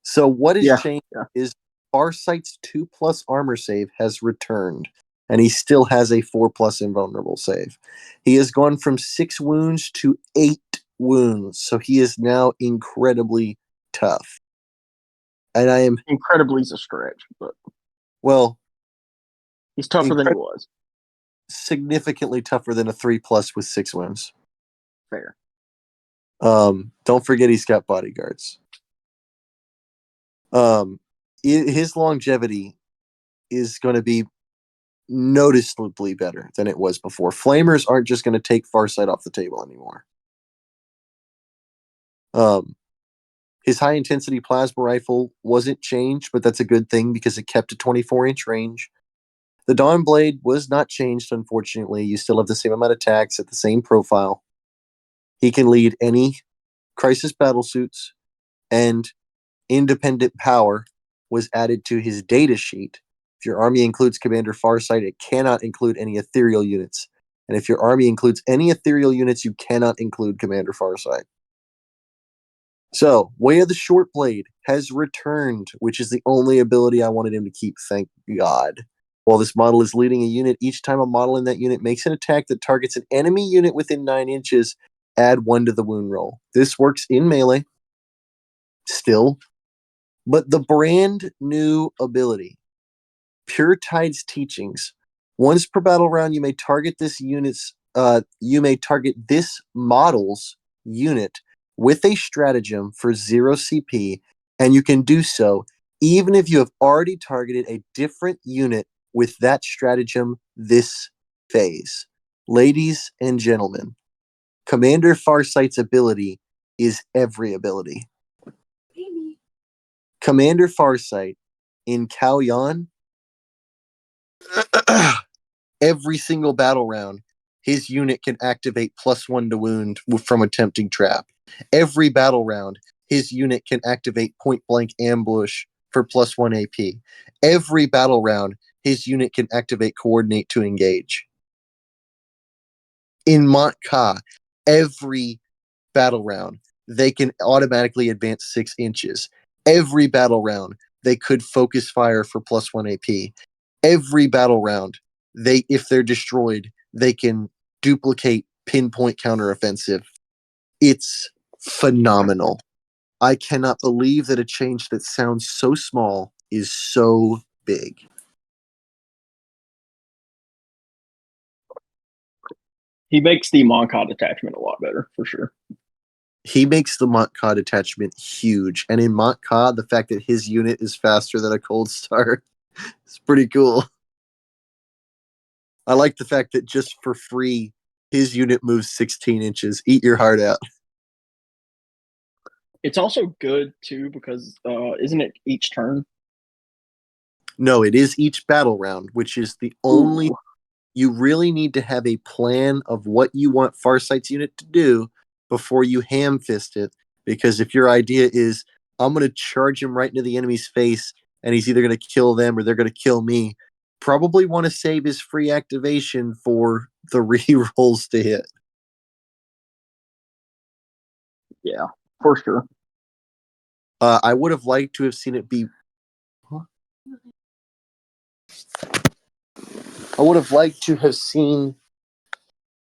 So what has changed is Farsight's 2+ armor save has returned, and he still has a 4+ invulnerable save. He has gone from 6 wounds to 8 wounds, so he is now incredibly tough. And I am incredibly is a stretch, but he's tougher than he was. Significantly tougher than a 3+ with 6 wounds. Fair. Don't forget he's got bodyguards. His longevity is going to be noticeably better than it was before. Flamers aren't just going to take Farsight off the table anymore. His high intensity plasma rifle wasn't changed, but that's a good thing because it kept a 24-inch range. The Dawn Blade was not changed, unfortunately. You still have the same amount of attacks at the same profile. He can lead any crisis battle suits, and independent power was added to his data sheet. If your army includes Commander Farsight, it cannot include any ethereal units. And if your army includes any ethereal units, you cannot include Commander Farsight. So, Way of the Short Blade has returned, which is the only ability I wanted him to keep, thank God. While this model is leading a unit, each time a model in that unit makes an attack that targets an enemy unit within 9 inches, add 1 to the wound roll. This works in melee, still. But the brand new ability, Pure Tide's Teachings. Once per battle round, you may target this model's unit with a stratagem for 0 CP, and you can do so even if you have already targeted a different unit with that stratagem this phase. Ladies and gentlemen, Commander Farsight's ability is every ability. Baby. Commander Farsight in Kalyan, every single battle round, his unit can activate +1 to wound from a tempting trap. Every battle round, his unit can activate point blank ambush for +1 AP. Every battle round, his unit can activate coordinate to engage. In Mont Ka, every battle round, they can automatically advance 6 inches. Every battle round, they could focus fire for +1 AP. Every battle round, if they're destroyed, they can duplicate pinpoint counteroffensive. It's phenomenal. I cannot believe that a change that sounds so small is so big. He makes the Moncod attachment a lot better, for sure. He makes the Mont Ka attachment huge. And in Mont Ka, the fact that his unit is faster than a Cold Star is pretty cool. I like the fact that just for free, his unit moves 16 inches. Eat your heart out. It's also good too because isn't it each turn? No, it is each battle round, which is the only. Ooh. You really need to have a plan of what you want Farsight's unit to do before you ham fist it. Because if your idea is, I'm going to charge him right into the enemy's face and he's either going to kill them or they're going to kill me, probably want to save his free activation for the re-rolls to hit. Yeah, for sure. I would have liked to have seen it be. I would have liked to have seen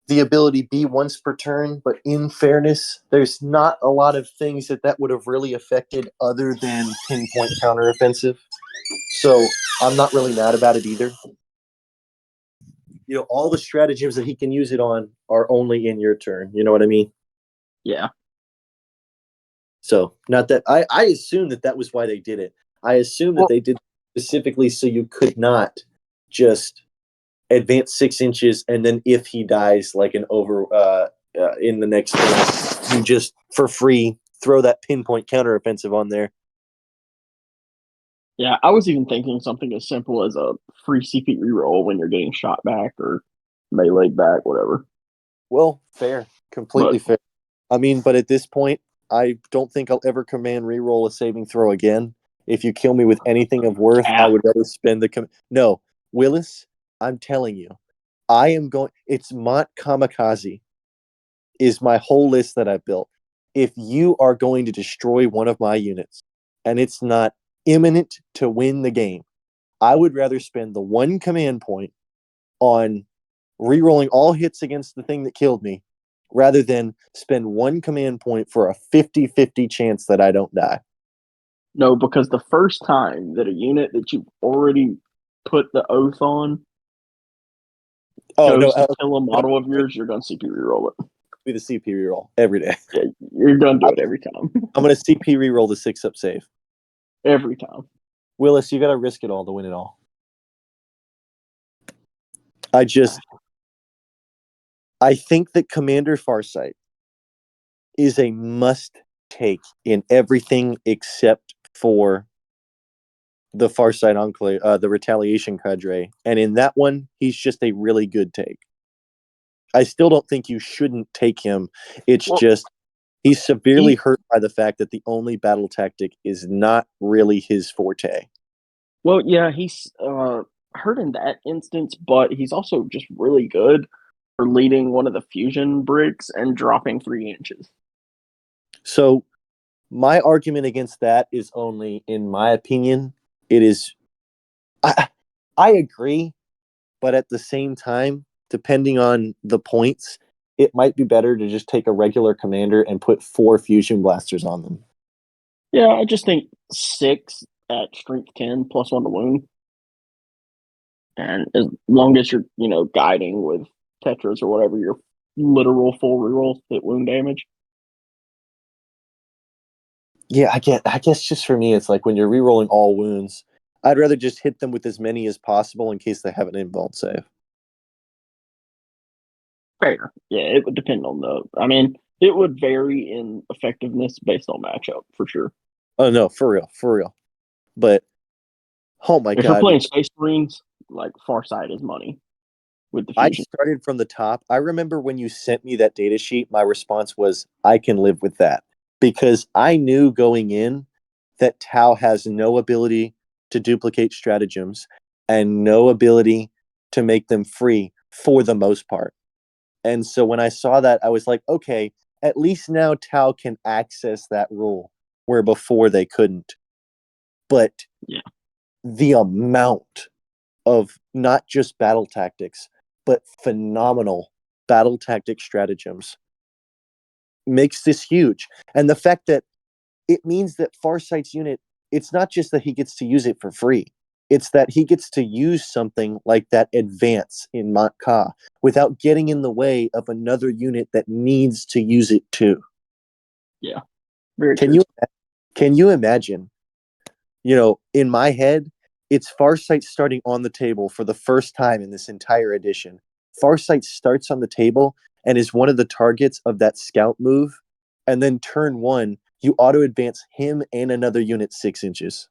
the ability be once per turn, but in fairness, there's not a lot of things that would have really affected other than pinpoint counteroffensive. So I'm not really mad about it either. You know, all the stratagems that he can use it on are only in your turn. You know what I mean? Yeah. So not that I assume that was why they did it. I assume that they did specifically so you could not just advance 6 inches and then if he dies like an over in the next turn, you just for free throw that pinpoint counteroffensive on there. Yeah, I was even thinking something as simple as a free CP reroll when you're getting shot back or melee back, whatever. Well, fair, completely fair. I mean, but at this point, I don't think I'll ever command reroll a saving throw again. If you kill me with anything of worth, I would rather spend the no, Willis. I'm telling you, I am going. It's Mont Kamikaze. Is my whole list that I built. If you are going to destroy one of my units, and it's not imminent to win the game, I would rather spend the one command point on rerolling all hits against the thing that killed me rather than spend one command point for a 50-50 chance that I don't die. No, because the first time that a unit that you've already put the oath on goes to kill a model of yours, you're going to CP reroll it. Be the CP reroll every day. Yeah, you're going to do it every time. I'm going to CP reroll the 6-up save. Every time. Willis, you got to risk it all to win it all. I think that Commander Farsight is a must take in everything except for the Farsight Enclave, the Retaliation Cadre. And in that one, he's just a really good take. I still don't think you shouldn't take him. It's just he's severely hurt by the fact that the only battle tactic is not really his forte. Well, yeah, he's hurt in that instance, but he's also just really good for leading one of the fusion brigs and dropping 3 inches. So my argument against that is only, in my opinion, it is. I agree, but at the same time, depending on the points, it might be better to just take a regular commander and put 4 fusion blasters on them. Yeah, I just think 6 at strength 10 plus 1 to wound. And as long as you're, guiding with Tetras or whatever, your literal full reroll hit wound damage. Yeah, I guess just for me, it's like when you're rerolling all wounds, I'd rather just hit them with as many as possible in case they have an invuln save. Fair. Yeah, it would depend on it would vary in effectiveness based on matchup, for sure. Oh, no, for real. But, oh my God. If you're playing Space Marines, like Farsight is money with the fusion. I started from the top. I remember when you sent me that data sheet, my response was, I can live with that. Because I knew going in that Tau has no ability to duplicate stratagems and no ability to make them free for the most part. And so when I saw that, I was like, okay, at least now Tau can access that rule where before they couldn't. But the amount of not just battle tactics, but phenomenal battle tactic stratagems makes this huge. And the fact that it means that Farsight's unit, it's not just that he gets to use it for free. It's that he gets to use something like that advance in Mont Ka without getting in the way of another unit that needs to use it too. Yeah. Very Can true. you imagine? In my head, it's Farsight starting on the table for the first time in this entire edition. Farsight starts on the table and is one of the targets of that scout move. And then turn 1, you auto advance him and another unit 6 inches.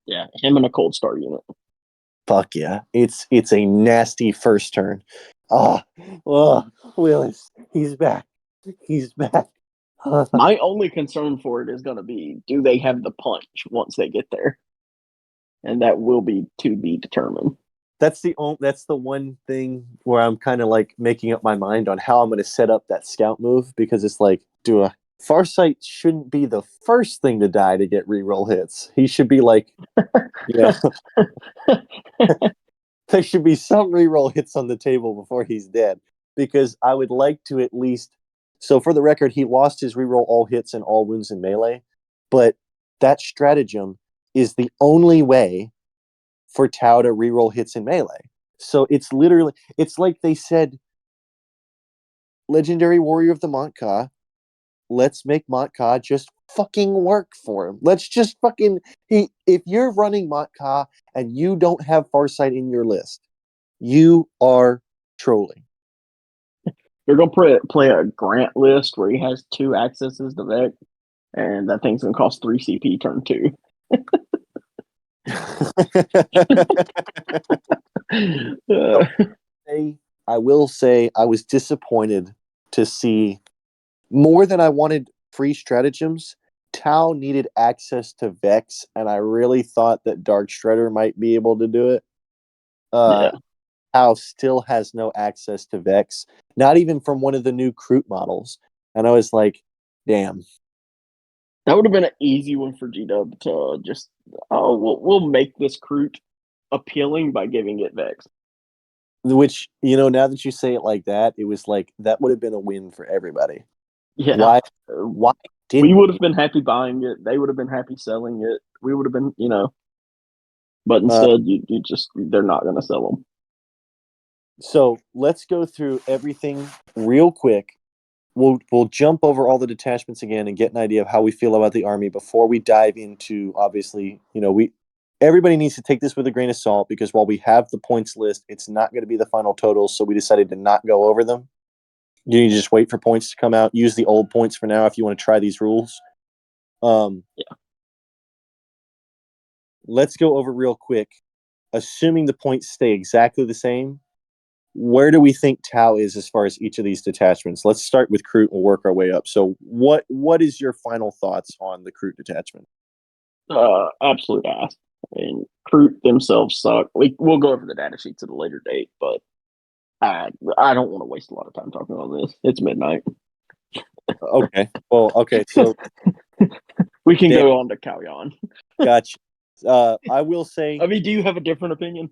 Yeah, him and a cold start unit. Fuck yeah. It's a nasty first turn. Willis, he's back. He's back. My only concern for it is going to be, do they have the punch once they get there? And that will be to be determined. That's the one thing where I'm kind of like making up my mind on how I'm going to set up that scout move, because it's like, Farsight shouldn't be the first thing to die to get reroll hits. He should be like, there should be some reroll hits on the table before he's dead, because I would like to at least. So for the record, he lost his reroll all hits and all wounds in melee, but that stratagem is the only way for Tau to reroll hits in melee. So it's like they said, Legendary Warrior of the Mont'ka, let's make Mont'ka just fucking work for him. Let's just fucking, if you're running Mont'ka and you don't have Farsight in your list, you are trolling. You're going to play a Grant list where he has 2 accesses to Vex, and that thing's going to cost 3 CP turn 2. I will say I was disappointed to see, more than I wanted free stratagems, Tau needed access to Vex, and I really thought that Dark Shredder might be able to do it. Tau still has no access to Vex, not even from one of the new Kroot models. And I was like, damn. That would have been an easy one for G-Dub to just, we'll make this Kroot appealing by giving it Vex. Which, now that you say it like that, it was like, that would have been a win for everybody. Yeah. Why didn't we would have been happy buying it? They would have been happy selling it. We would have been, but instead, they're not going to sell them. So let's go through everything real quick. We'll jump over all the detachments again and get an idea of how we feel about the army before we dive into, obviously, everybody needs to take this with a grain of salt, because while we have the points list, it's not going to be the final totals, so we decided to not go over them. You need to just wait for points to come out. Use the old points for now if you want to try these rules. Let's go over real quick. Assuming the points stay exactly the same, where do we think Tau is as far as each of these detachments? Let's start with Kroot and work our way up. So what is your final thoughts on the Kroot detachment? Absolute ass. I mean, Kroot themselves suck. We'll go over the data sheets at a later date, but I don't want to waste a lot of time talking about this. It's midnight. Okay. Well, okay. So we can go on to Kalyan. Gotcha. I will say. I mean, do you have a different opinion?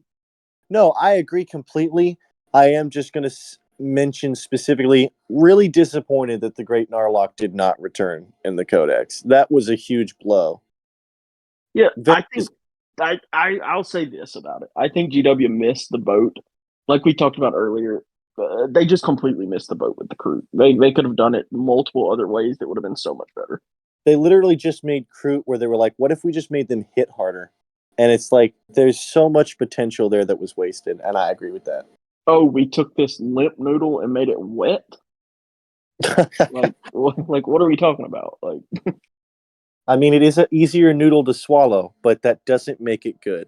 No, I agree completely. I am just going to mention specifically, really disappointed that the Great Narlock did not return in the Codex. That was a huge blow. Yeah, I think I'll say this about it. I think GW missed the boat. Like we talked about earlier, they just completely missed the boat with the Kroot. They could have done it multiple other ways that would have been so much better. They literally just made Kroot where they were like, what if we just made them hit harder? And it's like, there's so much potential there that was wasted, and I agree with that. Oh, we took this limp noodle and made it wet? like what are we talking about? Like, I mean, it is an easier noodle to swallow, but that doesn't make it good.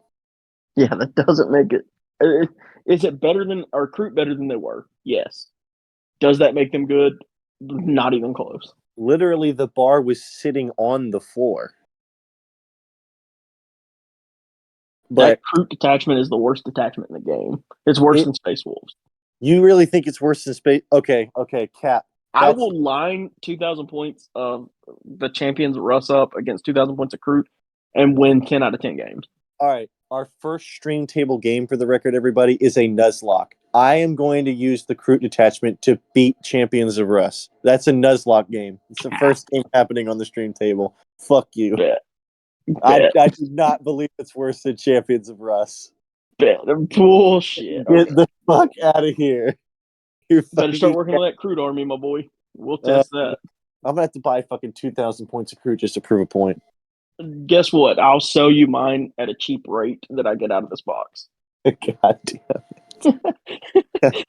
Yeah, that doesn't make it. Is it better than, or Kroot better than they were? Yes. Does that make them good? Not even close. Literally, the bar was sitting on the floor. But that Kroot detachment is the worst detachment in the game. It's worse than Space Wolves. You really think it's worse than Space? Okay, Cap. I will line 2,000 points of the champions Russ up against 2,000 points of Kroot and win 10 out of 10 games. All right. Our first stream table game, for the record, everybody, is a Nuzlocke. I am going to use the Kroot detachment to beat Champions of Russ. That's a Nuzlocke game. It's the first game happening on the stream table. Fuck you. Bet. I do not believe it's worse than Champions of Russ. Bet. Bullshit. Get the fuck out of here. You better start working on that Kroot army, my boy. We'll test that. I'm going to have to buy fucking 2,000 points of Kroot just to prove a point. Guess what? I'll sell you mine at a cheap rate that I get out of this box. God damn it.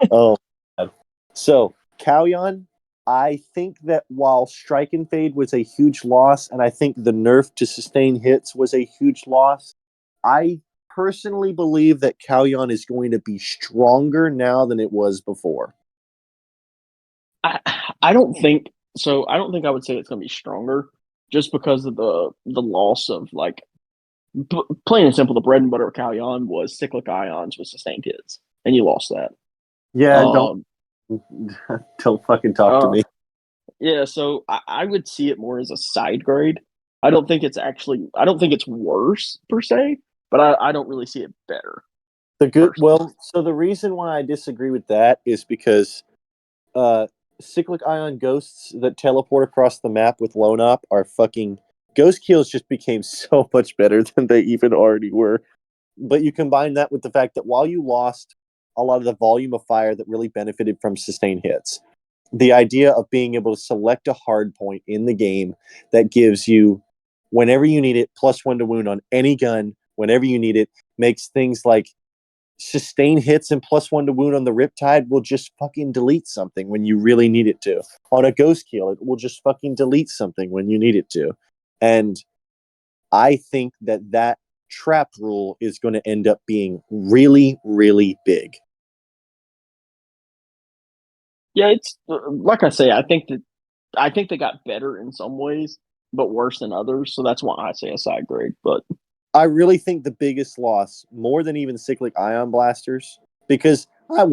Oh, God. So, Kalyan, I think that while Strike and Fade was a huge loss, and I think the nerf to sustain hits was a huge loss, I personally believe that Kalyan is going to be stronger now than it was before. I don't think so. I don't think I would say it's going to be stronger just because of the loss of like plain and simple. The bread and butter of Kalyan was cyclic ions with sustained hits, and you lost that. Yeah, don't fucking talk to me. Yeah, so I would see it more as a side grade. I don't think it's worse per se, but I don't really see it better. So the reason why I disagree with that is because cyclic ion ghosts that teleport across the map with Lone Op are fucking ghost kills just became so much better than they even already were. But you combine that with the fact that while you lost a lot of the volume of fire that really benefited from sustained hits, the idea of being able to select a hard point in the game that gives you, whenever you need it, +1 to wound on any gun, whenever you need it, makes things like sustain hits and +1 to wound on the Riptide will just fucking delete something when you really need it to. On a Ghost Kill, it will just fucking delete something when you need it to. And I think that trap rule is going to end up being really, really big. Yeah, it's like I say. I think they got better in some ways, but worse in others. So that's why I say a side grade. But I really think the biggest loss, more than even cyclic ion blasters, because a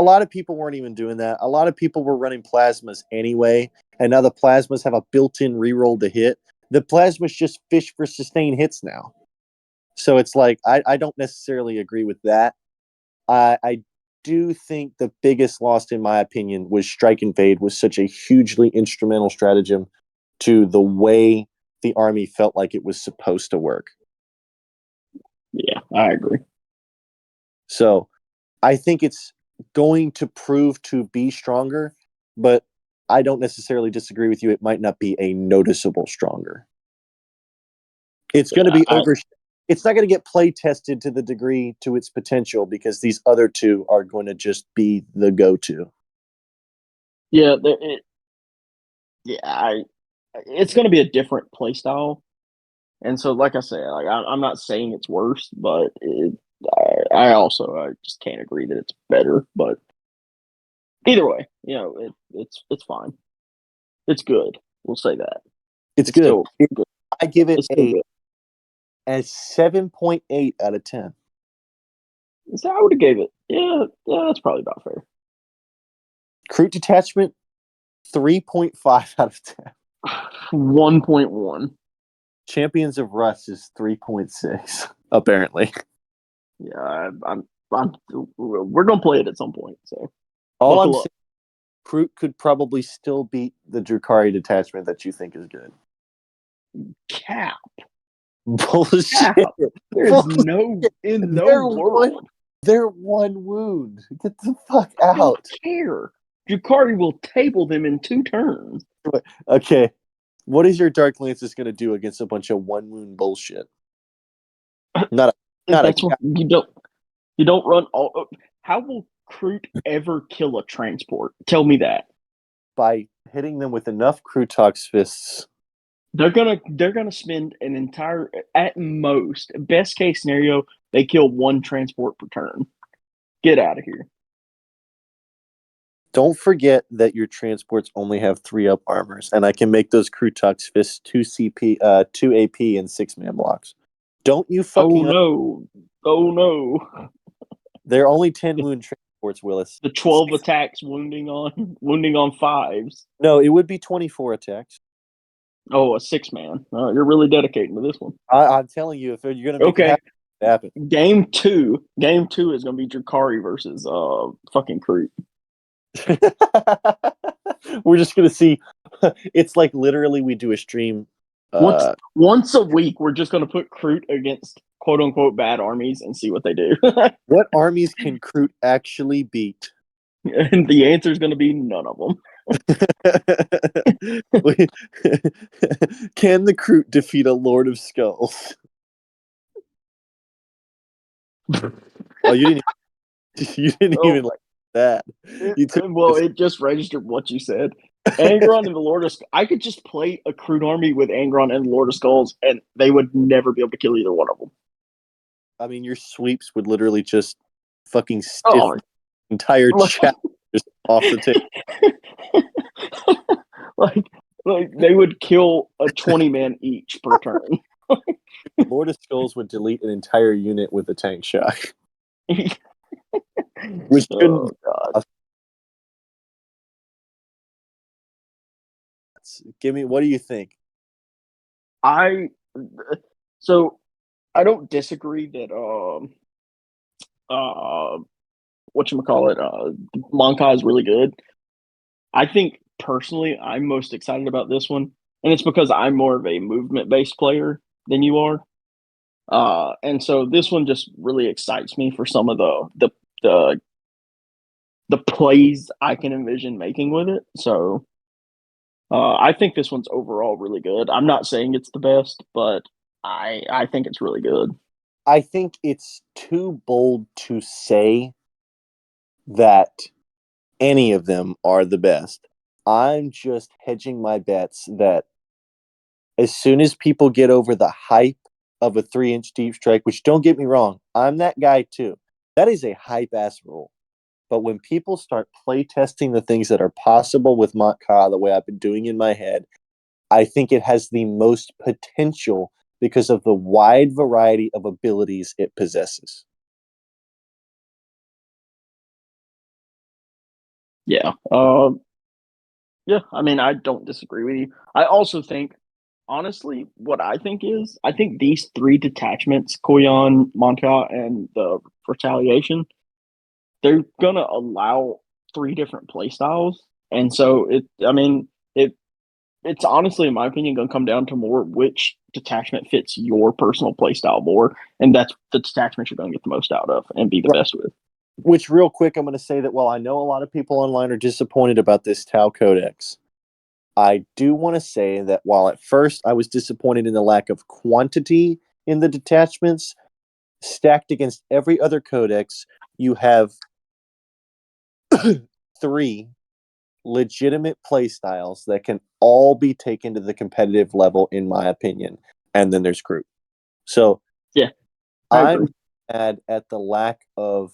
lot of people weren't even doing that. A lot of people were running plasmas anyway, and now the plasmas have a built-in reroll to hit. The plasmas just fish for sustained hits now. So it's like, I don't necessarily agree with that. I do think the biggest loss, in my opinion, was Strike and Fade was such a hugely instrumental stratagem to the way the army felt like it was supposed to work. Yeah, I agree. So I think it's going to prove to be stronger, but I don't necessarily disagree with you. It might not be a noticeable stronger. It's going to be it's not going to get play tested to the degree to its potential because these other two are going to just be the go-to. Yeah, it's going to be a different play style. And so, like I say, like I'm not saying it's worse, but I just can't agree that it's better. But either way, it's fine. It's good. We'll say that. It's good. Good. I give it a 7.8 out of 10. So I would have gave it. Yeah, that's probably about fair. Recruit detachment, 3.5 out of 10. 1.1. Champions of Rust is 3.6, apparently. Yeah, we're gonna play it at some point. So all I'm saying, Recruit could probably still beat the Drukhari detachment that you think is good. Cap. Bullshit. Cap. There's no world. They're one wound. Get the fuck out. I don't care. Drukhari will table them in 2 turns. Okay. What is your Dark Lances going to do against a bunch of one wound bullshit? Not you don't run all. How will Kroot ever kill a transport? Tell me that. By hitting them with enough Krutox fists. They're gonna spend an entire, at most, best case scenario, they kill 1 transport per turn. Get out of here. Don't forget that your transports only have 3-up armors, and I can make those Krutox fists 2 CP, 2 AP, and 6-man blocks. Don't you fucking? Oh no! They're only 10 wound transports, Willis. The 12 attacks wounding on 5s. No, it would be 24 attacks. Oh, a 6-man. You're really dedicating to this one. I'm telling you, if you're gonna make it happen. Game two is gonna be Drukhari versus fucking Kroot. We're just gonna see. It's like literally we do a stream once a week. We're just gonna put Kroot against quote unquote bad armies and see what they do. What armies can Kroot actually beat? And the answer is gonna be none of them. Can the Kroot defeat a Lord of Skulls? Oh, you didn't even. that. You took Well, it just registered what you said. Angron and the Lord of I could just play a crude army with Angron and the Lord of Skulls, and they would never be able to kill either one of them. I mean, your sweeps would literally just fucking stiff Oh, the entire chat just off the table. like they would kill a 20-man each per turn. Lord of Skulls would delete an entire unit with a tank shock. Which Oh God! Give me, what do you think? So I don't disagree that whatchamacallit, Monka is really good. I think personally I'm most excited about this one, and it's because I'm more of a movement based player than you are. And so this one just really excites me for some of the the plays I can envision making with it. So I think this one's overall really good. I'm not saying it's the best, but I think it's really good. I think it's too bold to say that any of them are the best. I'm just hedging my bets that as soon as people get over the hype of a 3-inch deep strike, which don't get me wrong, I'm that guy too. That is a hype ass rule. But when people start play testing the things that are possible with Montka the way I've been doing in my head, I think it has the most potential because of the wide variety of abilities it possesses. Yeah. Yeah, I mean, I don't disagree with you. I also think, honestly, what I think is, I think these three detachments, Koyon, Monka, and the Retaliation, they're gonna allow three different play styles, and so it's honestly, in my opinion, gonna come down to more which detachment fits your personal play style more, and that's the detachment you're gonna get the most out of and be the best with. Which, real quick, I'm going to say that while I know a lot of people online are disappointed about this Tau Codex, I do want to say that while at first I was disappointed in the lack of quantity in the detachments, stacked against every other codex, you have 3 legitimate playstyles that can all be taken to the competitive level, in my opinion. And then there's group. So, yeah, I'm mad at the lack of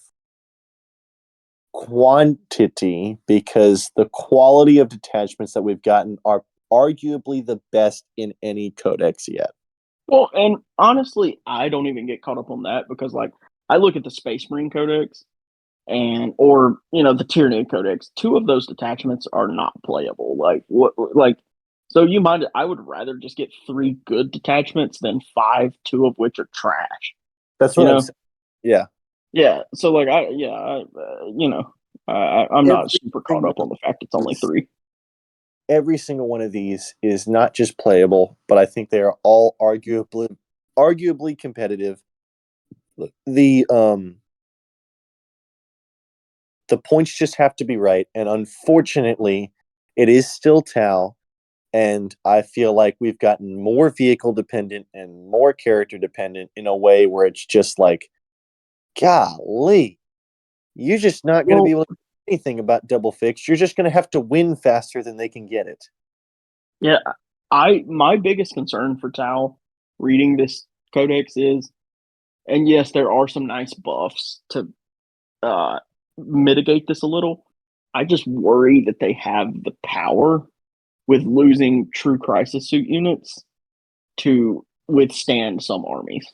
quantity because the quality of detachments that we've gotten are arguably the best in any codex yet. Well, and honestly, I don't even get caught up on that because, like, I look at the Space Marine Codex or the Tyranid Codex. 2 of those detachments are not playable. Like what? Like, so you mind? I would rather just get 3 good detachments than 5, 2 of which are trash. That's what I'm saying. Yeah. Yeah. So like I'm not super caught Everything up on the fact it's only 3. Every single one of these is not just playable, but I think they are all arguably competitive. The points just have to be right, and unfortunately, it is still Tau, and I feel like we've gotten more vehicle dependent and more character dependent in a way where it's just like, golly, you're just not going to be able to do anything about double fix. You're just going to have to win faster than they can get it. Yeah, my biggest concern for Tau reading this codex is, and yes, there are some nice buffs to mitigate this a little. I just worry that they have the power with losing true crisis suit units to withstand some armies.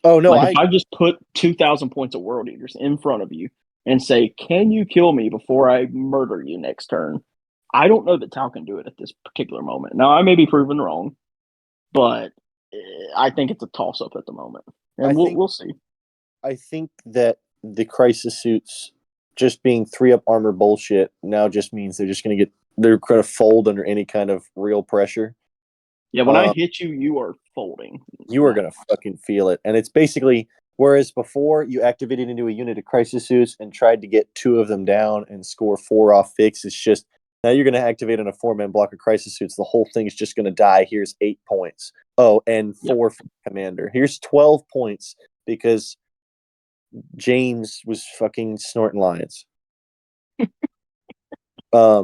Oh no! Like if I just put 2,000 points of World Eaters in front of you and say, "Can you kill me before I murder you next turn?" I don't know that Tau can do it at this particular moment. Now I may be proven wrong, but I think it's a toss up at the moment, and we'll see. I think that the crisis suits just being 3-up armor bullshit now just means they're going to fold under any kind of real pressure. Yeah, when I hit you, you are folding. You are going to fucking feel it. And it's basically, whereas before you activated into a unit of crisis suits and tried to get 2 of them down and score 4 off fix, it's just, now you're going to activate on a 4-man block of crisis suits. The whole thing is just going to die. Here's 8 points. Oh, and 4 for commander. Here's 12 points because James was fucking snorting lions. Yeah.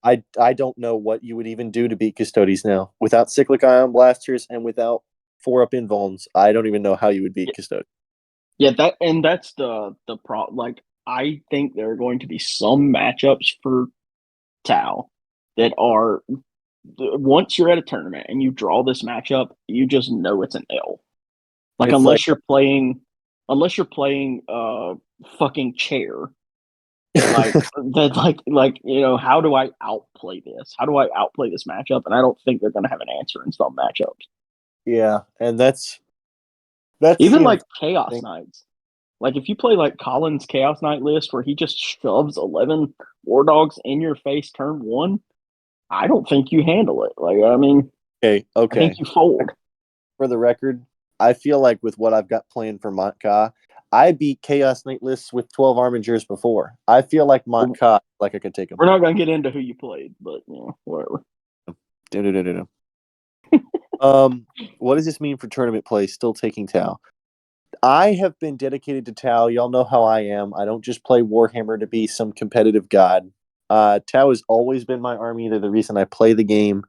I don't know what you would even do to beat Custodes now. Without cyclic ion blasters and without 4-up invulns, I don't even know how you would beat Custodes. Yeah, that's the problem. Like, I think there are going to be some matchups for Tau that are, once you're at a tournament and you draw this matchup, you just know it's an L. Like, It's unless you're playing fucking chair. Like that, how do I outplay this? How do I outplay this matchup? And I don't think they're gonna have an answer in some matchups. Yeah, and that's even like Chaos Knights. Like, if you play like Colin's Chaos Knight list where he just shoves 11 War Dogs in your face turn 1, I don't think you handle it. Like, I mean, okay. I think you fold. For the record, I feel like with what I've got planned for Montka, I beat Chaos Knight lists with 12 Armigers before. I feel like Montka, like I could take him. We're not going to get into who you played, but, whatever. What does this mean for tournament play? Still taking Tau. I have been dedicated to Tau. Y'all know how I am. I don't just play WarHammer to be some competitive god. Tau has always been my army. They're the reason I play the game,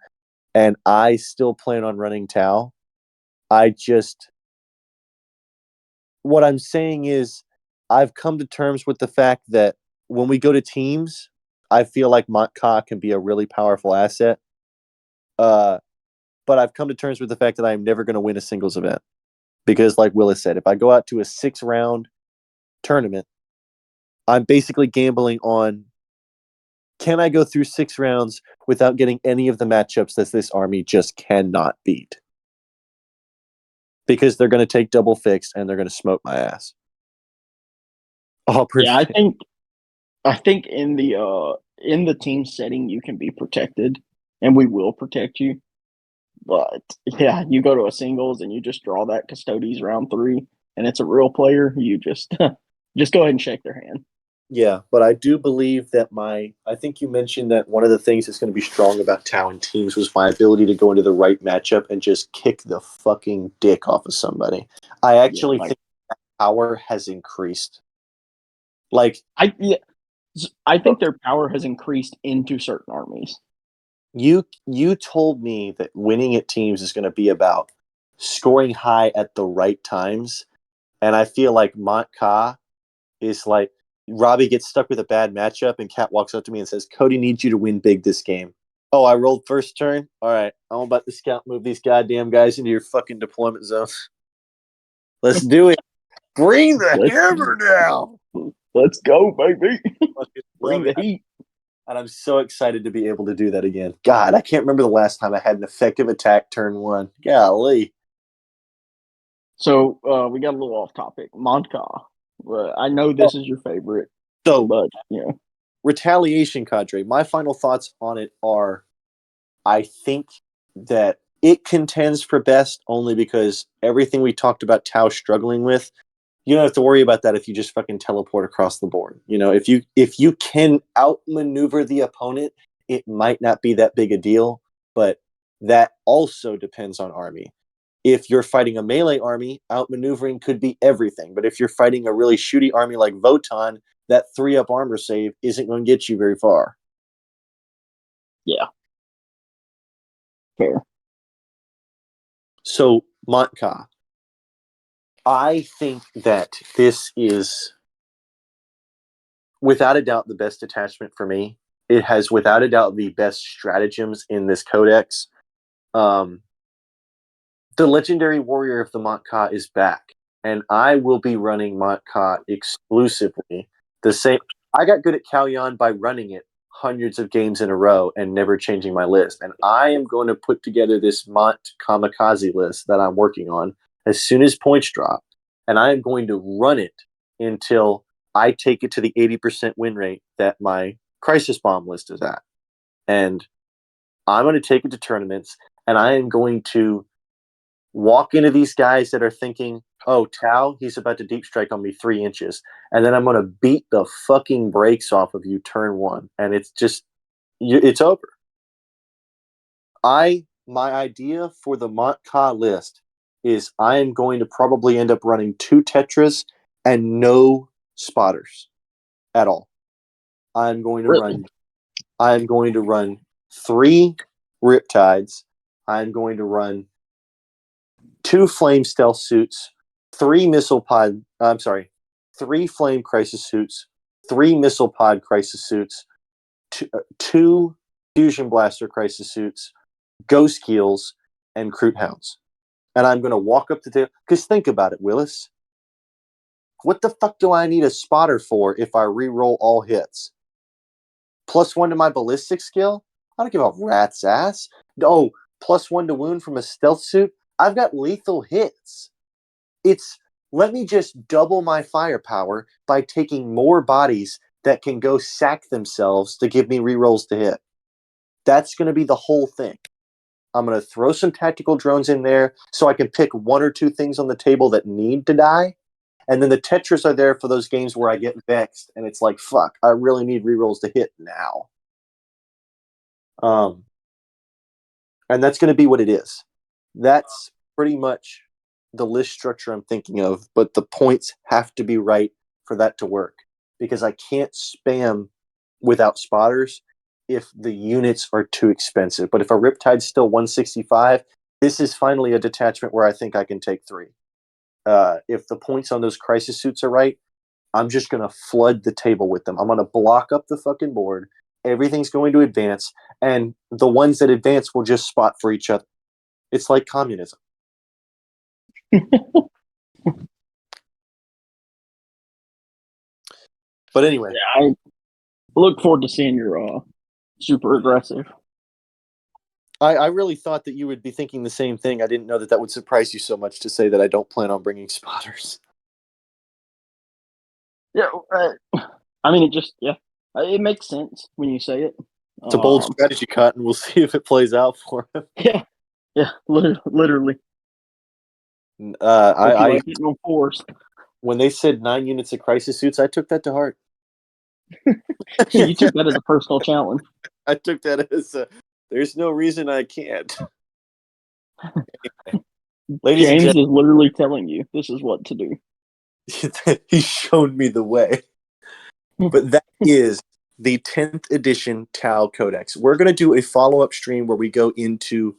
and I still plan on running Tau. What I'm saying is I've come to terms with the fact that when we go to teams, I feel like Montka can be a really powerful asset. But I've come to terms with the fact that I'm never going to win a singles event. Because like Willis said, if I go out to a 6-round tournament, I'm basically gambling on, can I go through 6 rounds without getting any of the matchups that this army just cannot beat? Because they're going to take double fixed and they're going to smoke my ass. Yeah, I think in the team setting you can be protected, and we will protect you. But yeah, you go to a singles and you just draw that Custodes round 3, and it's a real player. You just just go ahead and shake their hand. Yeah, but I do believe that I think you mentioned that one of the things that's going to be strong about Tau and teams was my ability to go into the right matchup and just kick the fucking dick off of somebody. I actually think that power has increased. Like, I think their power has increased into certain armies. You told me that winning at teams is going to be about scoring high at the right times, and I feel like Montka is like, Robbie gets stuck with a bad matchup, and Kat walks up to me and says, "Cody needs you to win big this game." Oh, I rolled first turn? All right, I'm about to scout move these goddamn guys into your fucking deployment zones. Let's do it. Bring the hammer down. Let's go, baby. Bring the heat. And I'm so excited to be able to do that again. God, I can't remember the last time I had an effective attack turn 1. Golly. So we got a little off topic. Montka. I know this is your favorite. But Retaliation Cadre. My final thoughts on it are, I think that it contends for best only because everything we talked about Tau struggling with, you don't have to worry about that if you just fucking teleport across the board. If you can outmaneuver the opponent, it might not be that big a deal, but that also depends on army. If you're fighting a melee army, outmaneuvering could be everything. But if you're fighting a really shooty army like Votan, that 3-up armor save isn't going to get you very far. Yeah. Fair. So, Montka. I think that this is, without a doubt, the best attachment for me. It has, without a doubt, the best stratagems in this codex. The Legendary Warrior of the Montka is back, and I will be running Montka exclusively. The same. I got good at Kalyan by running it hundreds of games in a row and never changing my list. And I am going to put together this Mont Kamikaze list that I'm working on as soon as points drop, and I am going to run it until I take it to the 80% win rate that my Crisis Bomb list is at. And I'm going to take it to tournaments, and I am going to walk into these guys that are thinking, oh, Tau, he's about to deep strike on me 3 inches. And then I'm going to beat the fucking brakes off of you turn 1. And it's just, it's over. My idea for the Montka list is I am going to probably end up running 2 Tetras and no spotters at all. I'm going to run 3 Riptides. I'm going to run 2 Flame Stealth Suits, 3 3 Flame Crisis Suits, 3 Missile Pod Crisis Suits, 2 Fusion Blaster Crisis Suits, Ghost Keels, and Kroot Hounds. And I'm going to walk up the table. Because think about it, Willis. What the fuck do I need a spotter for if I re-roll all hits? +1 to my ballistic skill? I don't give a rat's ass. Oh, +1 to wound from a stealth suit? I've got lethal hits. Let me just double my firepower by taking more bodies that can go sack themselves to give me rerolls to hit. That's going to be the whole thing. I'm going to throw some tactical drones in there so I can pick 1 or 2 things on the table that need to die. And then the Tetris are there for those games where I get vexed and it's like, fuck, I really need rerolls to hit now. And that's going to be what it is. That's pretty much the list structure I'm thinking of, but the points have to be right for that to work because I can't spam without spotters if the units are too expensive. But if a Riptide's still 165, this is finally a detachment where I think I can take 3. If the points on those crisis suits are right, I'm just going to flood the table with them. I'm going to block up the fucking board. Everything's going to advance, and the ones that advance will just spot for each other. It's like communism. But anyway. Yeah, I look forward to seeing your super aggressive. I really thought that you would be thinking the same thing. I didn't know that would surprise you so much to say that I don't plan on bringing spotters. Yeah, I mean, it makes sense when you say it. It's a bold strategy cut, and we'll see if it plays out for him. Yeah, literally. I like getting on 4s. When they said 9 units of crisis suits, I took that to heart. You took that as a personal challenge. I took that as there's no reason I can't. Ladies James is literally telling you this is what to do. He showed me the way. But that is the 10th edition Tau Codex. We're going to do a follow-up stream where we go into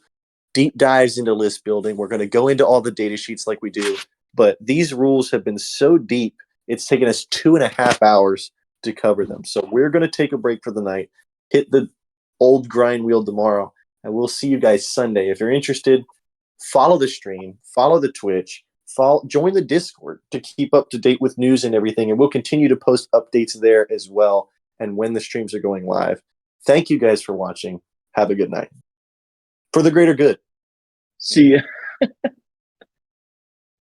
deep dives into list building. We're going to go into all the data sheets like we do. But these rules have been so deep, it's taken us 2.5 hours to cover them. So we're going to take a break for the night, hit the old grind wheel tomorrow, and we'll see you guys Sunday. If you're interested, follow the stream, follow the Twitch, join the Discord to keep up to date with news and everything, and we'll continue to post updates there as well and when the streams are going live. Thank you guys for watching. Have a good night. For the greater good. See ya.